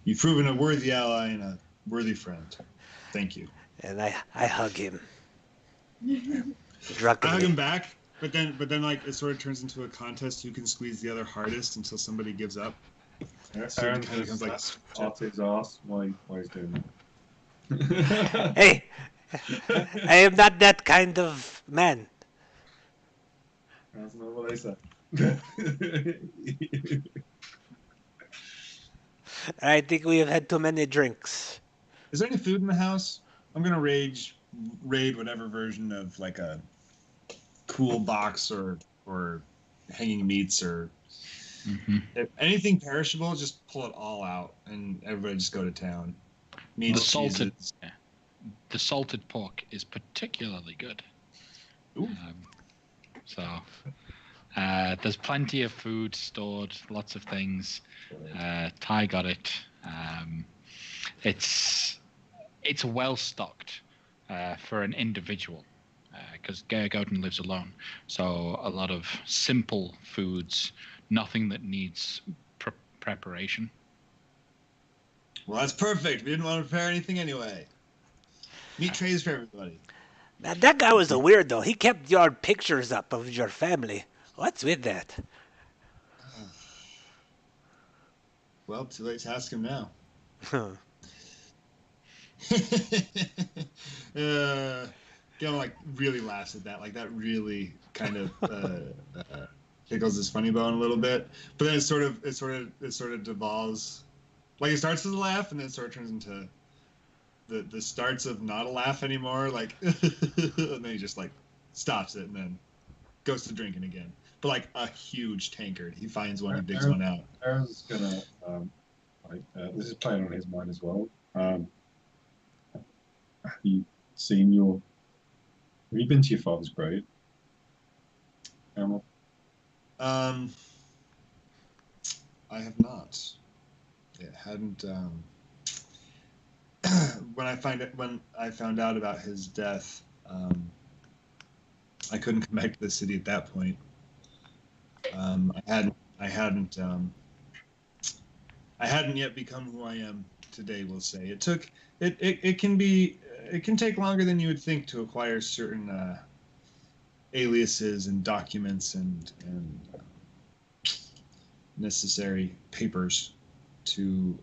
you've proven a worthy ally and a worthy friend. Thank you. And I hug him. I Drunkenly. hug him back, but then like it sort of turns into a contest who can squeeze the other hardest until somebody gives up. So it kind of becomes like Arthur's ass. Why he's doing that? Hey, I am not that kind of man. That's not what they said. I think we have had too many drinks. Is there any food in the house? I'm gonna raid whatever version of like a cool box or hanging meats or if anything perishable. Just pull it all out and everybody just go to town. Meats, the salted pork is particularly good. There's plenty of food stored, lots of things. Ty got it. It's well stocked for an individual because Gergoten lives alone. So a lot of simple foods, nothing that needs preparation. Well, that's perfect. We didn't want to prepare anything anyway. Meat trays for everybody. Now, that guy was a weirdo. He kept your pictures up of your family. What's with that? Well, too late to ask him now. Gil like really laughs at that. Like that really kind of tickles his funny bone a little bit. But then it sort of devolves. Like it starts as a laugh and then it sort of turns into the starts of not a laugh anymore. Like and then he just like stops it and then goes to drinking again. But like a huge tankard. He finds one, he digs one out. Aaron's gonna this is playing on his mind as well. Have you been to your father's grave? Emil? I have not. It hadn't. When I found out about his death, I couldn't come back to the city at that point. I hadn't yet become who I am today. We'll say it can take longer than you would think to acquire certain aliases and documents and necessary papers to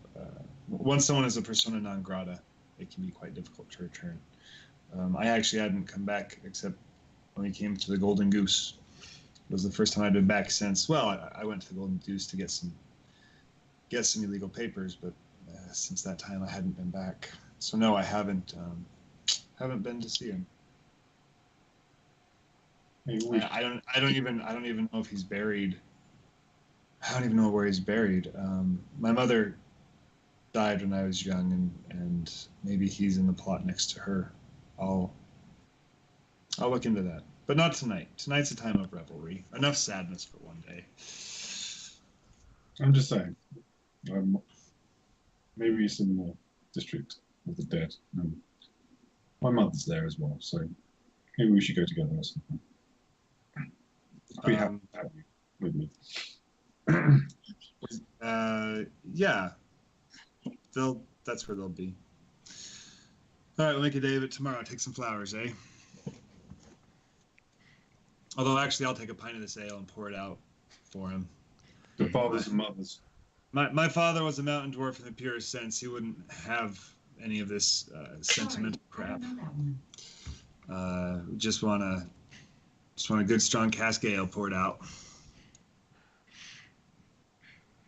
once someone is a persona non grata, it can be quite difficult to return. I actually hadn't come back except when we came to the Golden Goose. It was the first time I'd been back since. Well, I went to the Golden Goose to get some illegal papers, but since that time I hadn't been back. So no, I haven't been to see him. I don't even know if he's buried. I don't even know where he's buried. My mother died when I was young, and maybe he's in the plot next to her. I'll look into that, but not tonight. Tonight's a time of revelry. Enough sadness for one day. I'm just saying. Maybe he's in the district of the dead. My mother's there as well, so maybe we should go together or something. Be happy to have you with me. Yeah. That's where they'll be. All right, we'll make a day of it tomorrow. Take some flowers, eh? Although, actually, I'll take a pint of this ale and pour it out for him. The fathers and mothers. My father was a mountain dwarf in the purest sense. He wouldn't have any of this sentimental crap. Just want a good, strong cask ale poured out.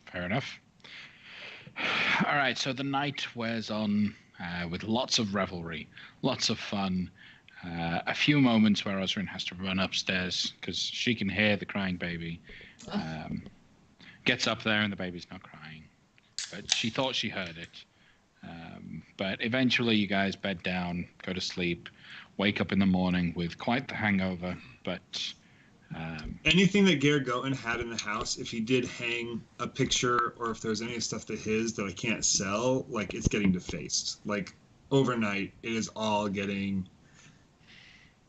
Fair enough. All right, so the night wears on with lots of revelry, lots of fun. A few moments where Osrin has to run upstairs because she can hear the crying baby. Gets up there and the baby's not crying, but she thought she heard it. But eventually you guys bed down, go to sleep, wake up in the morning with quite the hangover, but anything that Gergoten had in the house, if he did hang a picture or if there's any stuff that his that I can't sell, like it's getting defaced. Like overnight, it is all getting.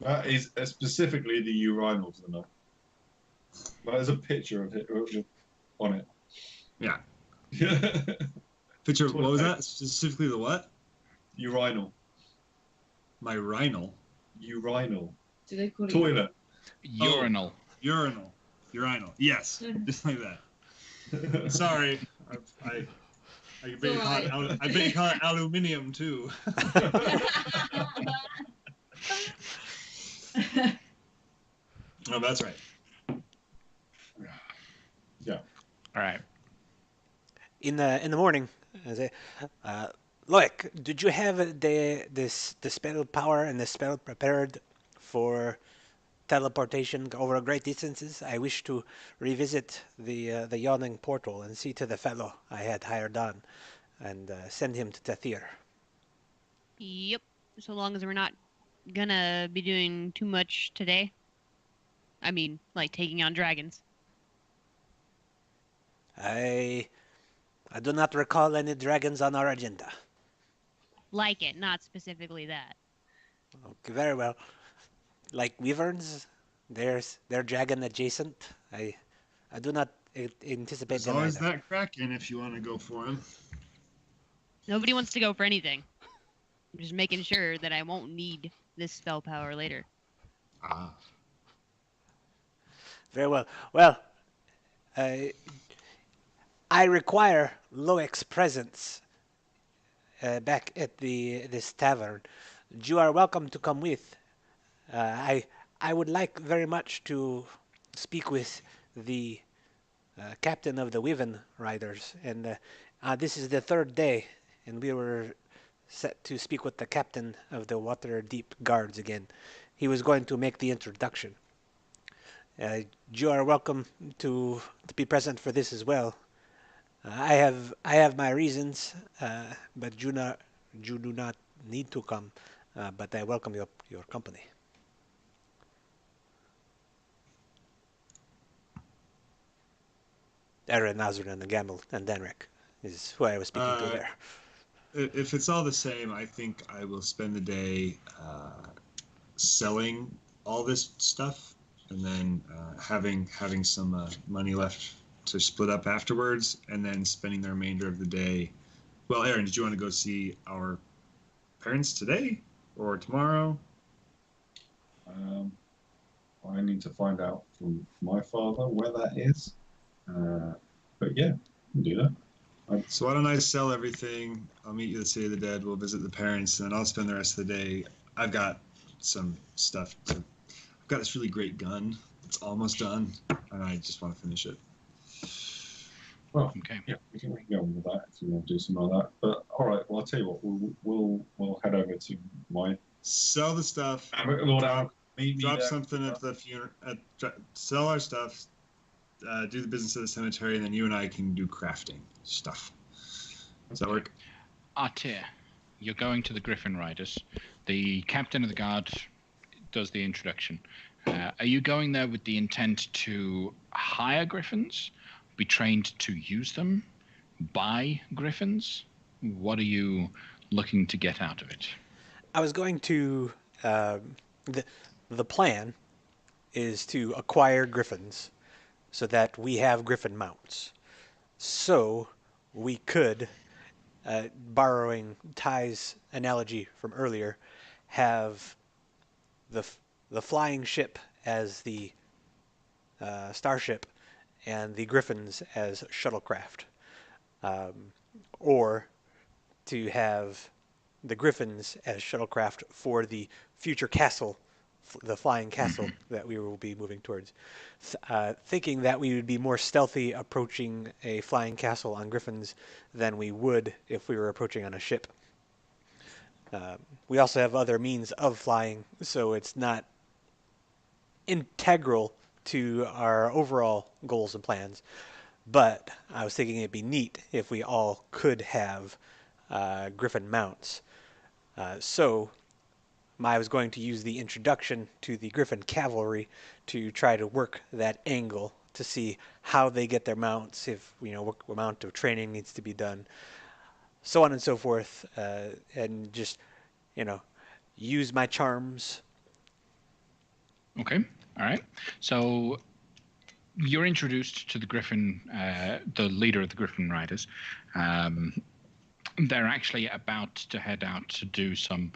That is specifically the urinals, though. There's a picture of it on it. Yeah. Picture. What was that? Specifically the what? Urinal. My rhinal. Urinal. Do they call it Toilet. urinal. Urinal. Urinal. Yes. Just like that. Sorry. I bet you call it aluminium too. Oh, that's right. Yeah. All right. In the morning, Loic, did you have the spell power and the spell prepared for teleportation over great distances? I wish to revisit the yawning portal and see to the fellow I had hired on, and send him to Tathir. Yep. So long as we're not gonna be doing too much today. I mean, like taking on dragons. I do not recall any dragons on our agenda. Like it, not specifically that. Okay, very well. Like wyverns, they're dragon adjacent. I do not anticipate There's them always either. that Kraken if you want to go for him. Nobody wants to go for anything. I'm just making sure that I won't need this spell power later. Ah. Very well. Well, I require Loic's presence back at this tavern. You are welcome to come with. I would like very much to speak with the captain of the Wyvern Riders, and this is the third day, and we were set to speak with the captain of the Waterdeep Guards again. He was going to make the introduction. You are welcome to be present for this as well. I have my reasons, but you do not need to come. But I welcome your company. Aaron, Nazrin, and Gamel, and Danrik is who I was speaking to there. If it's all the same, I think I will spend the day selling all this stuff, and then having some money left to split up afterwards, and then spending the remainder of the day. Well, Aaron, did you want to go see our parents today or tomorrow? I need to find out from my father where that is. But yeah, we can do that. So why don't I sell everything? I'll meet you at the City of the Dead. We'll visit the parents, and then I'll spend the rest of the day. I've got some stuff I've got this really great gun. It's almost done, and I just want to finish it. Well, Okay. yeah, we can go on with that if you want to do something like that. But all right, well, I'll tell you what, we'll head over to my Sell the stuff. Lord Al, meet me Drop there. something at the funeral. Sell our stuff. Do the business at the cemetery, and then you and I can do crafting stuff. Does that work? Artir, you're going to the Griffin Riders. The captain of the guard does the introduction. Are you going there with the intent to hire griffins, be trained to use them, buy griffins? What are you looking to get out of it? I was going to the plan is to acquire griffins so that we have griffin mounts. So we could, borrowing Ty's analogy from earlier, have the flying ship as the starship and the griffins as shuttlecraft, or to have the griffins as shuttlecraft for the future castle, the flying castle that we will be moving towards, thinking that we would be more stealthy approaching a flying castle on griffins than we would if we were approaching on a ship. We also have other means of flying, so it's not integral to our overall goals and plans. But I was thinking it'd be neat if we all could have griffin mounts. So I was going to use the introduction to the griffin cavalry to try to work that angle to see how they get their mounts, if what amount of training needs to be done, so on and so forth, and just use my charms. Okay. All right. So you're introduced to the Griffin, the leader of the Griffin Riders. They're actually about to head out to do some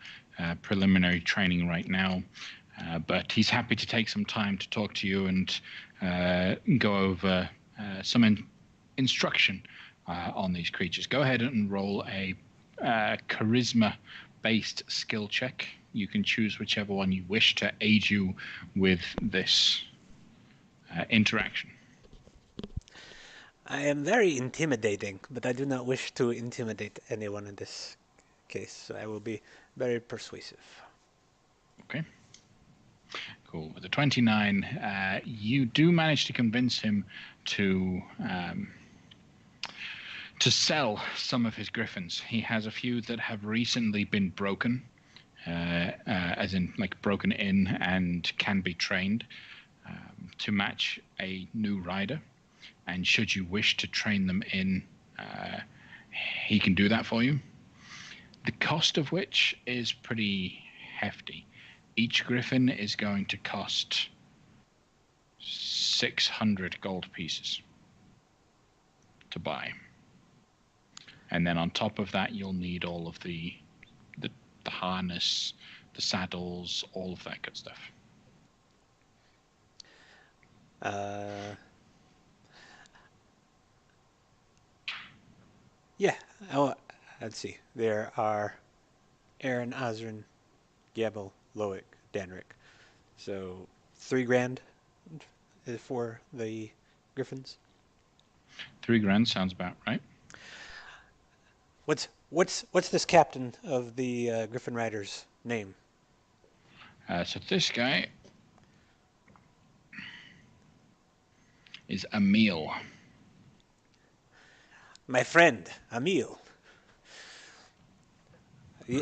preliminary training right now, but he's happy to take some time to talk to you and go over some instruction on these creatures. Go ahead and roll a charisma-based skill check. You can choose whichever one you wish to aid you with this interaction. I am very intimidating, but I do not wish to intimidate anyone in this case, so I will be very persuasive. Okay. Cool. With a 29, you do manage to convince him to sell some of his griffins. He has a few that have recently been broken, as in like broken in and can be trained to match a new rider. And should you wish to train them in, he can do that for you. The cost of which is pretty hefty. Each griffin is going to cost 600 gold pieces to buy. And then on top of that, you'll need all of the harness, the saddles, all of that good stuff. Yeah. Oh, let's see. There are Aaron, Azrin, Gebel, Loic, Danrik. So $3,000 for the griffins. $3,000 sounds about right. What's this captain of the Griffin Riders' name? So this guy is Emil. My friend, Emil.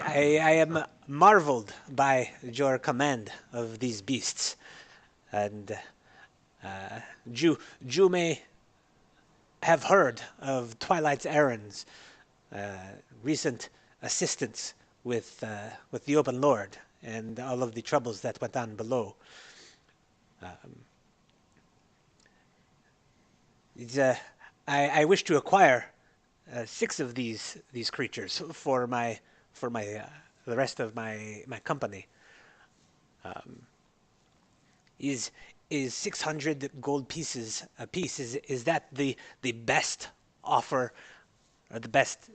I am marveled by your command of these beasts, and you may have heard of Twilight's Aaron's recent assistance with the Open Lord and all of the troubles that went on below. I wish to acquire 6 of these creatures for the rest of my company. Is 600 gold pieces a piece? Is that the best offer, or the best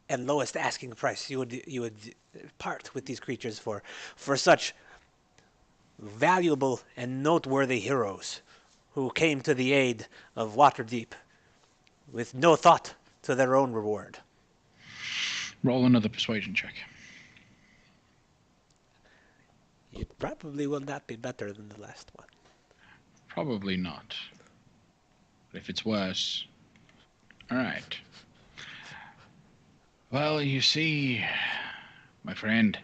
and lowest asking price you would part with these creatures for such valuable and noteworthy heroes who came to the aid of Waterdeep with no thought to their own reward? Roll another persuasion check. It probably will not be better than the last one. Probably not. But if it's worse... All right. Well, you see, my friend,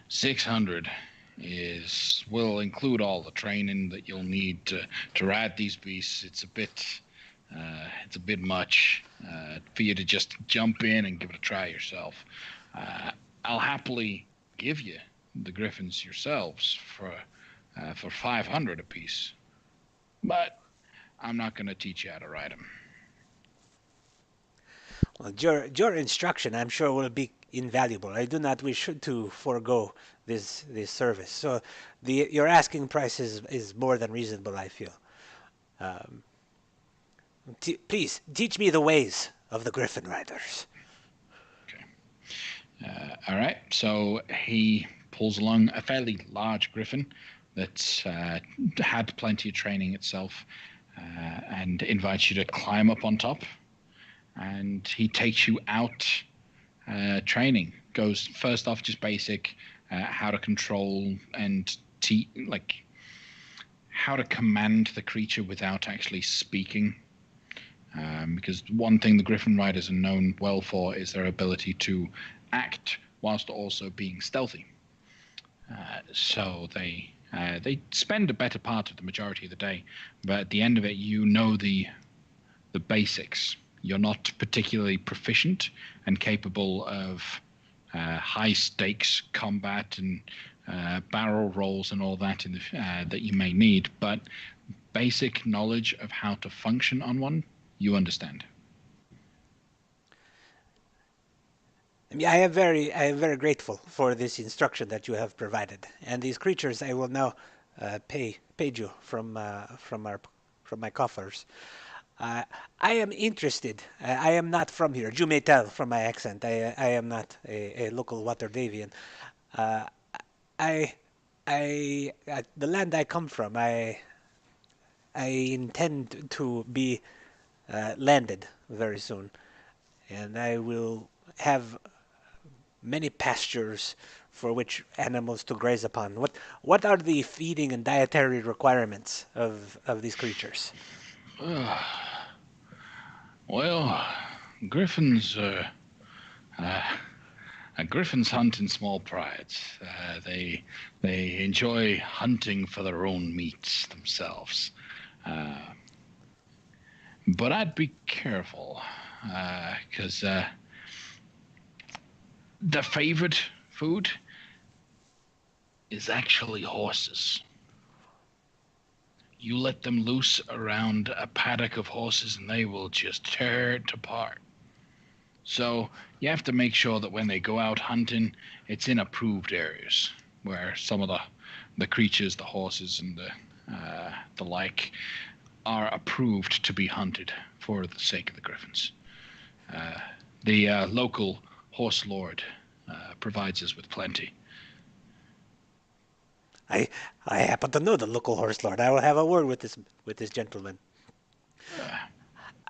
600 will include all the training that you'll need to ride these beasts. It's a bit much for you to just jump in and give it a try yourself. I'll happily give you the griffins yourselves for 500 apiece, but I'm not going to teach you how to ride them. Well, your instruction, I'm sure, will be invaluable. I do not wish to forego this service. So your asking price is more than reasonable, I feel. Please teach me the ways of the Griffin Riders. Okay. All right. So he pulls along a fairly large griffin that's had plenty of training itself, and invites you to climb up on top. And he takes you out training. Goes first off just basic how to control and how to command the creature without actually speaking. Because one thing the Griffin Riders are known well for is their ability to act whilst also being stealthy. So they spend a better part of the majority of the day, but at the end of it, you know the basics. You're not particularly proficient and capable of high stakes combat and barrel rolls and all that that you may need, but basic knowledge of how to function on one, you understand. I am very grateful for this instruction that you have provided, and these creatures I will now pay you from my coffers. I am interested. I am not from here. You may tell from my accent. I am not a local Waterdavian. The land I come from, I intend to be landed very soon, and I will have many pastures for which animals to graze upon. What are the feeding and dietary requirements of these creatures? Well, griffins griffins hunt in small prides. They enjoy hunting for their own meats themselves. But I'd be careful, because the favorite food is actually horses. You let them loose around a paddock of horses and they will just tear it apart. So you have to make sure that when they go out hunting, it's in approved areas where some of the creatures, the horses and the like, are approved to be hunted for the sake of the griffins. The local horse lord provides us with plenty. I happen to know the local horse lord. I will have a word with this gentleman.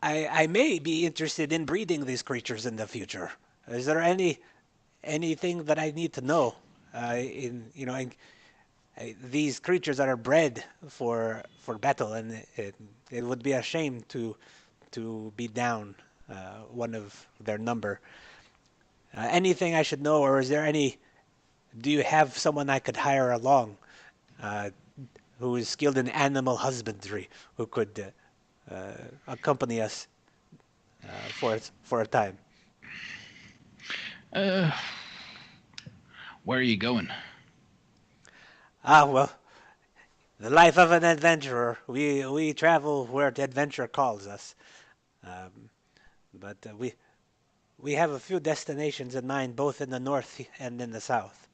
I may be interested in breeding these creatures in the future. Is there anything that I need to know? These creatures are bred for battle, and it would be a shame to be down one of their number. Anything I should know, or is there any? Do you have someone I could hire along, who is skilled in animal husbandry, who could accompany us for a time? Where are you going? Well, the life of an adventurer. We travel where the adventure calls us. But we have a few destinations in mind, both in the north and in the south.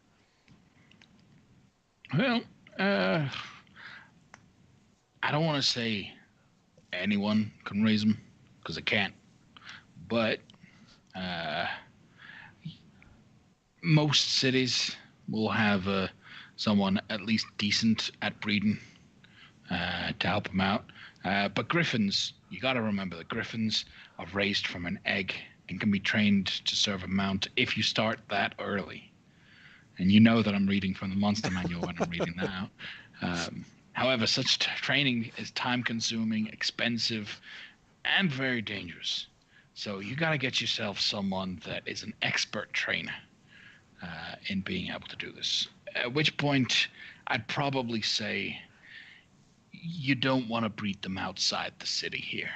Well, I don't want to say anyone can raise them, because I can't. But most cities will have someone at least decent at breeding to help them out. But griffins, you got to remember that griffins are raised from an egg and can be trained to serve a mount if you start that early. And you know that I'm reading from the monster manual when I'm reading that out. However, such training is time-consuming, expensive, and very dangerous. So you got to get yourself someone that is an expert trainer in being able to do this. At which point, I'd probably say you don't want to breed them outside the city here.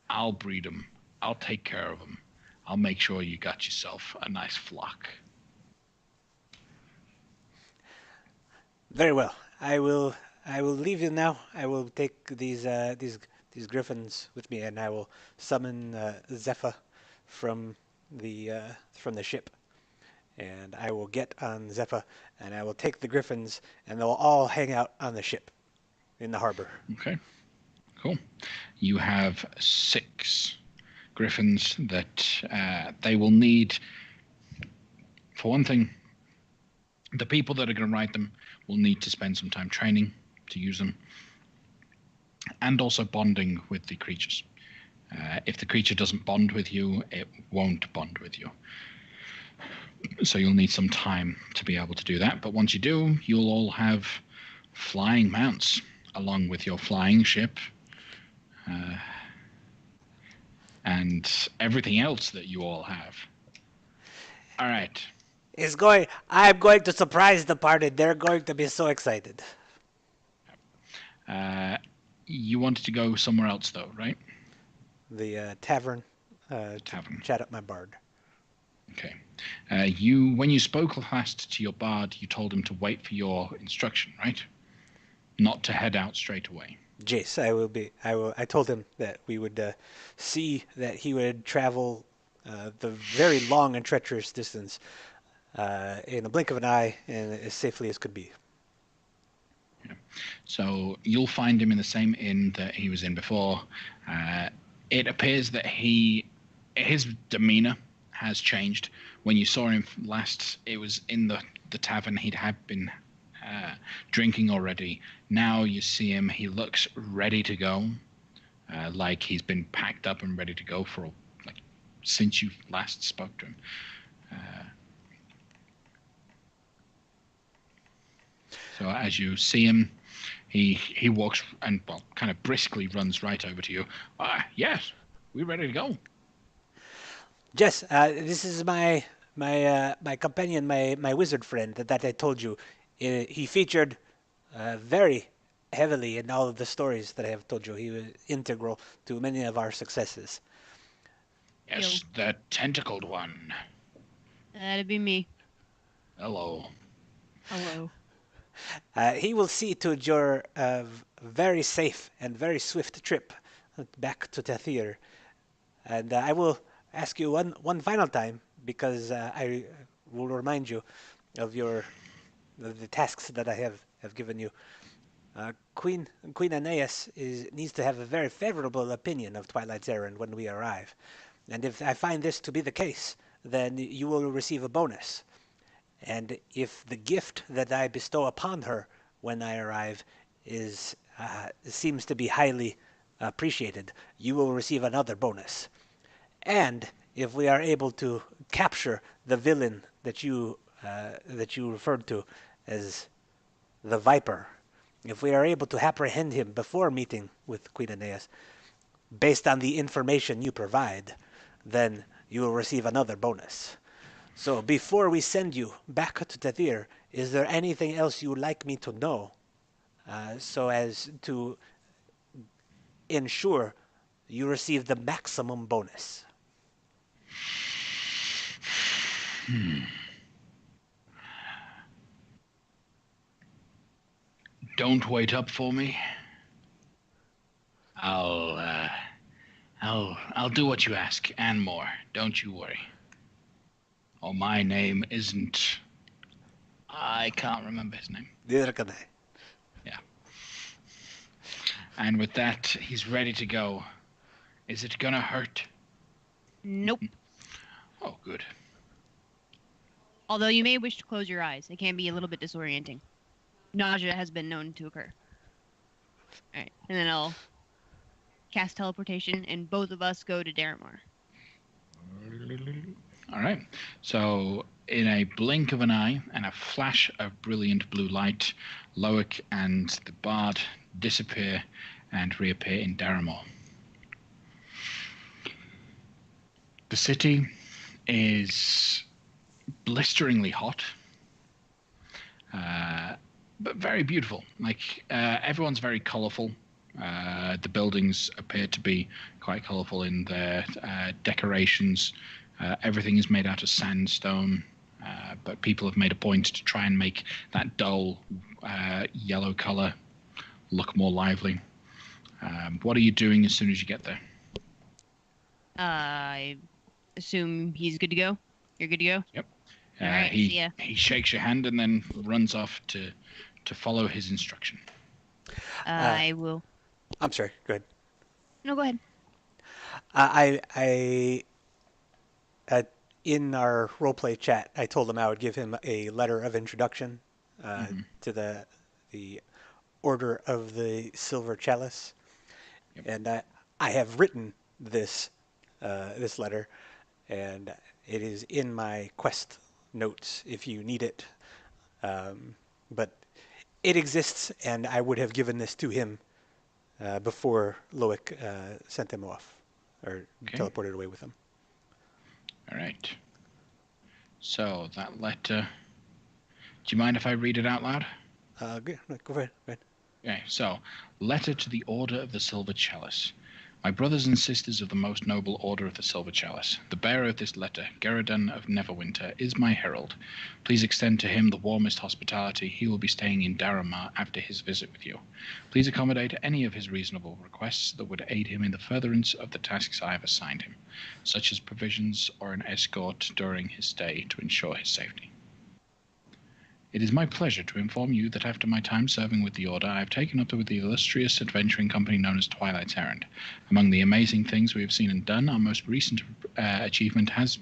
I'll breed them. I'll take care of them. I'll make sure you got yourself a nice flock. Very well. I will leave you now. I will take these griffins with me, and I will summon Zephyr from the ship. And I will get on Zephyr, and I will take the griffins, and they'll all hang out on the ship in the harbor. Okay, cool. You have 6 griffins that they will need. For one thing, the people that are going to ride them will need to spend some time training to use them, and also bonding with the creatures. If the creature doesn't bond with you, it won't bond with you. So you'll need some time to be able to do that. But once you do, you'll all have flying mounts along with your flying ship. and everything else that you all have. All right. I'm going to surprise the party. They're going to be so excited. You wanted to go somewhere else, though, right? The tavern. Tavern. Chat up my bard. Okay. When you spoke last to your bard, you told him to wait for your instruction, right? Not to head out straight away. Jace, I told him that we would see that he would travel the very long and treacherous distance in a blink of an eye and as safely as could be. Yeah. So you'll find him in the same inn that he was in before. It appears that his demeanor has changed. When you saw him last, it was in the tavern. He'd been drinking already. Now you see him, he looks ready to go, like he's been packed up and ready to go for since you last spoke to him. So as you see him, he walks and kind of briskly runs right over to you. Yes, we're ready to go. Jess, this is my companion, my wizard friend that I told you. He featured very heavily in all of the stories that I have told you. He was integral to many of our successes. Yes, the tentacled one. That'd be me. Hello. Hello. He will see to your very safe and very swift trip back to Tathir. And I will ask you one final time, because I will remind you of the tasks that I have given you. Queen Aeneas needs to have a very favorable opinion of Twilight's errand when we arrive. And if I find this to be the case, then you will receive a bonus. And if the gift that I bestow upon her when I arrive seems to be highly appreciated, you will receive another bonus. And if we are able to capture the villain that you referred to as the Viper, if we are able to apprehend him before meeting with Queen Aeneas, based on the information you provide, then you will receive another bonus. So before we send you back to Tathir, is there anything else you would like me to know so as to ensure you receive the maximum bonus? Don't wait up for me. I'll do what you ask and more. Don't you worry. Oh, my name isn't. I can't remember his name. Neither can I. Yeah. And with that, he's ready to go. Is it gonna hurt? Nope. Oh, good. Although you may wish to close your eyes. It can be a little bit disorienting. Nausea has been known to occur. Alright, and then I'll cast teleportation, and both of us go to Daramar. All right. So, in a blink of an eye and a flash of brilliant blue light, Loic and the Bard disappear and reappear in Daramar. The city is blisteringly hot, but very beautiful. Everyone's very colourful. The buildings appear to be quite colourful in their decorations. Everything is made out of sandstone, but people have made a point to try and make that dull yellow colour look more lively. What are you doing as soon as you get there? I assume he's good to go. You're good to go? Yep. All right, he shakes your hand and then runs off to follow his instruction. I will. I'm sorry. Go ahead. No, go ahead. In our roleplay chat, I told him I would give him a letter of introduction to the Order of the Silver Chalice, and I have written this letter, and it is in my quest notes if you need it. But it exists, and I would have given this to him before Loic sent him off. or Okay. teleported away with him. All right. So that letter. Do you mind if I read it out loud? Good. No, go ahead. Go ahead. Okay, so, letter to the Order of the Silver Chalice. My brothers and sisters of the most noble Order of the Silver Chalice, the bearer of this letter, Geradon of Neverwinter, is my herald. Please extend to him the warmest hospitality. He will be staying in Daramar after his visit with you. Please accommodate any of his reasonable requests that would aid him in the furtherance of the tasks I have assigned him, such as provisions or an escort during his stay to ensure his safety. It is my pleasure to inform you that after my time serving with the Order, I have taken up with the illustrious adventuring company known as Twilight's Errand. Among the amazing things we have seen and done, our most recent achievement has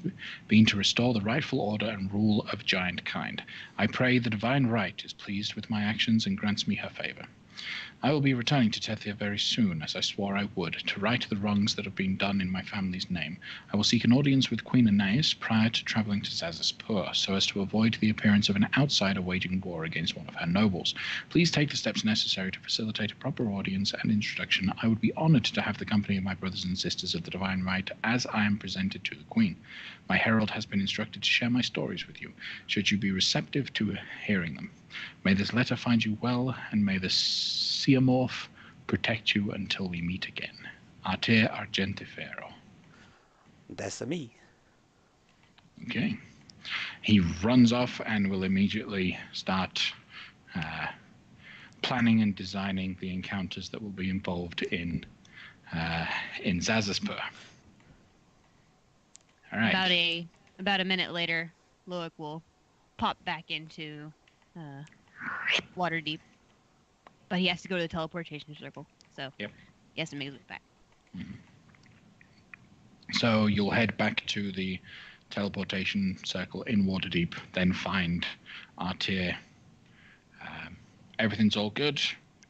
been to restore the rightful order and rule of giant kind. I pray the Divine Right is pleased with my actions and grants me her favor. I will be returning to Tethia very soon, as I swore I would, to right the wrongs that have been done in my family's name. I will seek an audience with Queen Anais prior to traveling to Zazaspur, so as to avoid the appearance of an outsider waging war against one of her nobles. Please take the steps necessary to facilitate a proper audience and introduction. I would be honored to have the company of my brothers and sisters of the Divine Right as I am presented to the Queen. My herald has been instructed to share my stories with you, should you be receptive to hearing them. May this letter find you well, and may the Siamorph protect you until we meet again. Arte Argentifero. That's me. Okay. He runs off and will immediately start planning and designing the encounters that will be involved in Zazaspur. All right. About a minute later, Loic will pop back into Waterdeep, but he has to go to the teleportation circle, so Yep. he has to make his way back. So you'll head back to the teleportation circle in Waterdeep, then find Artir. Everything's all good.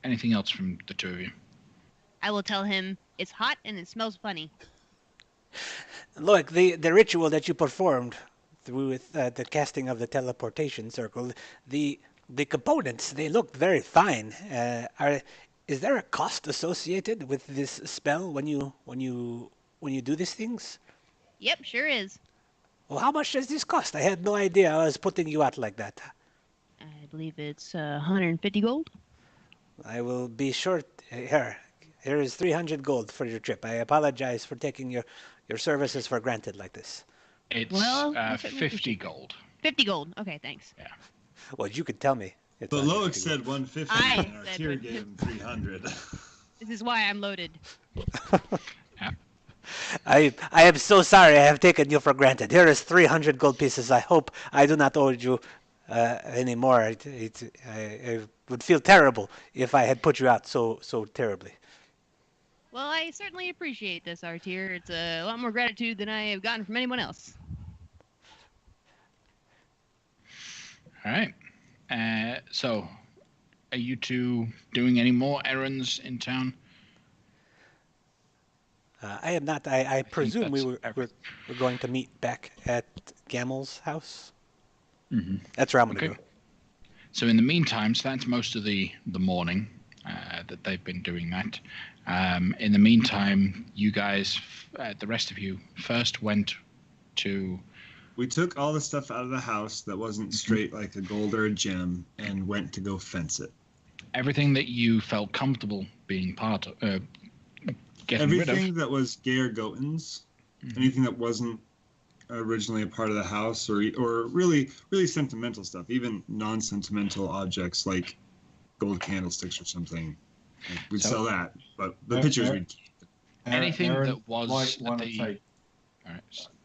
Anything else from the two of you? I will tell him it's hot and it smells funny. Look, the ritual that you performed through with the casting of the teleportation circle, the components, they look very fine. Is there a cost associated with this spell when you do these things? Yep, sure is. Well, how much does this cost? I had no idea I was putting you out like that. I believe it's 150 gold. I will be sure. Here is 300 gold for your trip. I apologize for taking your services for granted like this. It's Well, I certainly 50 appreciate that. gold. 50 gold. Okay, thanks. Yeah. Well, you could tell me. It's But 150 Loic gold. said 150, I and our said tier 150. gave him 300. This is why I'm loaded. I am so sorry I have taken you for granted. Here is 300 gold pieces. I hope I do not owe you any more. I would feel terrible if I had put you out so terribly. Well, I certainly appreciate this, Artir. It's a lot more gratitude than I have gotten from anyone else. All right. So, are you two doing any more errands in town? I am not. I presume that's we're going to meet back at Gamel's house. Mm-hmm. That's where I'm going to Okay. go. So in the meantime, so that's most of the morning that they've been doing that. In the meantime, you guys, the rest of you, first went to... We took all the stuff out of the house that wasn't straight like a gold or a gem and went to go fence it. Everything that you felt comfortable being part of, getting rid of. Everything that was Geir Goten's, anything that wasn't originally a part of the house, or really sentimental stuff, even non-sentimental objects like gold candlesticks or something. We'd sell that, but the pictures we'd keep. Anything Aaron that was might at want to the... take. All right.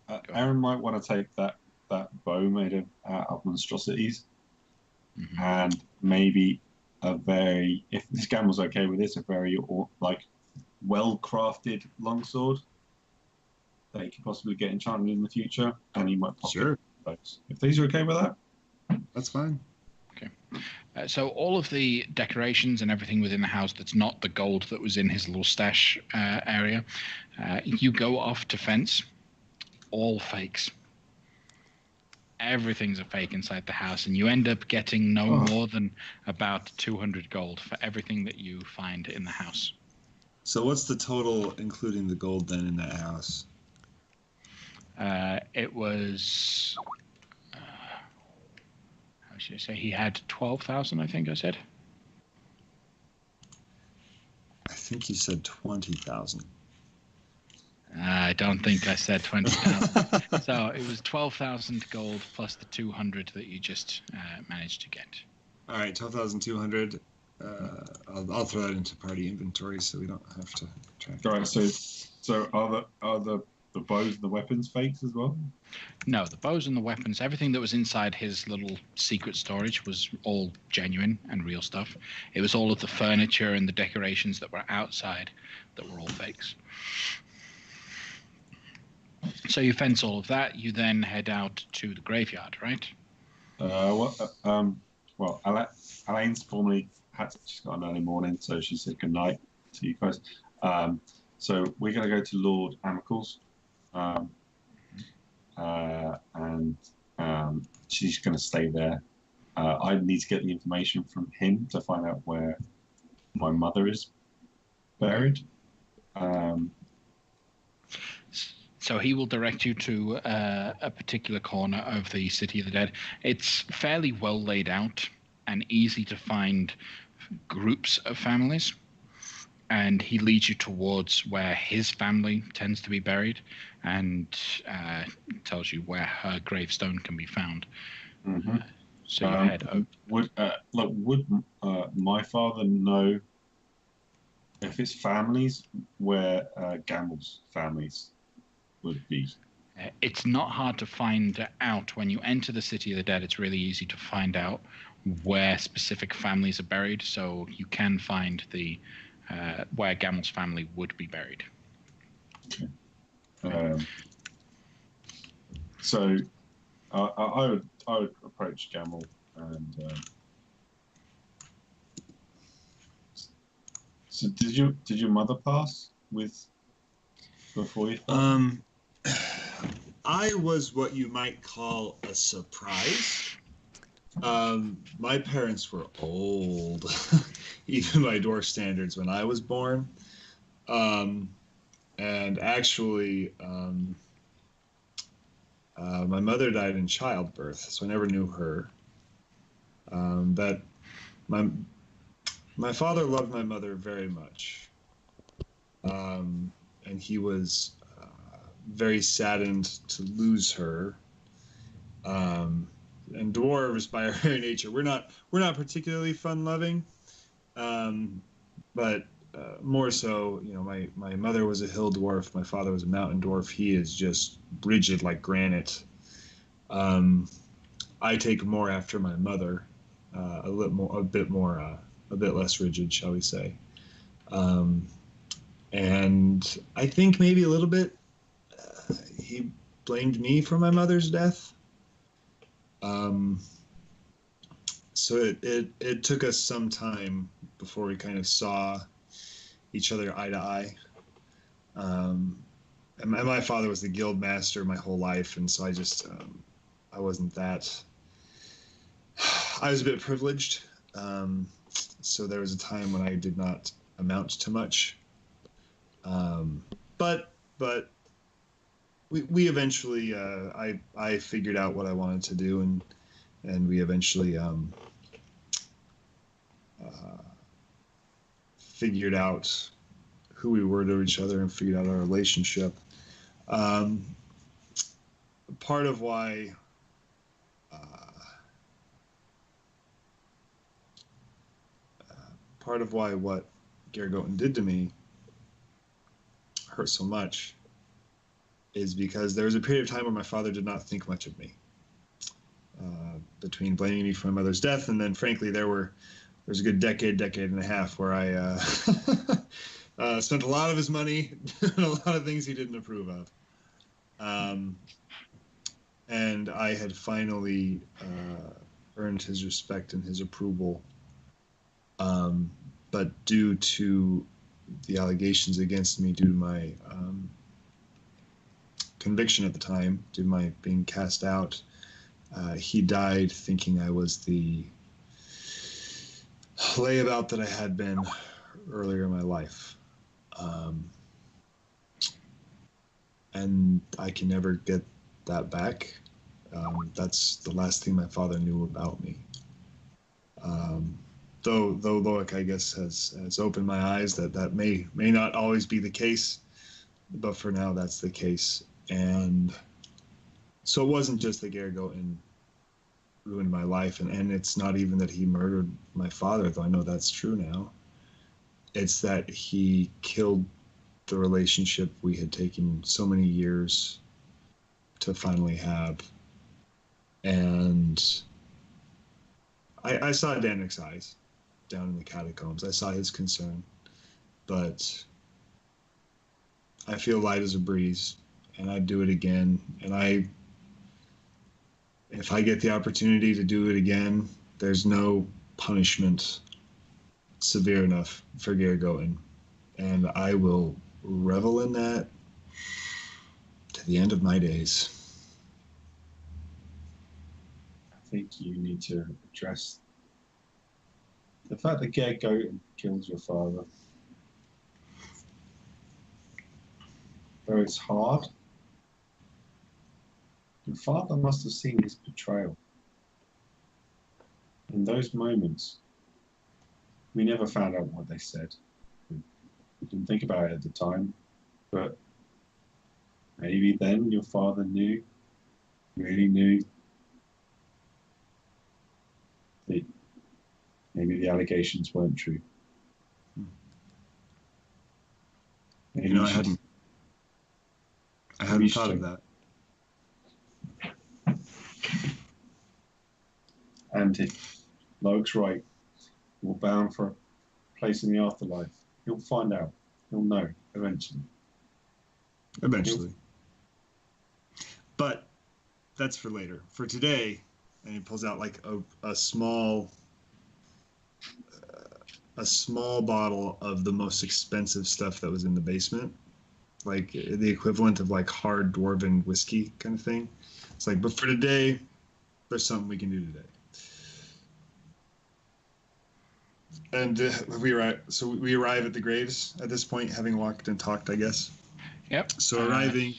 Go Aaron might want to take that bow made of monstrosities, and maybe if this Gamel's okay with this, a very well-crafted longsword that he could possibly get enchanted in the future, and he might pop Sure. it in those. If these are okay with that, That's fine. So all of the decorations and everything within the house that's not the gold that was in his little stash area, you go off to fence, all fakes. Everything's a fake inside the house, and you end up getting no more than about 200 gold for everything that you find in the house. So what's the total, including the gold, then in that house? It was. How should I say? He had 12,000. I think I said. I think you said 20,000. I don't think I said 20,000. So it was 12,000 gold plus the 200 that you just managed to get. All right, 12,200. I'll throw that into party inventory so we don't have to track. All right. So are the bows and the weapons fakes as well? No, the bows and the weapons, everything that was inside his little secret storage was all genuine and real stuff. It was all of the furniture and the decorations that were outside that were all fakes. So you fence all of that. You then head out to the graveyard, right? Well, Elaine's formally she's got an early morning, so she said good night to you guys. So we're going to go to Lord Amical's, and she's going to stay there. I need to get the information from him to find out where my mother is buried. So he will direct you to a particular corner of the City of the Dead. It's fairly well laid out and easy to find groups of families. And he leads you towards where his family tends to be buried and tells you where her gravestone can be found. Mm-hmm. So you head over. Would my father know if it's families where Gamel's families would be? It's not hard to find out. When you enter the City of the Dead, it's really easy to find out where specific families are buried. So you can find the where Gamel's family would be buried. Okay. So I would approach Gamel and. So did your mother pass before you? I was what you might call a surprise. My parents were old, even by dwarf standards, when I was born. And actually, my mother died in childbirth, so I never knew her. But my father loved my mother very much. And he was very saddened to lose her. And dwarves, by our very nature, we're not particularly fun-loving, but more so, my mother was a hill dwarf, my father was a mountain dwarf. He is just rigid like granite. I take more after my mother, a bit less rigid, shall we say. And I think maybe a little bit he blamed me for my mother's death. So it took us some time before we kind of saw each other eye to eye. And my father was the guild master my whole life, and so I wasn't that. I was a bit privileged, so there was a time when I did not amount to much. But we eventually I figured out what I wanted to do, and we eventually figured out who we were to each other and figured out our relationship. Part of why what Gargoten did to me hurt so much is because there was a period of time where my father did not think much of me. Between blaming me for my mother's death, and then frankly there was a good decade and a half where I spent a lot of his money on a lot of things he didn't approve of. And I had finally earned his respect and his approval. But due to the allegations against me, due to my conviction at the time, due to my being cast out, he died thinking I was the layabout that I had been earlier in my life. Um, and I can never get that back. That's the last thing my father knew about me. Though Loic, I guess, has opened my eyes that may not always be the case, but for now that's the case. And so it wasn't just that Gergoten ruined my life, and it's not even that he murdered my father, though I know that's true now. It's that he killed the relationship we had taken so many years to finally have. And I saw Danik's eyes down in the catacombs. I saw his concern, but I feel light as a breeze, and I'd do it again. And if I get the opportunity to do it again, there's no punishment severe enough for Gergoten, and I will revel in that to the end of my days. I think you need to address the fact that Gergoten killed your father. Though it's hard, your father must have seen his betrayal. In those moments, we never found out what they said. We didn't think about it at the time, but maybe then your father knew, really knew, that maybe the allegations weren't true. Maybe You know, I should- hadn't thought of that. And if Loic's right, you're bound for a place in the afterlife. He'll find out. He'll know eventually. Eventually. But that's for later. For today, and he pulls out like a small bottle of the most expensive stuff that was in the basement, like the equivalent of like hard dwarven whiskey kind of thing. It's like, but for today, there's something we can do today. And we arrive at the graves at this point, having walked and talked, I guess. Yep. So arriving.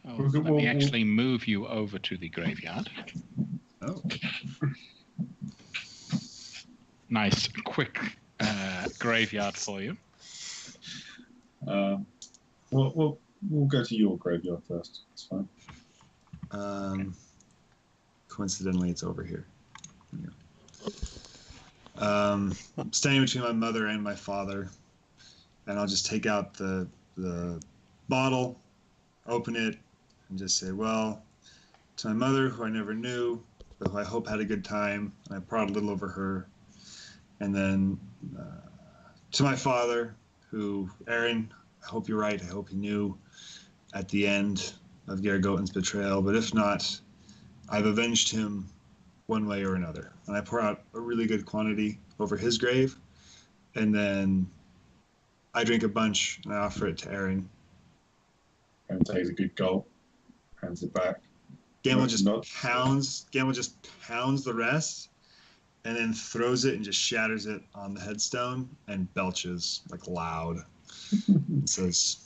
Let me actually move you over to the graveyard. Oh. Nice, quick graveyard for you. We'll go to your graveyard first. It's fine. Coincidentally, it's over here. I'm standing between my mother and my father, and I'll just take out the bottle, open it, and just say, well, to my mother, who I never knew, but who I hope had a good time, and I prod a little over her. And then to my father, who, Aaron, I hope you're right. I hope he knew at the end of Gergoten's betrayal. But if not, I've avenged him one way or another. And I pour out a really good quantity over his grave. And then I drink a bunch and I offer it to Aaron. And takes a good gulp, hands it back. Gamble just pounds the rest, and then throws it and just shatters it on the headstone and belches like loud. And says,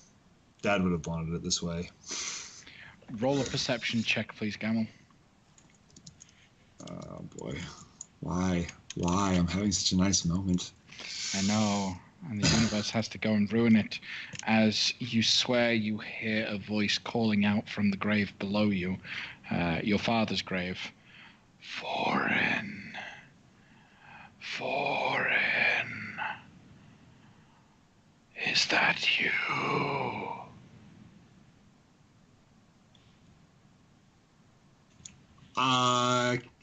Dad would have wanted it this way. Roll a perception check, please, Gamble. Oh boy. Why? I'm having such a nice moment. I know, and the universe has to go and ruin it. As you swear, you hear a voice calling out from the grave below you, your father's grave. Foreign. Is that you?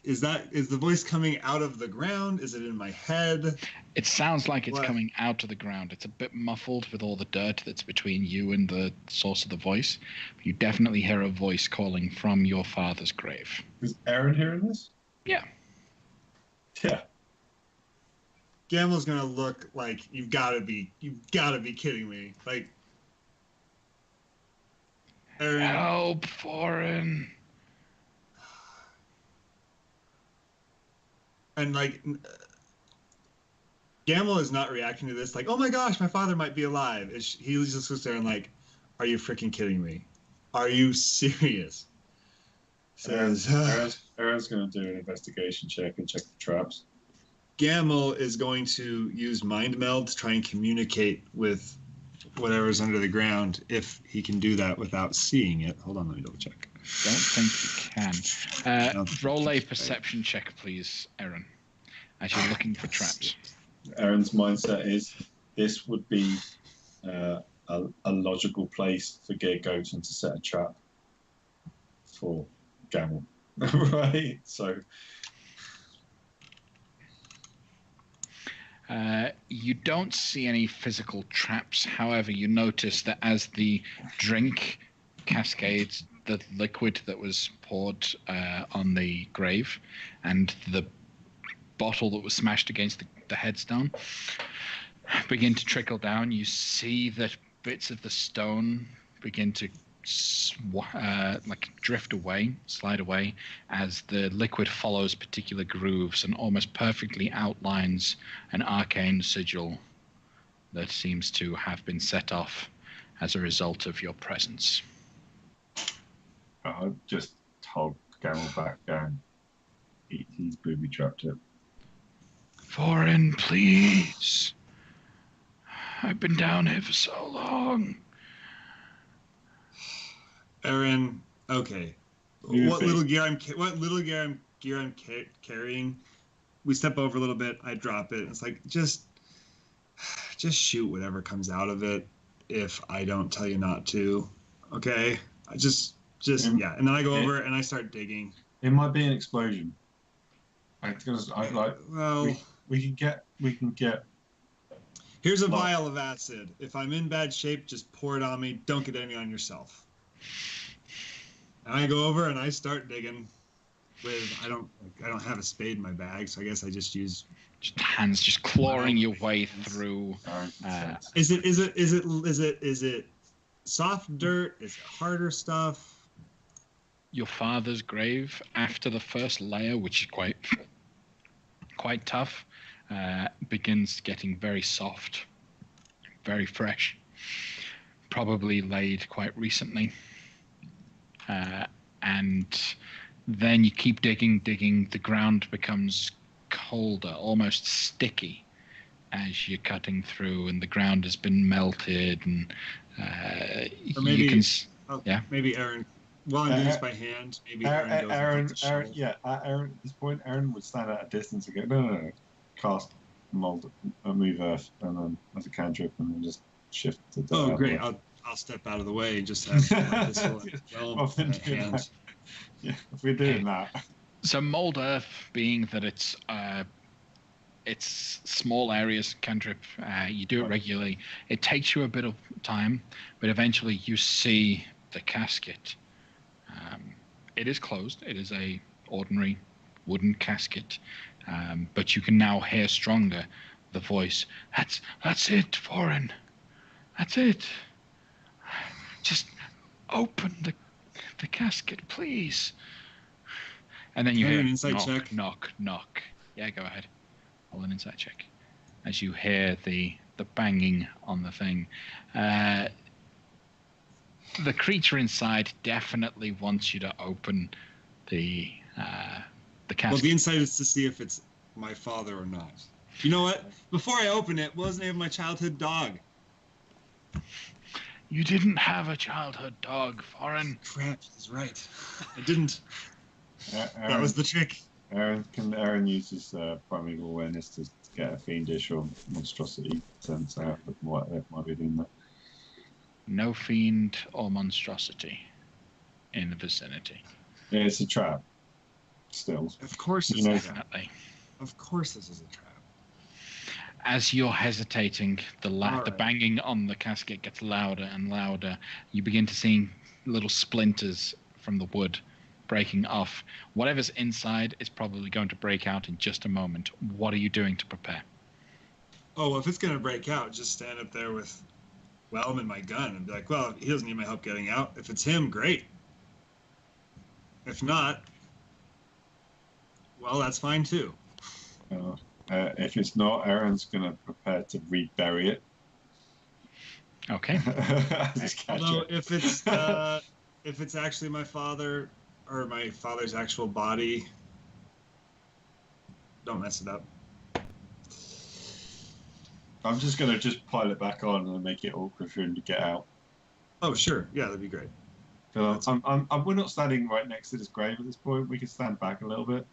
Is the voice coming out of the ground? Is it in my head? It sounds like it's coming out of the ground. It's a bit muffled with all the dirt that's between you and the source of the voice. But you definitely hear a voice calling from your father's grave. Is Aaron hearing this? Yeah. Yeah. Gamble's gonna look like you've gotta be kidding me. Like, Aaron. Help, Foreign. And like, Gamble is not reacting to this like, oh my gosh, my father might be alive. He just sits there and like, are you freaking kidding me? Are you serious? Says Aaron's going to do an investigation check and check the traps. Gamble is going to use mind meld to try and communicate with whatever's under the ground if he can do that without seeing it. Hold on, let me double check. Don't think you can. Roll a perception check, please, Aaron, as you're looking for traps. Aaron's mindset is this would be a logical place for Gear Goaten to set a trap for Gamble. Right? So you don't see any physical traps. However, you notice that as the drink cascades, the liquid that was poured on the grave and the bottle that was smashed against the headstone begin to trickle down, you see that bits of the stone begin to drift away, slide away, as the liquid follows particular grooves and almost perfectly outlines an arcane sigil that seems to have been set off as a result of your presence. I'll just hold Gamble back down. He's booby trapped it. Foreign, please. I've been down here for so long. Aaron, okay. What little gear I'm carrying, we step over a little bit, I drop it. It's like, just shoot whatever comes out of it if I don't tell you not to. Okay? Yeah. And then I go over and I start digging. It might be an explosion. Because we can get. Here's a vial of acid. If I'm in bad shape, just pour it on me. Don't get any on yourself. And I go over and I start digging. I don't have a spade in my bag, so I guess I just use hands, just clawing your way through. Is it soft dirt? Is it harder stuff? Your father's grave, after the first layer, which is quite tough, begins getting very soft, very fresh, probably laid quite recently. And then you keep digging, the ground becomes colder, almost sticky as you're cutting through, and the ground has been melted, and maybe, you can... Maybe Aaron... While I'm doing this by hand, maybe Aaron goes Aaron, at this point, Aaron would stand at a distance and go, no. Cast mold, move earth, and then as a cantrip, and then just shift to the... Oh, great. I'll step out of the way and just have this hand. Yeah, if we're doing that. So mold earth, being that it's small areas cantrip, you do it regularly. It takes you a bit of time, but eventually you see the casket. It is closed. It is a ordinary wooden casket, but you can now hear stronger the voice. That's it, Foreign. That's it. Just open the casket, please. And then you hear an insight knock, check. knock. Yeah, go ahead. Roll an insight check. As you hear the banging on the thing. The creature inside definitely wants you to open the casket. Well, the insight is to see if it's my father or not. You know what? Before I open it, what was the name of my childhood dog? You didn't have a childhood dog, Foreign. Crap, he's right. I didn't. That was the trick. Aaron uses primeval awareness to get a fiendish or monstrosity sense out of what it might be doing that. No fiend or monstrosity in the vicinity. Yeah, it's a trap. Still. Of course it's definitely. Of course this is a trap. As you're hesitating, the banging on the casket gets louder and louder. You begin to see little splinters from the wood breaking off. Whatever's inside is probably going to break out in just a moment. What are you doing to prepare? Oh, well, if it's going to break out, just stand up there with Whelm and my gun and be like, well, he doesn't need my help getting out. If it's him, great. If not, well, that's fine too. If it's not, Aaron's going to prepare to rebury it. Okay. Although if it's actually my father or my father's actual body, don't mess it up. I'm just going to pile it back on and make it awkward for him to get out. Oh, sure. Yeah, that'd be great. We're not standing right next to this grave at this point. We can stand back a little bit.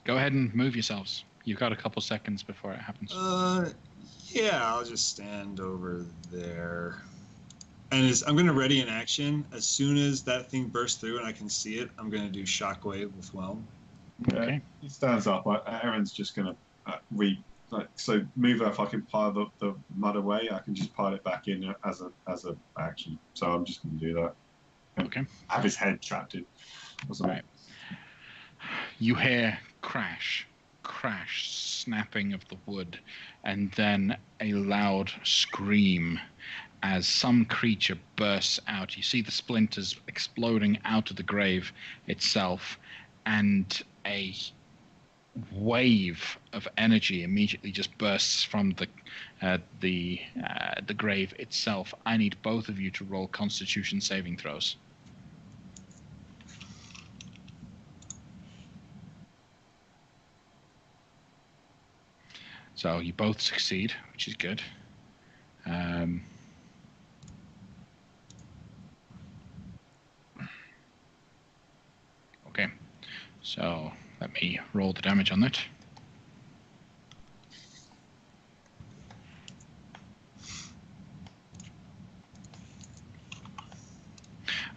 Go ahead and move yourselves. You've got a couple seconds before it happens. Yeah, I'll just stand over there. And I'm going to ready an action. As soon as that thing bursts through and I can see it, I'm going to do Shockwave with Whelm. Okay. He stands up. Aaron's just going to so move if I can pile the mud away. I can just pile it back in as a action. So I'm just going to do that. Okay. Have his head trapped in. All right. You hear crash, snapping of the wood, and then a loud scream as some creature bursts out. You see the splinters exploding out of the grave itself, and a wave of energy immediately just bursts from the grave itself. I need both of you to roll Constitution saving throws. So you both succeed, which is good. Okay, so let me roll the damage on that.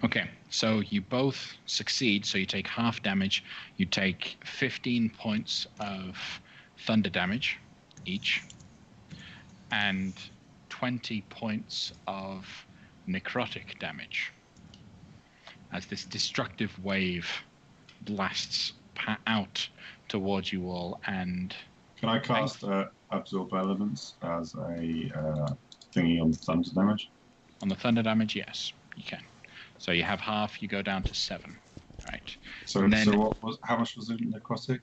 Okay, so you both succeed, so you take half damage. You take 15 points of thunder damage each, and 20 points of necrotic damage as this destructive wave blasts out towards you all. And can I cast Absorb Elements as a thingy on thunder damage? On the thunder damage, yes, you can. So you have half, you go down to 7, right? So, and then, so how much was it necrotic?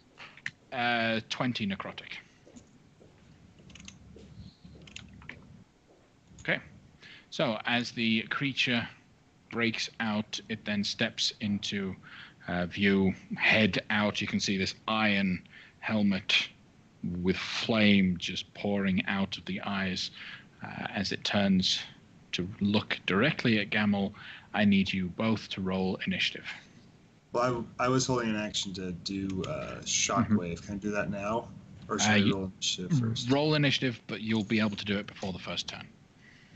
20 necrotic. Okay, so as the creature breaks out, it then steps into view, head out. You can see this iron helmet with flame just pouring out of the eyes as it turns to look directly at Gamel. I need you both to roll initiative. Well, I was holding an action to do Shockwave. Can I do that now? Or should I roll initiative first? Roll initiative, but you'll be able to do it before the first turn.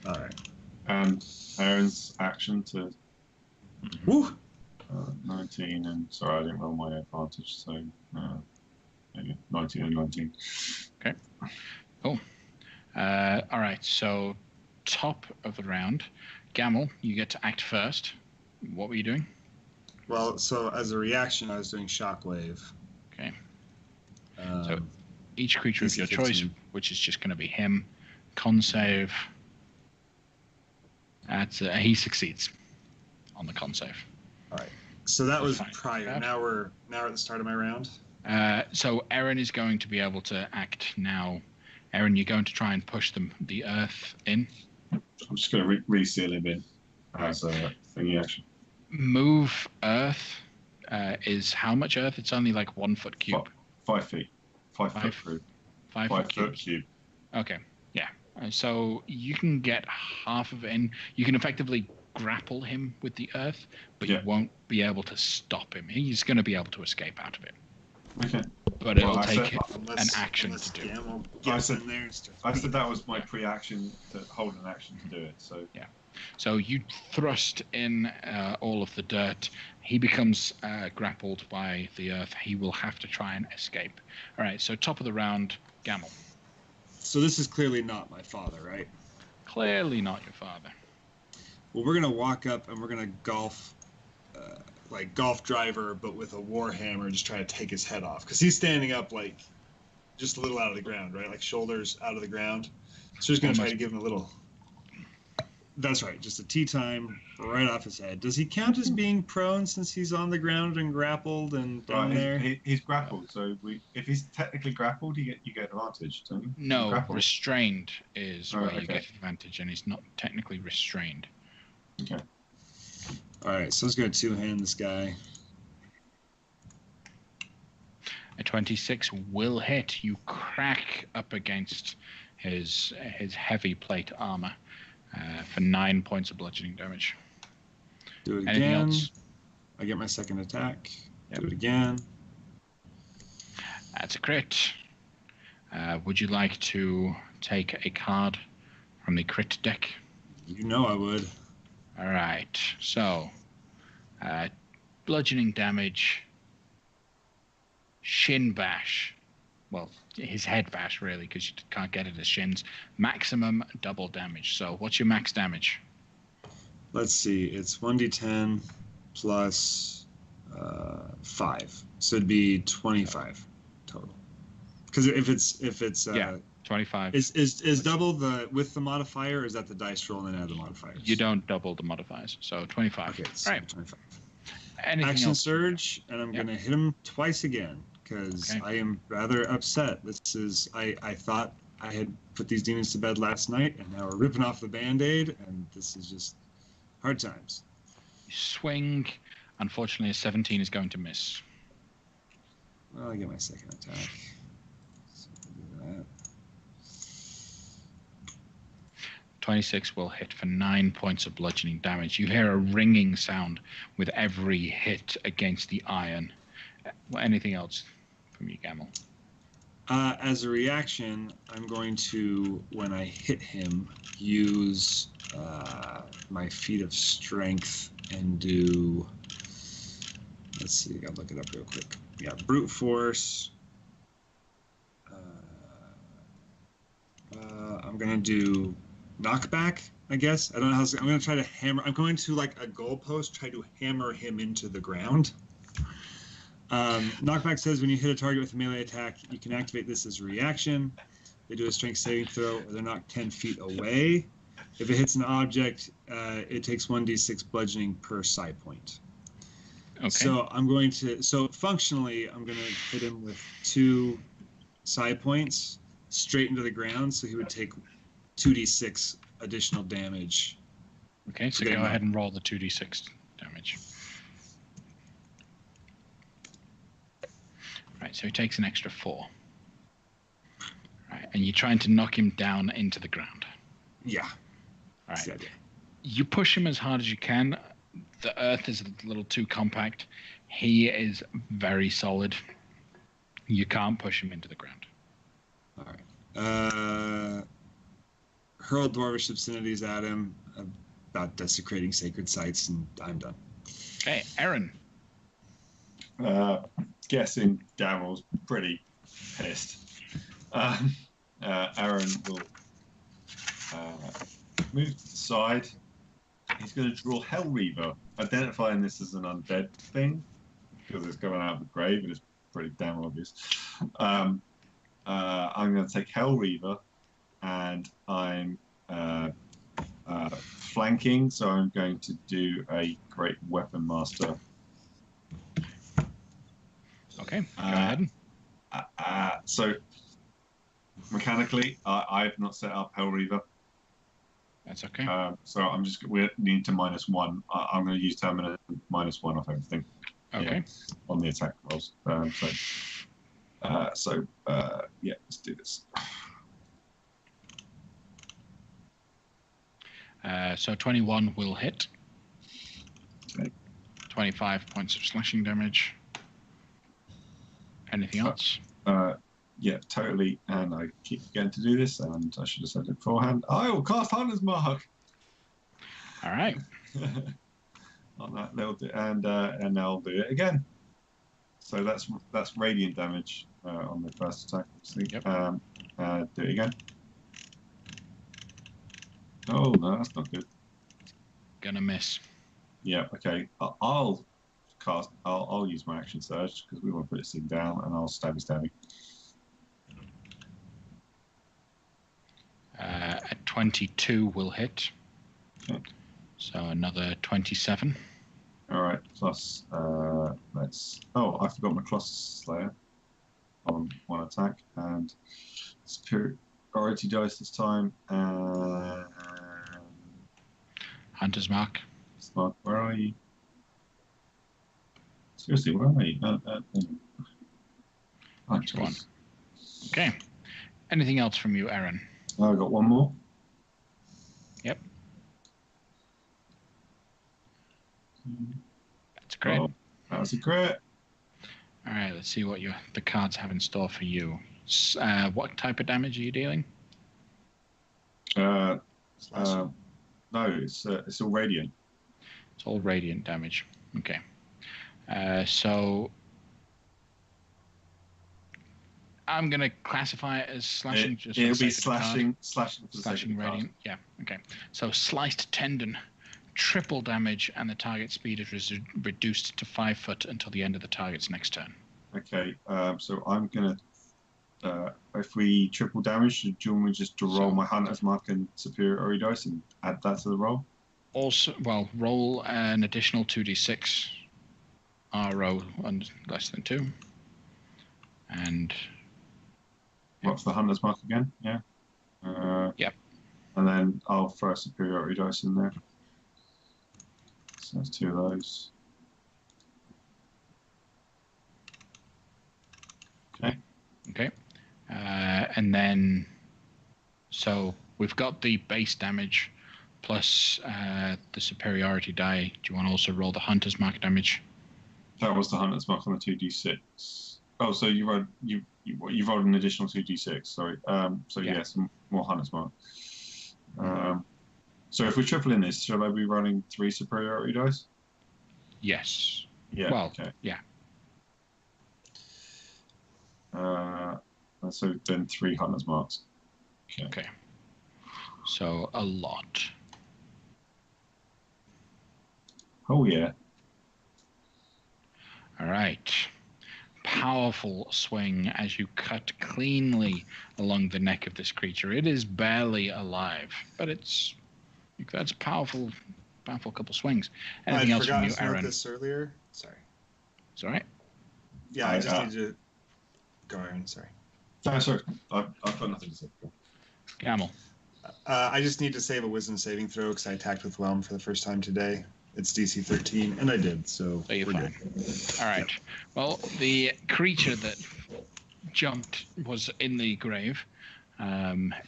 All right. And Aaron's action to... Woo! 19, and sorry, I didn't roll my advantage, so 19 and 19. Okay, cool. All right, so top of the round, Gamel, you get to act first. What were you doing? Well, so as a reaction, I was doing Shockwave. Okay. So each creature of your choice, which is just going to be him, con save. He succeeds on the con save. All right. So that was prior. Now we're at the start of my round. So Aaron is going to be able to act now. Aaron, you're going to try and push the earth in. I'm just going to reseal him in as a thingy action. Move earth is how much earth? It's only like 1 foot cube. 5 feet. 5 foot through. 5 foot cube. Okay, yeah. So you can get half of it in. You can effectively grapple him with the earth, but you won't be able to stop him. He's going to be able to escape out of it. Okay. But it'll take an action to do. I said that was my pre-action to hold an action to do it. So yeah. So you thrust in all of the dirt. He becomes grappled by the earth. He will have to try and escape. All right. So top of the round, Gamel. So this is clearly not my father, right? Clearly not your father. Well, we're gonna walk up and we're gonna golf, like golf driver, but with a warhammer, just try to take his head off because he's standing up like just a little out of the ground, right? Like shoulders out of the ground. So we're just gonna try to give him a little. That's right. Just a tea time right off his head. Does he count as being prone since he's on the ground and grappled and down there? He's grappled, so if he's technically grappled, you get advantage, don't you? No, restrained is where you okay. get advantage, and he's not technically restrained. Okay. All right, so let's go two-hand this guy. A 26 will hit. You crack up against his heavy plate armor for 9 points of bludgeoning damage. Do it Anything again. else? I get my second attack. Yep. Do it again. That's a crit. Would you like to take a card from the crit deck? You know I would. All right. So, bludgeoning damage, shin bash. Well, his head bash, really, because you can't get it as shins. Maximum double damage. So, what's your max damage? Let's see. It's 1d10 plus 5, so it'd be 25 total. Because if it's 25. Is double the with the modifier, or is that the dice roll and then add the modifiers? You don't double the modifiers, so 25. Okay, so right. 25. Anything Action else? surge, and I'm gonna hit him twice again because Okay. I am rather upset. This is I thought I had put these demons to bed last night, and now we're ripping off the band-aid, and this is just hard times. Swing. Unfortunately, a 17 is going to miss. Well, I get my second attack. So we'll do that. 26 will hit for 9 points of bludgeoning damage. You hear a ringing sound with every hit against the iron. Anything else from you, Gamel? As a reaction, I'm going to, when I hit him, use my feat of strength and do. Let's see, I gotta look it up real quick. Yeah, brute force. I'm gonna do knockback, I guess. I don't know how. I'm gonna try to hammer. I'm going to, like a goalpost, try to hammer him into the ground. Knockback says when you hit a target with a melee attack, you can activate this as a reaction. They do a strength saving throw, or they're knocked 10 feet away. If it hits an object, it takes 1d6 bludgeoning per psi point. Okay. So I'm going to. So functionally, I'm going to hit him with 2 psi points straight into the ground. So he would take 2d6 additional damage. Okay, so go ahead and roll the 2d6 damage. Right, so he takes an extra 4. Right, and you're trying to knock him down into the ground. Yeah. All right. You push him as hard as you can. The earth is a little too compact. He is very solid. You can't push him into the ground. All right. Hurl dwarvish obscenities at him about desecrating sacred sites, and I'm done. Okay, Aaron. Guessing Damel's pretty pissed. Aaron will move to the side. He's going to draw Hellreaver, identifying this as an undead thing because it's coming out of the grave and it's pretty damn obvious. I'm going to take Hellreaver, and I'm flanking, so I'm going to do a Great Weapon Master. Okay, go ahead. So mechanically, I've not set up Hellreaver. That's okay. So we need to -1. I'm going to use Terminate -1 off everything. Okay. On the attack rolls. So let's do this. So 21 will hit. Okay. 25 points of slashing damage. Anything else? Yeah, totally. And I keep getting to do this, and I should have said it beforehand. I will cast Hunter's Mark. All right. On that little and I'll do it again. So that's radiant damage on the first attack. Yep. Do it again. Oh no, that's not good. Gonna miss. Yeah. Okay. I'll use my action surge because we want to put this thing down, and I'll stabby. At 22 will hit. Okay. So another 27. All right. Plus, let's. Oh, I forgot my Colossus Slayer on one attack and superiority dice this time. Hunter's Mark. Smart, where are you? Seriously, where are you? Oh, Go on. Okay. Anything else from you, Aaron? Oh, I got one more. Yep. That's great. Oh, that was a crit. All right, let's see what the cards have in store for you. What type of damage are you dealing? No, it's all radiant. It's all radiant damage. Okay. So I'm going to classify it as slashing. It'll be slashing for the Slashing radiant. Yeah. Okay. So sliced tendon, triple damage, and the target speed is reduced to 5 foot until the end of the target's next turn. Okay. So I'm gonna. If we triple damage, do you want me just to roll my Hunter's Mark and superiority dice and add that to the roll? Also, well, roll an additional 2d6. RO on less than 2. And What's the Hunter's Mark again? Yeah. Yep. And then I'll throw a superiority dice in there. So that's 2 of those. Okay. Okay. And then, so we've got the base damage plus the superiority die. Do you want to also roll the Hunter's Mark damage? That was the Hunter's Mark on the 2d6. Oh, so you rolled an additional 2d6. Sorry. So yeah, some more Hunter's Mark. So if we're tripling this, should I be running 3 superiority dice? Yes. Yeah. Well, okay. Yeah. So then 3 Hunter's Marks. Okay. So a lot. Oh yeah. All right. Powerful swing as you cut cleanly along the neck of this creature. It is barely alive, but that's a powerful couple swings. Anything else from you, Aaron? I this earlier. Sorry. It's all right. Yeah, I just need to go, Aaron. Sorry. No, sorry. I've got nothing to say. Camel. I just need to save a wisdom saving throw because I attacked with Whelm for the first time today. It's DC 13, and I did, so you're we're fine. good. All right. Well, the creature that jumped was in the grave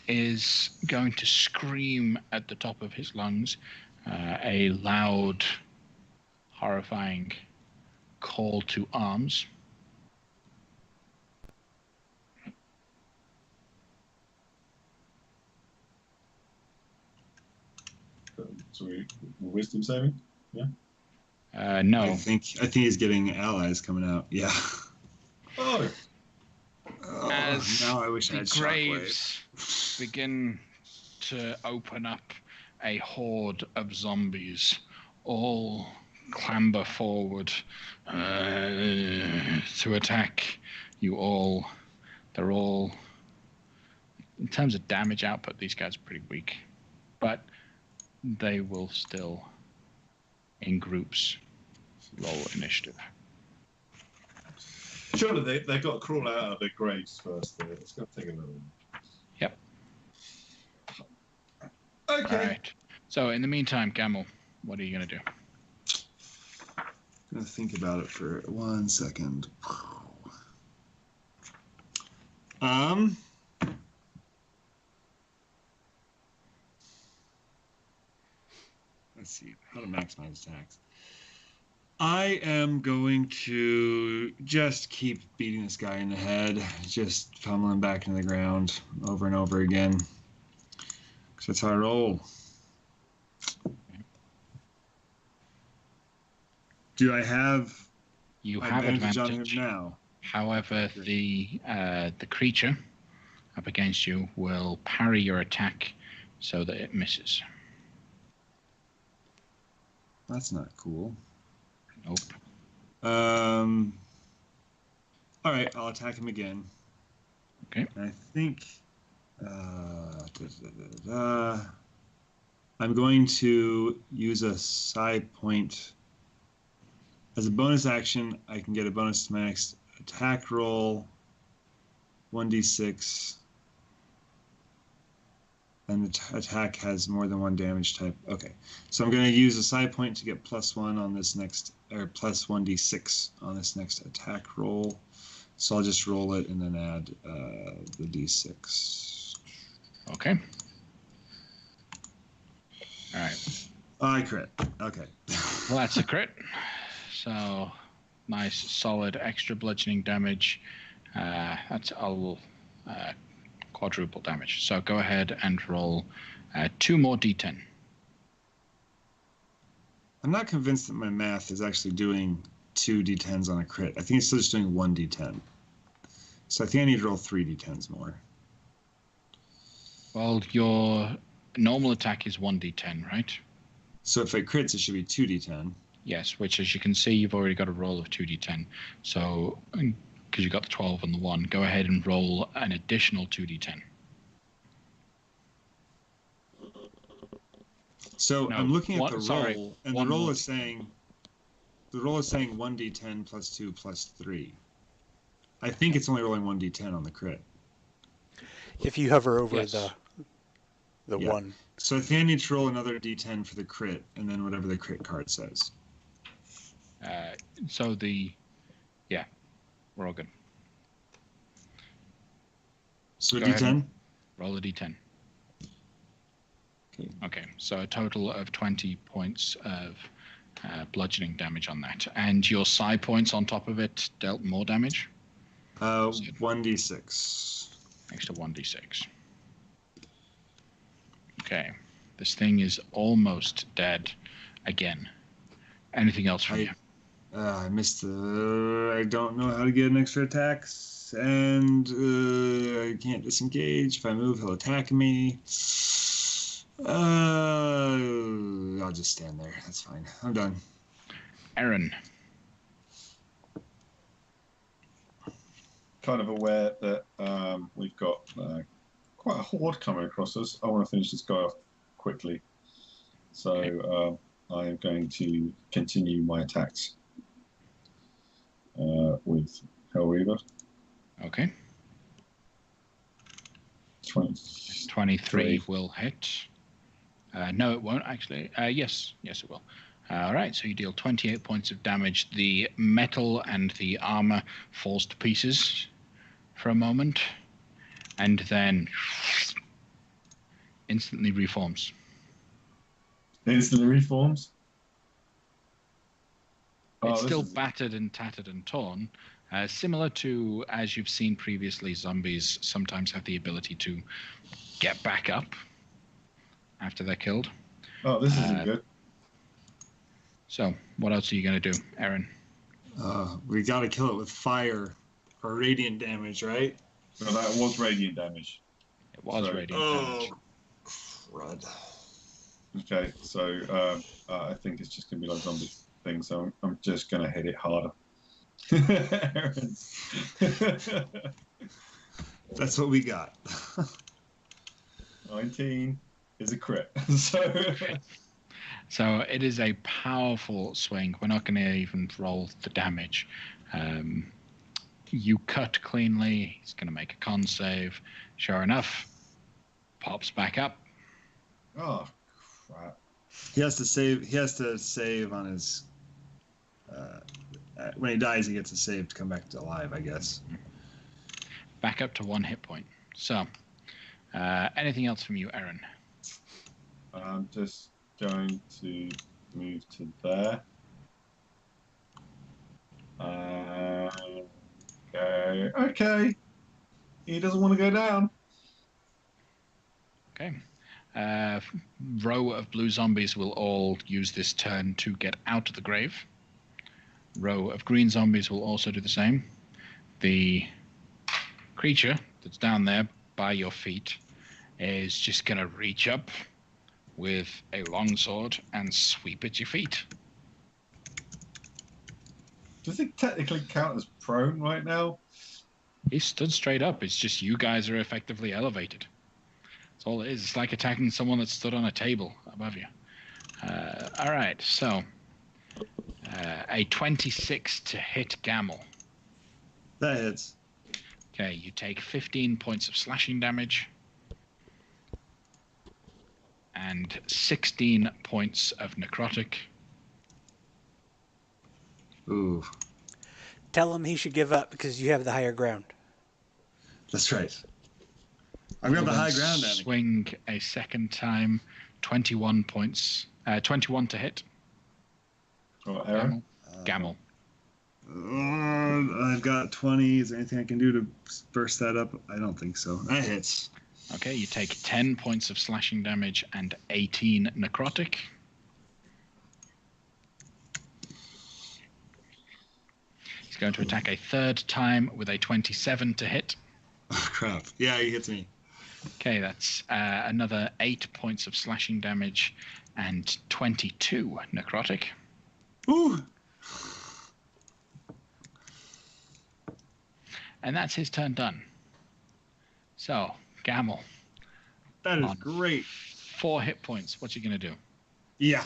is going to scream at the top of his lungs a loud, horrifying call to arms. So wisdom saving? Yeah. No. I think he's getting allies coming out. Yeah. Oh. As now I wish I the had graves begin to open up, a horde of zombies all clamber forward to attack you all. They're all, in terms of damage output, these guys are pretty weak, but they will still, in groups, roll initiative. Surely they've got to crawl out of their graves first. It's going to take a little. Yep. Okay. All right. So in the meantime, Gamel, what are you going to do? I'm going to think about it for 1 second. Let's see how to maximize attacks. I am going to just keep beating this guy in the head, just pummeling back into the ground over and over again. Because that's how I roll. Do I have advantage on him now? However, the creature up against you will parry your attack so that it misses. That's not cool. Nope. All right, I'll attack him again. Okay. And I think. I'm going to use a psi point. As a bonus action, I can get a bonus to my next attack roll, 1d6. And the attack has more than one damage type. Okay, so I'm going to use a psi point to get +1 on this next, or plus 1d6 on this next attack roll. So I'll just roll it and then add the d6. Okay. All right. Oh, I crit. Okay. Well, that's a crit. So nice, solid, extra bludgeoning damage. That's all quadruple damage. So go ahead and roll 2 more d10. I'm not convinced that my math is actually doing 2 d10s on a crit. I think it's still just doing 1 d10. So I think I need to roll 3 d10s more. Well, your normal attack is 1d10, right? So if it crits, it should be 2 d10. Yes, which, as you can see, you've already got a roll of 2d10. So, because you got the 12 and the 1, go ahead and roll an additional 2d10. So No, I'm looking at one- the roll, sorry, and one the roll more. is saying 1d10 plus 2 plus 3. I think it's only rolling 1d10 on the crit. If you hover over Yes. the Yeah. 1. So I think I need to roll another d10 for the crit, and then whatever the crit card says. We're all good. So a Go ahead d10? and roll a d10. Okay. Okay, so a total of 20 points of bludgeoning damage on that. And your psi points on top of it dealt more damage? 1d6. Extra 1d6. Okay, this thing is almost dead again. Anything else from you? I missed the... I don't know how to get an extra attacks, and I can't disengage. If I move, he'll attack me. I'll just stand there. That's fine. I'm done. Aaron. Kind of aware that we've got quite a horde coming across us. I want to finish this guy off quickly. So I am going to continue my attacks with Hellweaver. Okay. 23 will hit. No, it won't actually. Yes, it will. All right, so you deal 28 points of damage. The metal and the armor falls to pieces for a moment, and then instantly reforms. Instantly reforms. It's this still is- battered and tattered and torn. Similar to, as you've seen previously, zombies sometimes have the ability to get back up after they're killed. Oh, this isn't good. So, what else are you going to do, Aaron? We got to kill it with fire or radiant damage, right? No, that was radiant damage. It was So- radiant damage. Crud. Okay, so I think it's just going to be like zombie thing, so I'm just going to hit it harder. That's what we got. 19 is a crit. So it is a powerful swing. We're not going to even roll the damage. You cut cleanly. He's going to make a con save. Sure enough, pops back up. Oh, crap. He has to save. He has to save on his. When he dies, he gets a save to come back to life, I guess. Back up to 1 hit point. So, anything else from you, Aaron? I'm just going to move to there. Okay. He doesn't want to go down. Okay. Row of blue zombies will all use this turn to get out of the grave. Row of green zombies will also do the same. The creature that's down there by your feet is just going to reach up with a longsword and sweep at your feet. Does it technically count as prone right now? He stood straight up. It's just you guys are effectively elevated. That's all it is. It's like attacking someone that stood on a table above you. All right, so a 26 to hit Gamel. That hits. Okay, you take 15 points of slashing damage and 16 points of necrotic. Ooh, Tell him he should give up because you have the higher ground. that's right. I'm going to the high ground, Annie. Swing a second time. 21 points. 21 to hit. Oh, Aaron? Gamel. I've got 20. Is there anything I can do to burst that up? I don't think so. That hits. Okay, you take 10 points of slashing damage and 18 necrotic. He's going to attack a third time with a 27 to hit. Oh, crap. Yeah, he hits me. Okay, that's another 8 points of slashing damage and 22 necrotic. Ooh. And that's his turn done. So, Gamel. That is on great. 4 hit points. What's he going to do? Yeah.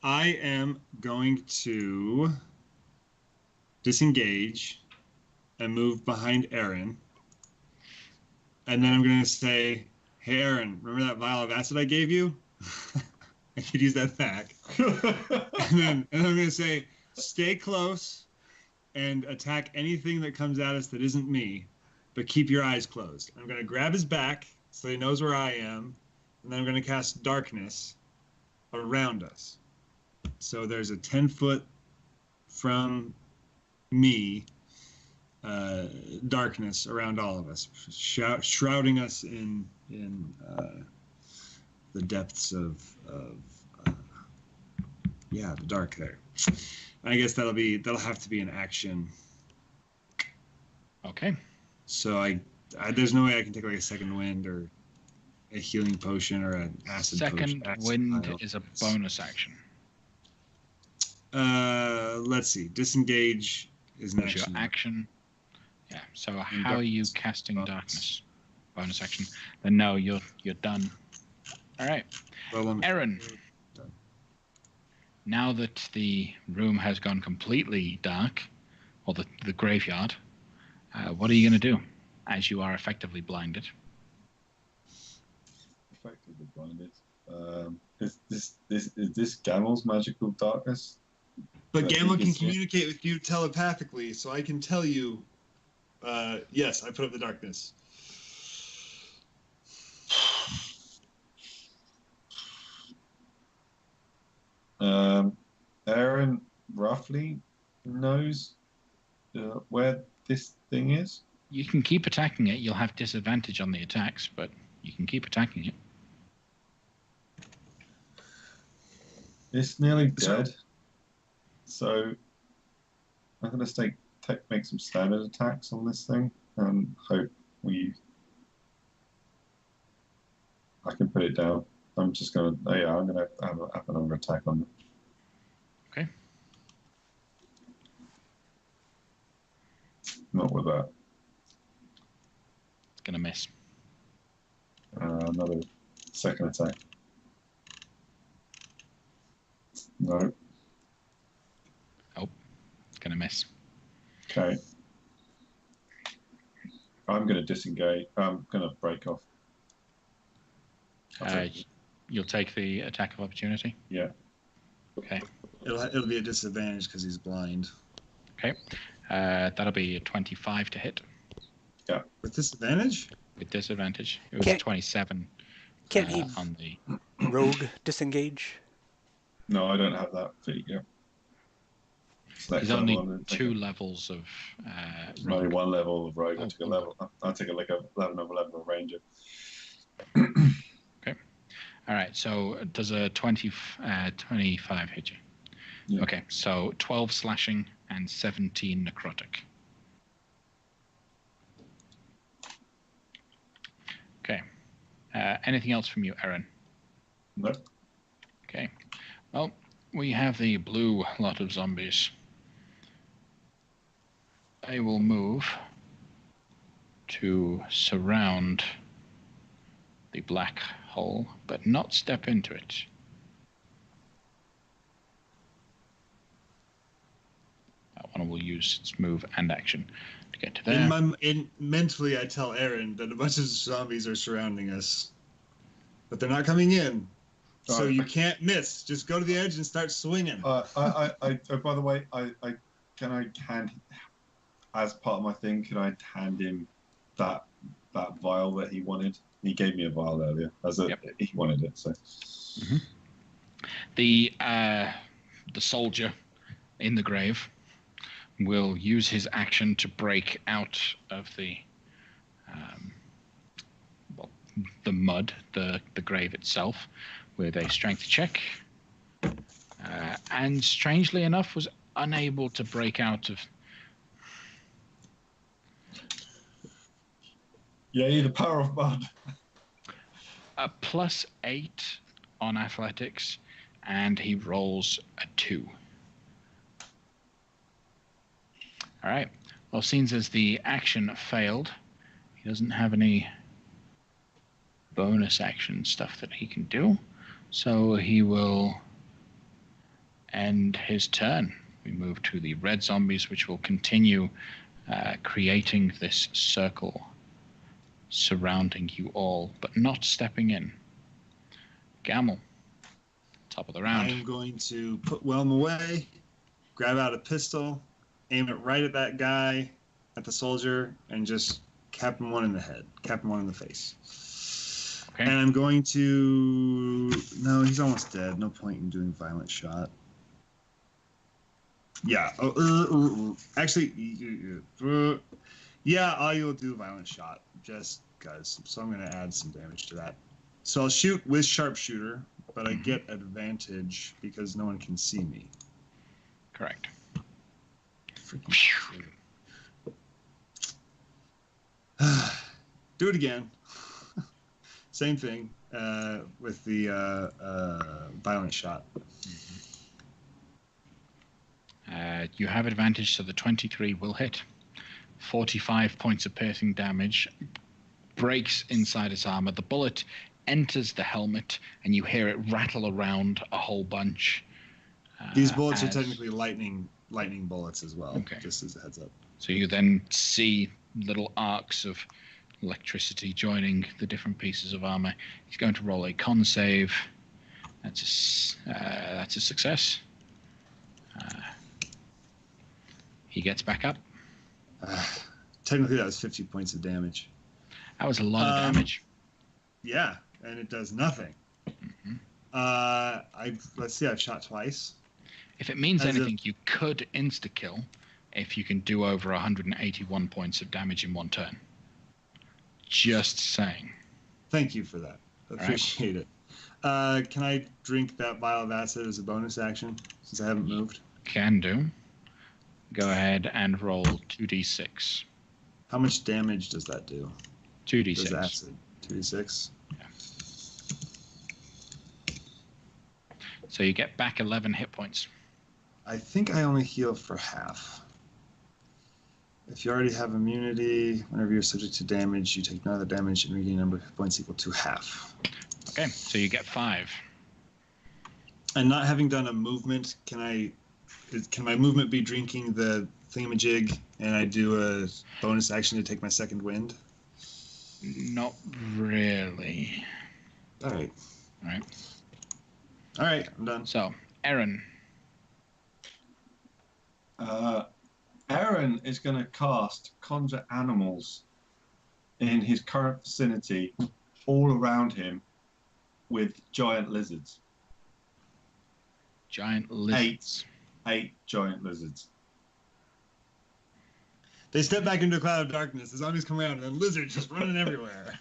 I am going to disengage and move behind Aaron. And then I'm going to say, hey, Aaron, remember that vial of acid I gave you? I could use that back. and then I'm going to say, stay close and attack anything that comes at us that isn't me, but keep your eyes closed. I'm going to grab his back so he knows where I am, and then I'm going to cast darkness around us. So there's a 10-foot from me darkness around all of us, shrouding us in the depths of the dark there. I guess that'll have to be an action. Okay. So I there's no way I can take like a second wind or a healing potion or an acid potion. Second wind is a bonus action. Let's see. Disengage is an What's action. your action? Yeah. So how are you casting darkness? Bonus action. Then no, you're done. All right. Well, Aaron. Now that the room has gone completely dark, or the graveyard, what are you going to do as you are effectively blinded? Effectively blinded. Is this Gamel's magical darkness? But Gamma can communicate with you telepathically, so I can tell you, yes, I put up the darkness. Aaron roughly knows where this thing is. You can keep attacking it. You'll have disadvantage on the attacks, but you can keep attacking it. It's nearly dead. So I'm going to make some standard attacks on this thing and hope I can put it down. I'm just going to, I'm going to have another attack on it. Okay. Not with that. It's going to miss. Another second attack. No. Oh, it's going to miss. Okay. I'm going to disengage. I'm going to break off. You'll take the attack of opportunity? Yeah. Okay. It'll be a disadvantage because he's blind. Okay. That'll be a 25 to hit. Yeah. With disadvantage? With disadvantage. It was Can't- 27 Can't he on the... rogue disengage? No, I don't have that feat yet. There's only 2 levels of Only rogue. 1 level of rogue. Oh, I take another level of ranger. Okay. All right. So does a 25 hit you? Yeah. Okay. So 12 slashing and 17 necrotic. Okay. Anything else from you, Aaron? No. Okay. Well, we have the blue lot of zombies. They will move to surround the black hole, but not step into it. That one will use its move and action to get to there. Mentally, I tell Aaron that a bunch of zombies are surrounding us, but they're not coming in. So you can't miss. Just go to the edge and start swinging. By the way, can I hand, as part of my thing, can I hand him that vial that he wanted? He gave me a vial earlier. He wanted it. So the soldier in the grave will use his action to break out of the mud, the grave itself, with a strength check, and strangely enough was unable to break out of. Yay, the power of mud. A +8 on athletics, and he rolls a 2. All right. Well, seeing as the action failed, he doesn't have any bonus action stuff that he can do, so he will end his turn. We move to the red zombies, which will continue creating this circle surrounding you all, but not stepping in. Gamel, top of the round. I'm going to put Whelm away, grab out a pistol, aim it right at that guy, at the soldier, and just cap him one in the head, cap him one in the face. Okay. And I'm going to... No, he's almost dead. No point in doing violent shot. Yeah. Actually, yeah, I will do violent shot, just because. So I'm going to add some damage to that. So I'll shoot with sharpshooter, but I get advantage because no one can see me. Correct. Do it again. Same thing with the violent shot. You have advantage, so the 23 will hit. 45 points of piercing damage. Breaks inside its armor. The bullet enters the helmet, and you hear it rattle around a whole bunch. These bullets are technically lightning bullets as well, okay. Just as a heads up. So you then see little arcs of electricity joining the different pieces of armor. He's going to roll a con save. That's a success. He gets back up. Technically, that was 50 points of damage. That was a lot of damage. Yeah, and it does nothing. Let's see, I've shot twice. If it means anything, you could insta-kill if you can do over 181 points of damage in one turn. Just saying. Thank you for that. Appreciate it. Can I drink that vial of acid as a bonus action since I haven't moved? Can do. Go ahead and roll 2d6. How much damage does that do? 2d6. Does acid? 2d6? Yeah. So you get back 11 hit points. I think I only heal for half. If you already have immunity, whenever you're subject to damage, you take none of the damage and regain number of hit points equal to half. Okay, so you get 5. And not having done a movement, can my movement be drinking the thingamajig and I do a bonus action to take my second wind? Not really. All right. All right, I'm done. So, Aaron. Aaron is going to cast Conjure Animals in his current vicinity all around him with giant lizards. Giant lizards. 8 giant lizards. They step back into a cloud of darkness. The zombies come around, and the lizards just running everywhere.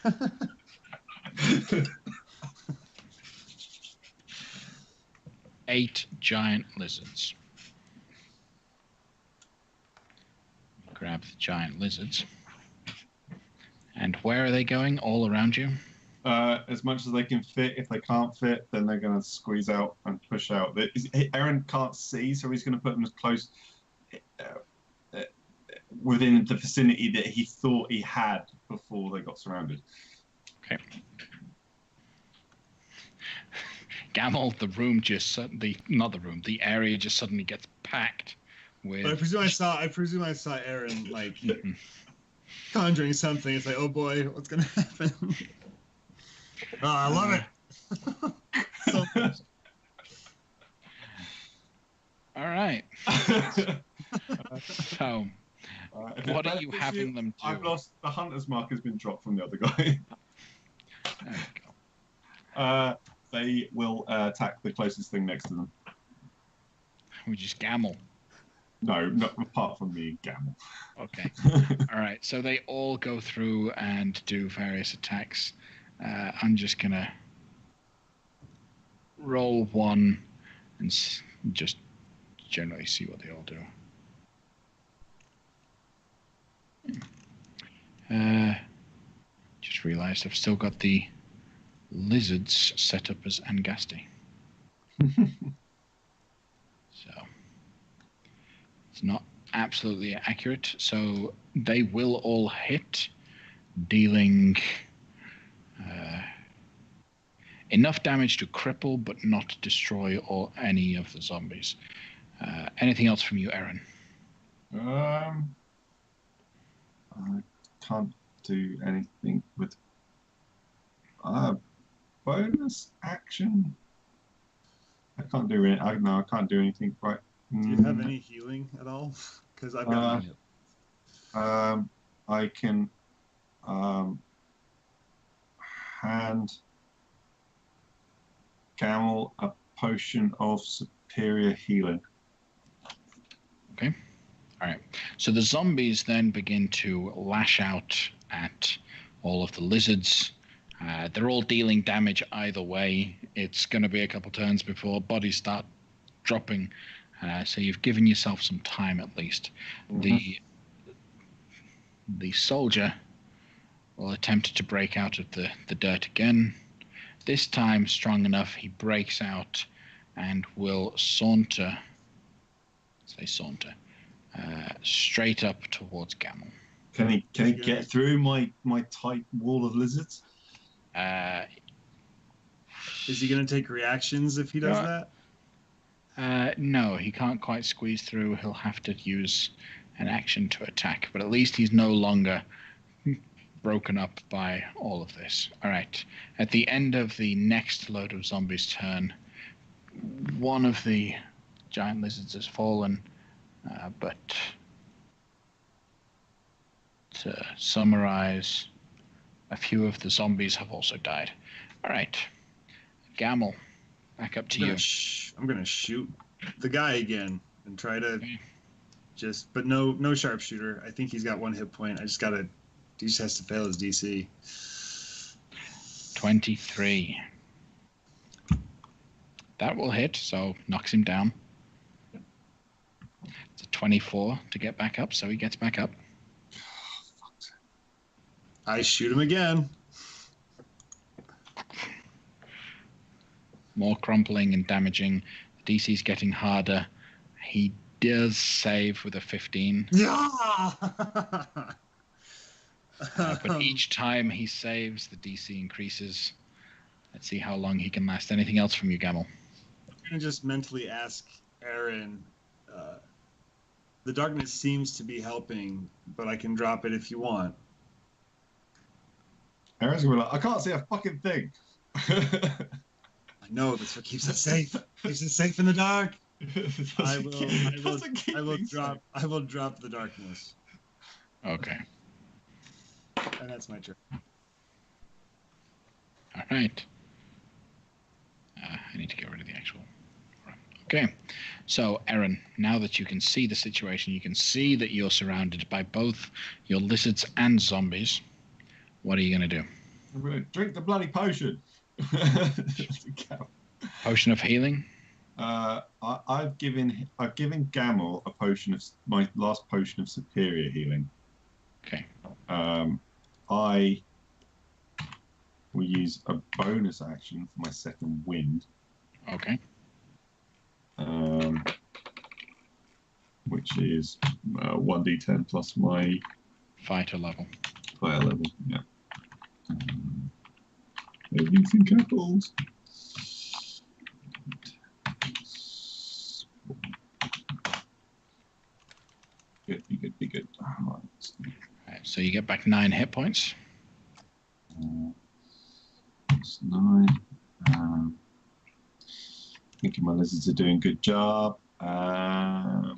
8 giant lizards. Grab the giant lizards. And where are they going? All around you? As much as they can fit. If they can't fit, then they're going to squeeze out and push out. Aaron can't see, so he's going to put them as close within the vicinity that he thought he had before they got surrounded. Okay. Gamel, the room just suddenly, not the room, the area just suddenly gets packed with. But I presume I saw Aaron like conjuring something. It's like, oh boy, what's gonna happen? Oh, I love it. So much. All right. So, what are you having them do? I've lost. The hunter's mark has been dropped from the other guy. There we go. They will attack the closest thing next to them. Which is Gamel. No, not apart from me, Gamel. Okay. All right. So they all go through and do various attacks. I'm just gonna roll one and just generally see what they all do. Just realized I've still got the lizards set up as Angasti. So it's not absolutely accurate. So they will all hit, dealing enough damage to cripple but not destroy any of the zombies. Anything else from you, Aaron? I can't do anything with bonus action. I can't do it. I can't do anything. Right. Do you have any healing at all? Because I've got. I can hand Camel a potion of superior healing. Okay. All right. So the zombies then begin to lash out at all of the lizards. They're all dealing damage either way. It's going to be a couple turns before bodies start dropping. So you've given yourself some time at least. Mm-hmm. The soldier will attempt to break out of the dirt again. This time strong enough, he breaks out and will saunter straight up towards Gamel. Can he get through my tight wall of lizards? Is he going to take reactions if he does that? No, he can't quite squeeze through. He'll have to use an action to attack, but at least he's no longer broken up by all of this. All right. At the end of the next load of zombies' turn, one of the giant lizards has fallen, but to summarize, a few of the zombies have also died. All right. Gamel, back up to you. I'm going to shoot the guy again and try to but no sharpshooter. I think he's got 1 hit point. He just has to fail his DC. 23. That will hit, so knocks him down. It's a 24 to get back up, so he gets back up. I shoot him again. More crumpling and damaging. The DC's getting harder. He does save with a 15. Yeah! But each time he saves, the DC increases. Let's see how long he can last. Anything else from you, Gamel? I'm going to just mentally ask Aaron. The darkness seems to be helping, but I can drop it if you want. Aaron's going to be like, I can't see a fucking thing. I know, that's what keeps us safe. Keeps us safe in the dark. I will drop the darkness. Okay. And that's my turn. All right. I need to get rid of the actual. Okay. So, Aaron, now that you can see the situation, you can see that you're surrounded by both your lizards and zombies. What are you going to do? I'm going to drink the bloody potion. Potion of healing? I've given Gamel a potion of my last potion of superior healing. Okay. I will use a bonus action for my second wind. Okay. Which is 1d10 plus my fighter level. Yeah. Everything coupled. Right, so you get back 9 hit points. That's 9. Thinking my lizards are doing a good job. I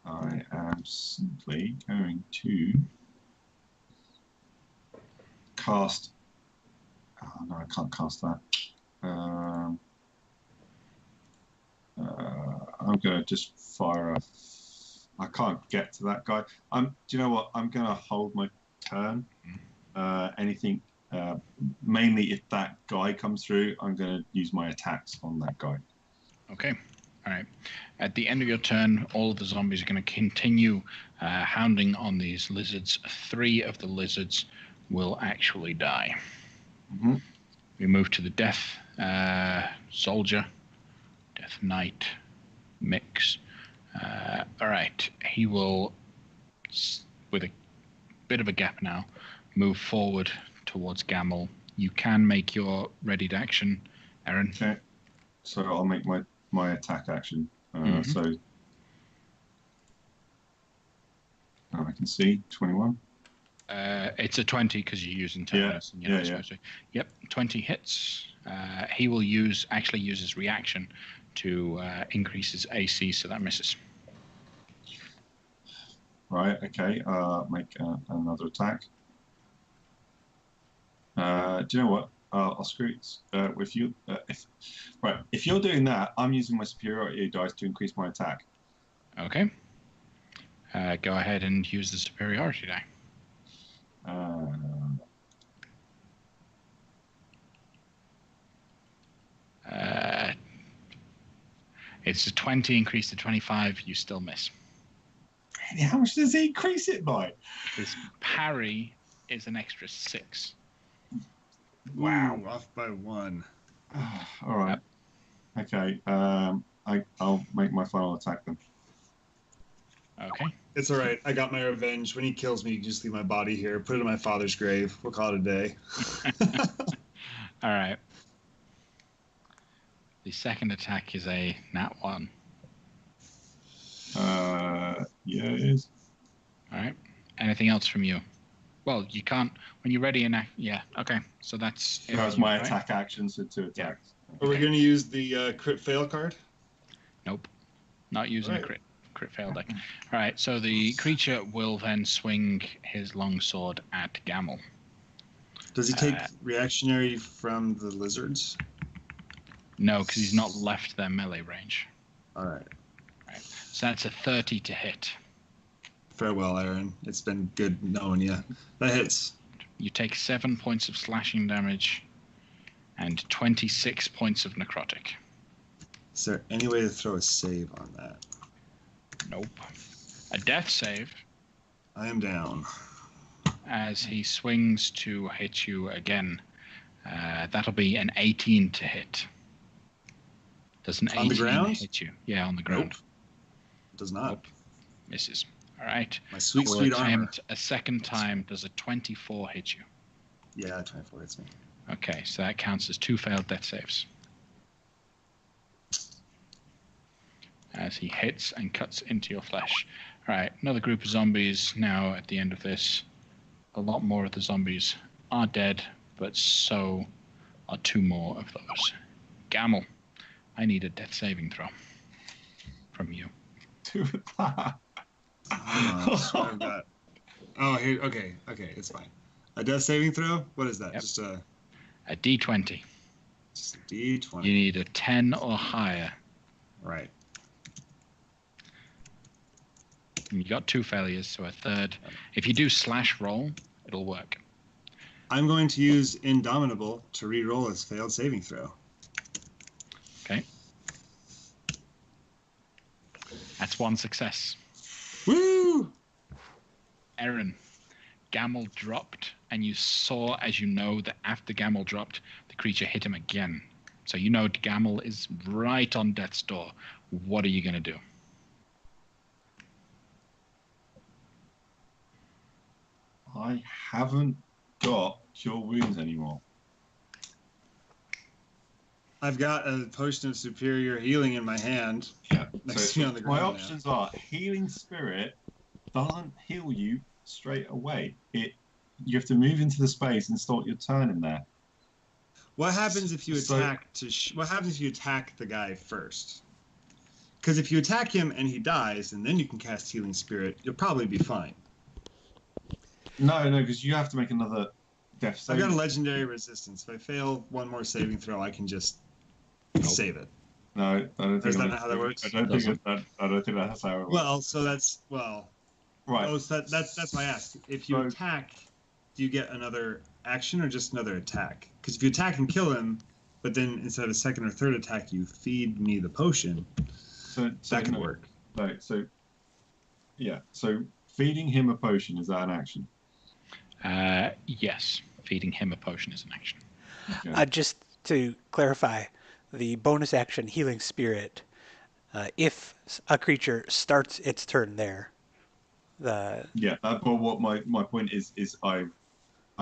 am simply going to cast. Oh no, I can't cast that. I'm going to just fire a. I can't get to that guy. Do you know what? I'm going to hold my turn. Anything, mainly if that guy comes through, I'm going to use my attacks on that guy. Okay. All right. At the end of your turn, all of the zombies are going to continue hounding on these lizards. 3 of the lizards will actually die. Mm-hmm. We move to the death soldier, death knight mix. All right. He will, with a bit of a gap now, move forward towards Gamel. You can make your readied action, Aaron. Okay. So I'll make my attack action. So I can see 21. It's a 20 because you're using terminus. Yeah. Yep, 20 hits. He will use his reaction to increase his AC, so that misses. Right. Okay. Make another attack. Do you know what? I'll screw it with you. If you're doing that, I'm using my superiority dice to increase my attack. Okay. Go ahead and use the superiority die. It's a 20 increased to 25. You still miss. How much does he increase it by? His parry is an extra 6. Wow, off by 1. All right. Okay. I'll make my final attack then. Okay. It's all right. I got my revenge. When he kills me, just leave my body here. Put it in my father's grave. We'll call it a day. All right. The second attack is a nat 1. Yeah, it is. All right. Anything else from you? Well, you can't when you're ready and yeah. Okay. So that's. That was my attack action, so 2 attacks. Yeah. Are we going to use the crit fail card? Nope. Not using a crit fail deck. All right. So the creature will then swing his longsword at Gamel. Does he take reactionary from the lizards? No, because he's not left their melee range. All right. So that's a 30 to hit. Farewell, Aaron. It's been good knowing you. That hits. You take 7 points of slashing damage and 26 points of necrotic. Is there any way to throw a save on that? Nope. A death save. I am down. As he swings to hit you again. That'll be an 18 to hit. Does an 18 on the ground? hit you? Yeah, on the ground. Nope. Does not. Nope. Misses. All right. My sweet, we'll sweet attempt armor. A second time. Does a 24 hit you? Yeah, 24 hits me. Okay, so that counts as 2 failed death saves. As he hits and cuts into your flesh. All right, another group of zombies now at the end of this. A lot more of the zombies are dead, but so are 2 more of those. Gamel, I need a death saving throw from you. Oh, here. Okay, it's fine. A death saving throw? What is that? Yep. Just a D20. Just a D20. You need a 10 or higher. Right. And you got 2 failures, so a third. If you do slash roll, it'll work. I'm going to use Indomitable to re-roll his failed saving throw. Okay. That's 1 success. Woo! Aaron, Gamel dropped, and you saw, as you know, that after Gamel dropped, the creature hit him again. So you know Gamel is right on death's door. What are you going to do? I haven't got Cure Wounds anymore. I've got a potion of superior healing in my hand. Yeah. Next So to me on the my ground now. options are healing spirit doesn't heal you straight away. You have to move into the space and start your turn in there. What happens if you attack what happens if you attack the guy first? Because if you attack him and he dies, and then you can cast Healing Spirit, you'll probably be fine. No, because you have to make another death save. I've got a legendary resistance. If I fail one more saving throw, I can just save it. No, I don't think Is that not how that works? I don't think that's how it works. Well, so that's right. Oh, so that's why I asked. If you attack, do you get another action or just another attack? Because if you attack and kill him, but then instead of a second or third attack, you feed me the potion. So that can work. No, so feeding him a potion, is that an action? Yes, feeding him a potion is an action. Okay. Just to clarify, the bonus action Healing Spirit, if a creature starts its turn there, but what my point is I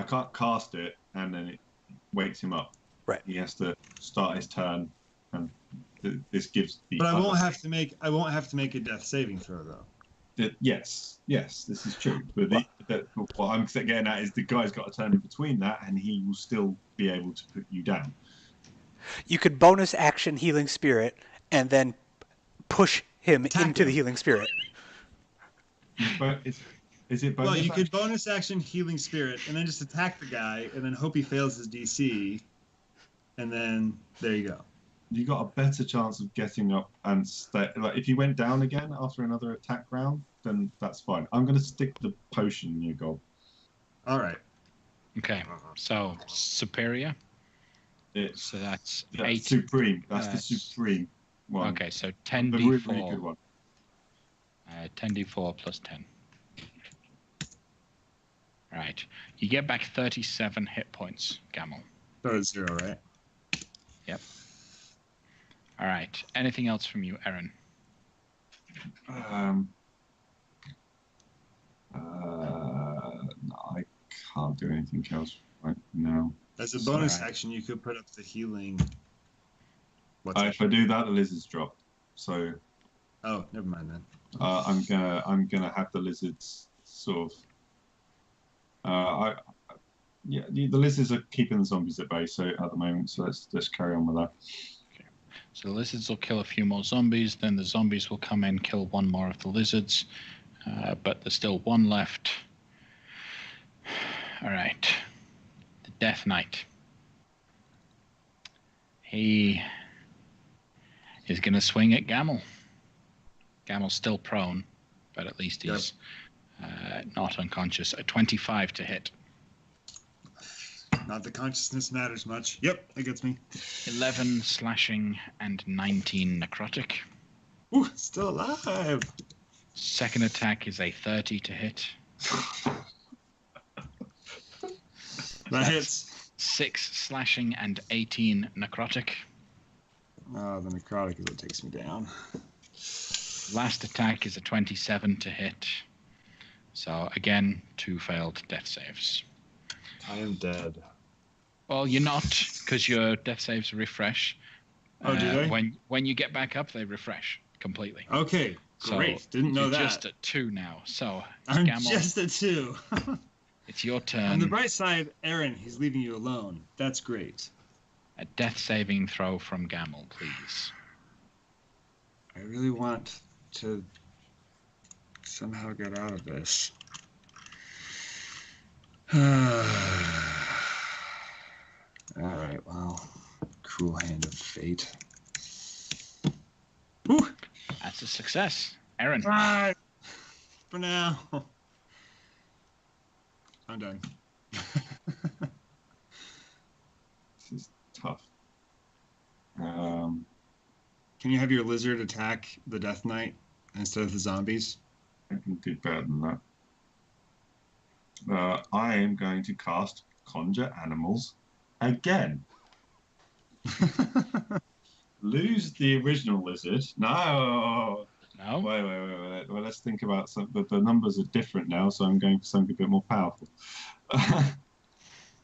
can't cast it and then it wakes him up. Right. He has to start his turn, and this gives the. But I won't have to make a death saving throw though. Yes, this is true. But what I'm getting at is the guy's got to turn in between that, and he will still be able to put you down. You could bonus action Healing Spirit and then push him into the Healing Spirit. But is it bonus? Well, you could bonus action Healing Spirit and then just attack the guy and then hope he fails his DC, and then there you go. You got a better chance of getting up and stay. Like if you went down again after another attack round, then that's fine. I'm going to stick the potion in your goal. All right. Okay. So superior. So that's 8. Supreme. That's the supreme one. Okay, so The 10d4. really, really good one. 10d4 plus 10. Right. You get back 37 hit points, Gamel. So it's 0, right? Yep. All right. Anything else from you, Aaron? No, I can't do anything else right now. As a bonus action, you could put up the healing. If I do that, the lizards drop. So. Oh, never mind then. I'm gonna have the lizards sort of. The lizards are keeping the zombies at bay. So at the moment, so let's carry on with that. Okay. So the lizards will kill a few more zombies. Then the zombies will come in, kill one more of the lizards. But there's still one left. All right. The Death Knight. He is going to swing at Gamel. Gamel's still prone, but at least he's not unconscious. A 25 to hit. Not that consciousness matters much. Yep, that gets me. 11 slashing and 19 necrotic. Ooh, still alive. Second attack is a 30 to hit. That hits. 6 slashing and 18 necrotic. The necrotic is what takes me down. Last attack is a 27 to hit. So again, 2 failed death saves. I am dead. Well, you're not, because your death saves refresh. Oh, do they? When you get back up, they refresh completely. Okay, great. So Didn't know you're that. Just at 2 now. So I'm Gamel, just at 2. it's your turn. On the bright side, Aaron, he's leaving you alone. That's great. A death saving throw from Gamel, please. I really want to somehow get out of this. All right, well, cruel hand of fate. Whew. That's a success. Aaron. Right. For now. I'm done. This is tough. Can you have your lizard attack the Death Knight instead of the zombies? I can do better than that. I am going to cast Conjure Animals again. Lose the original lizard. No. Wait. Well, let's think about some. The numbers are different now, so I'm going for something a bit more powerful.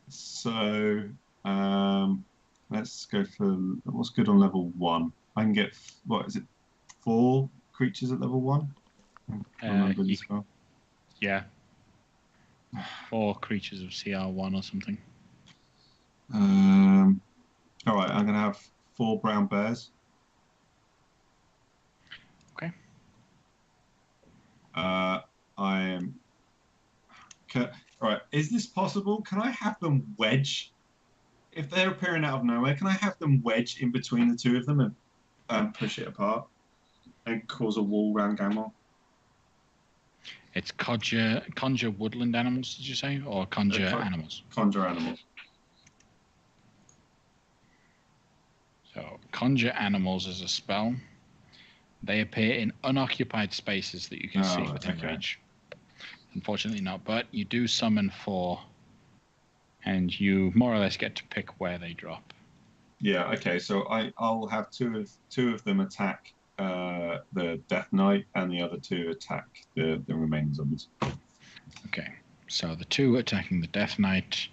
So, let's go for what's good on level 1. I can get what is it? 4 creatures at level 1. Remember this spell. Yeah. 4 creatures of CR1 or something. All right, I'm gonna have 4 brown bears. Okay. All right, is this possible? Can I have them wedge? If they're appearing out of nowhere, can I have them wedge in between the two of them and push it apart and cause a wall around Gamel? It's conjure woodland animals, did you say? Or conjure animals? Conjure animals. So, conjure animals is a spell. They appear in unoccupied spaces that you can see within range. Unfortunately not, but you do summon 4, and you more or less get to pick where they drop. Yeah, okay, so I'll have two of them attack the Death Knight, and the other 2 attack the remaining zombies. Okay, so the 2 attacking the Death Knight,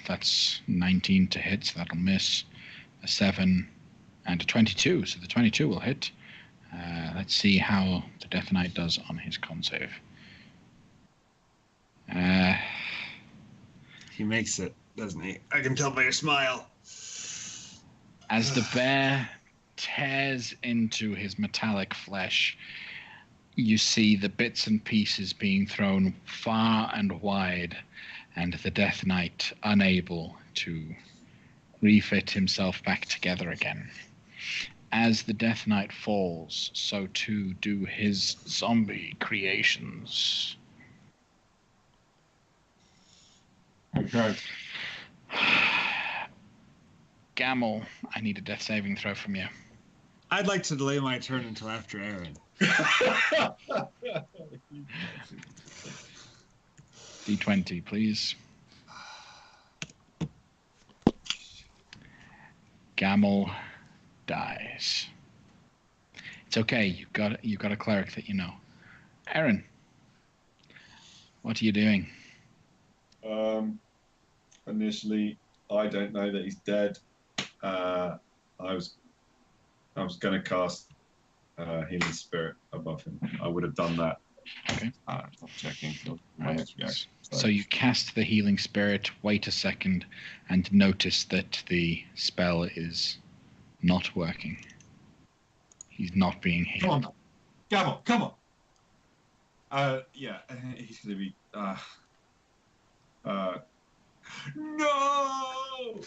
that's 19 to hit, so that'll miss. A 7 and a 22, so the 22 will hit. Let's see how the Death Knight does on his con save. He makes it, doesn't he? I can tell by your smile. As the bear tears into his metallic flesh, you see the bits and pieces being thrown far and wide, and the Death Knight unable to refit himself back together again. As the Death Knight falls, so too do his zombie creations. Okay. Gamel, I need a death saving throw from you. I'd like to delay my turn until after Aaron. D20, please. Gamel dies. It's okay. You've got a cleric that you know. Aaron, what are you doing? Initially, I don't know that he's dead. I was going to cast Healing Spirit above him. I would have done that. Okay. I'm checking. So you cast the Healing Spirit, wait a second, and notice that the spell is not working. He's not being healed. Come on. Come on. Yeah, he's going to be... no!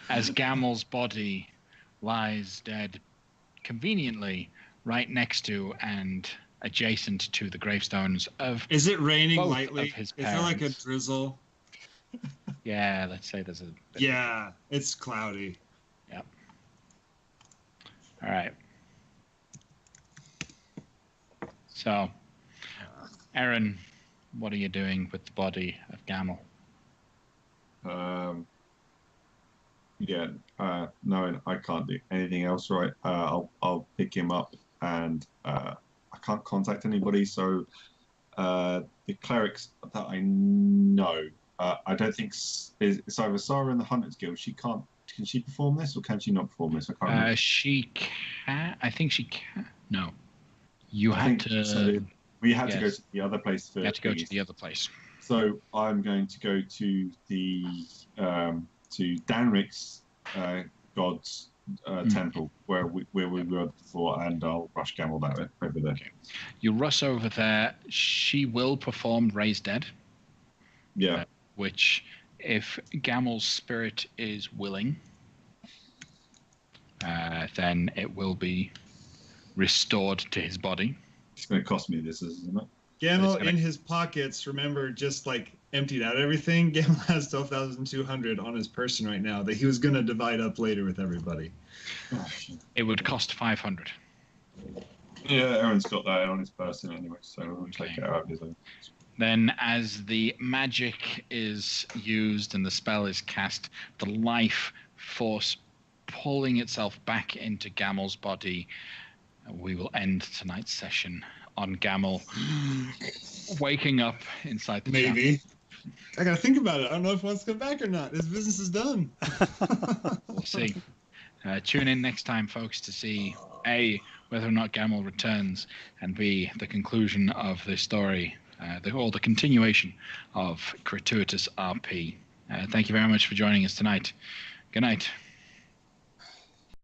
As Gamel's body lies dead conveniently right next to and adjacent to the gravestones of... Is it raining both lightly? of his Is there like a parents. drizzle? Yeah, let's say there's a bit. Yeah, it's cloudy. Yep. All right. So, Aaron, what are you doing with the body of Gamel? No, I can't do anything else, right? I'll pick him up, and I can't contact anybody, so the clerics that I know, I don't think it's either Sarah and the Hunters Guild. Can she perform this, or can she not perform this? I can't remember. She can. I think she can. No, you had to. So we had to go yes. to the other place first. You had to go to the other place. So I'm going to go to the to Danric's god's temple where we were before, and I'll rush Gamel that way over there. Okay. You rush over there. She will perform Raise Dead. Yeah. Which, if Gamel's spirit is willing, then it will be restored to his body. It's going to cost me this, isn't it? Gamel in his pockets, remember, just like emptied out everything. Gamel has 12,200 on his person right now that he was going to divide up later with everybody. It would cost 500. Yeah, Aaron's got that on his person anyway, so we'll take it out of his own. Then, as the magic is used and the spell is cast, the life force pulling itself back into Gamel's body, we will end tonight's session on Gamel waking up inside the Maybe. chapel. I gotta think about it. I don't know if he wants to come back or not. His business is done. We'll see. Tune in next time, folks, to see A, whether or not Gamel returns, and B, the conclusion of the story, the continuation of Crituitous RP. Thank you very much for joining us tonight. Good night.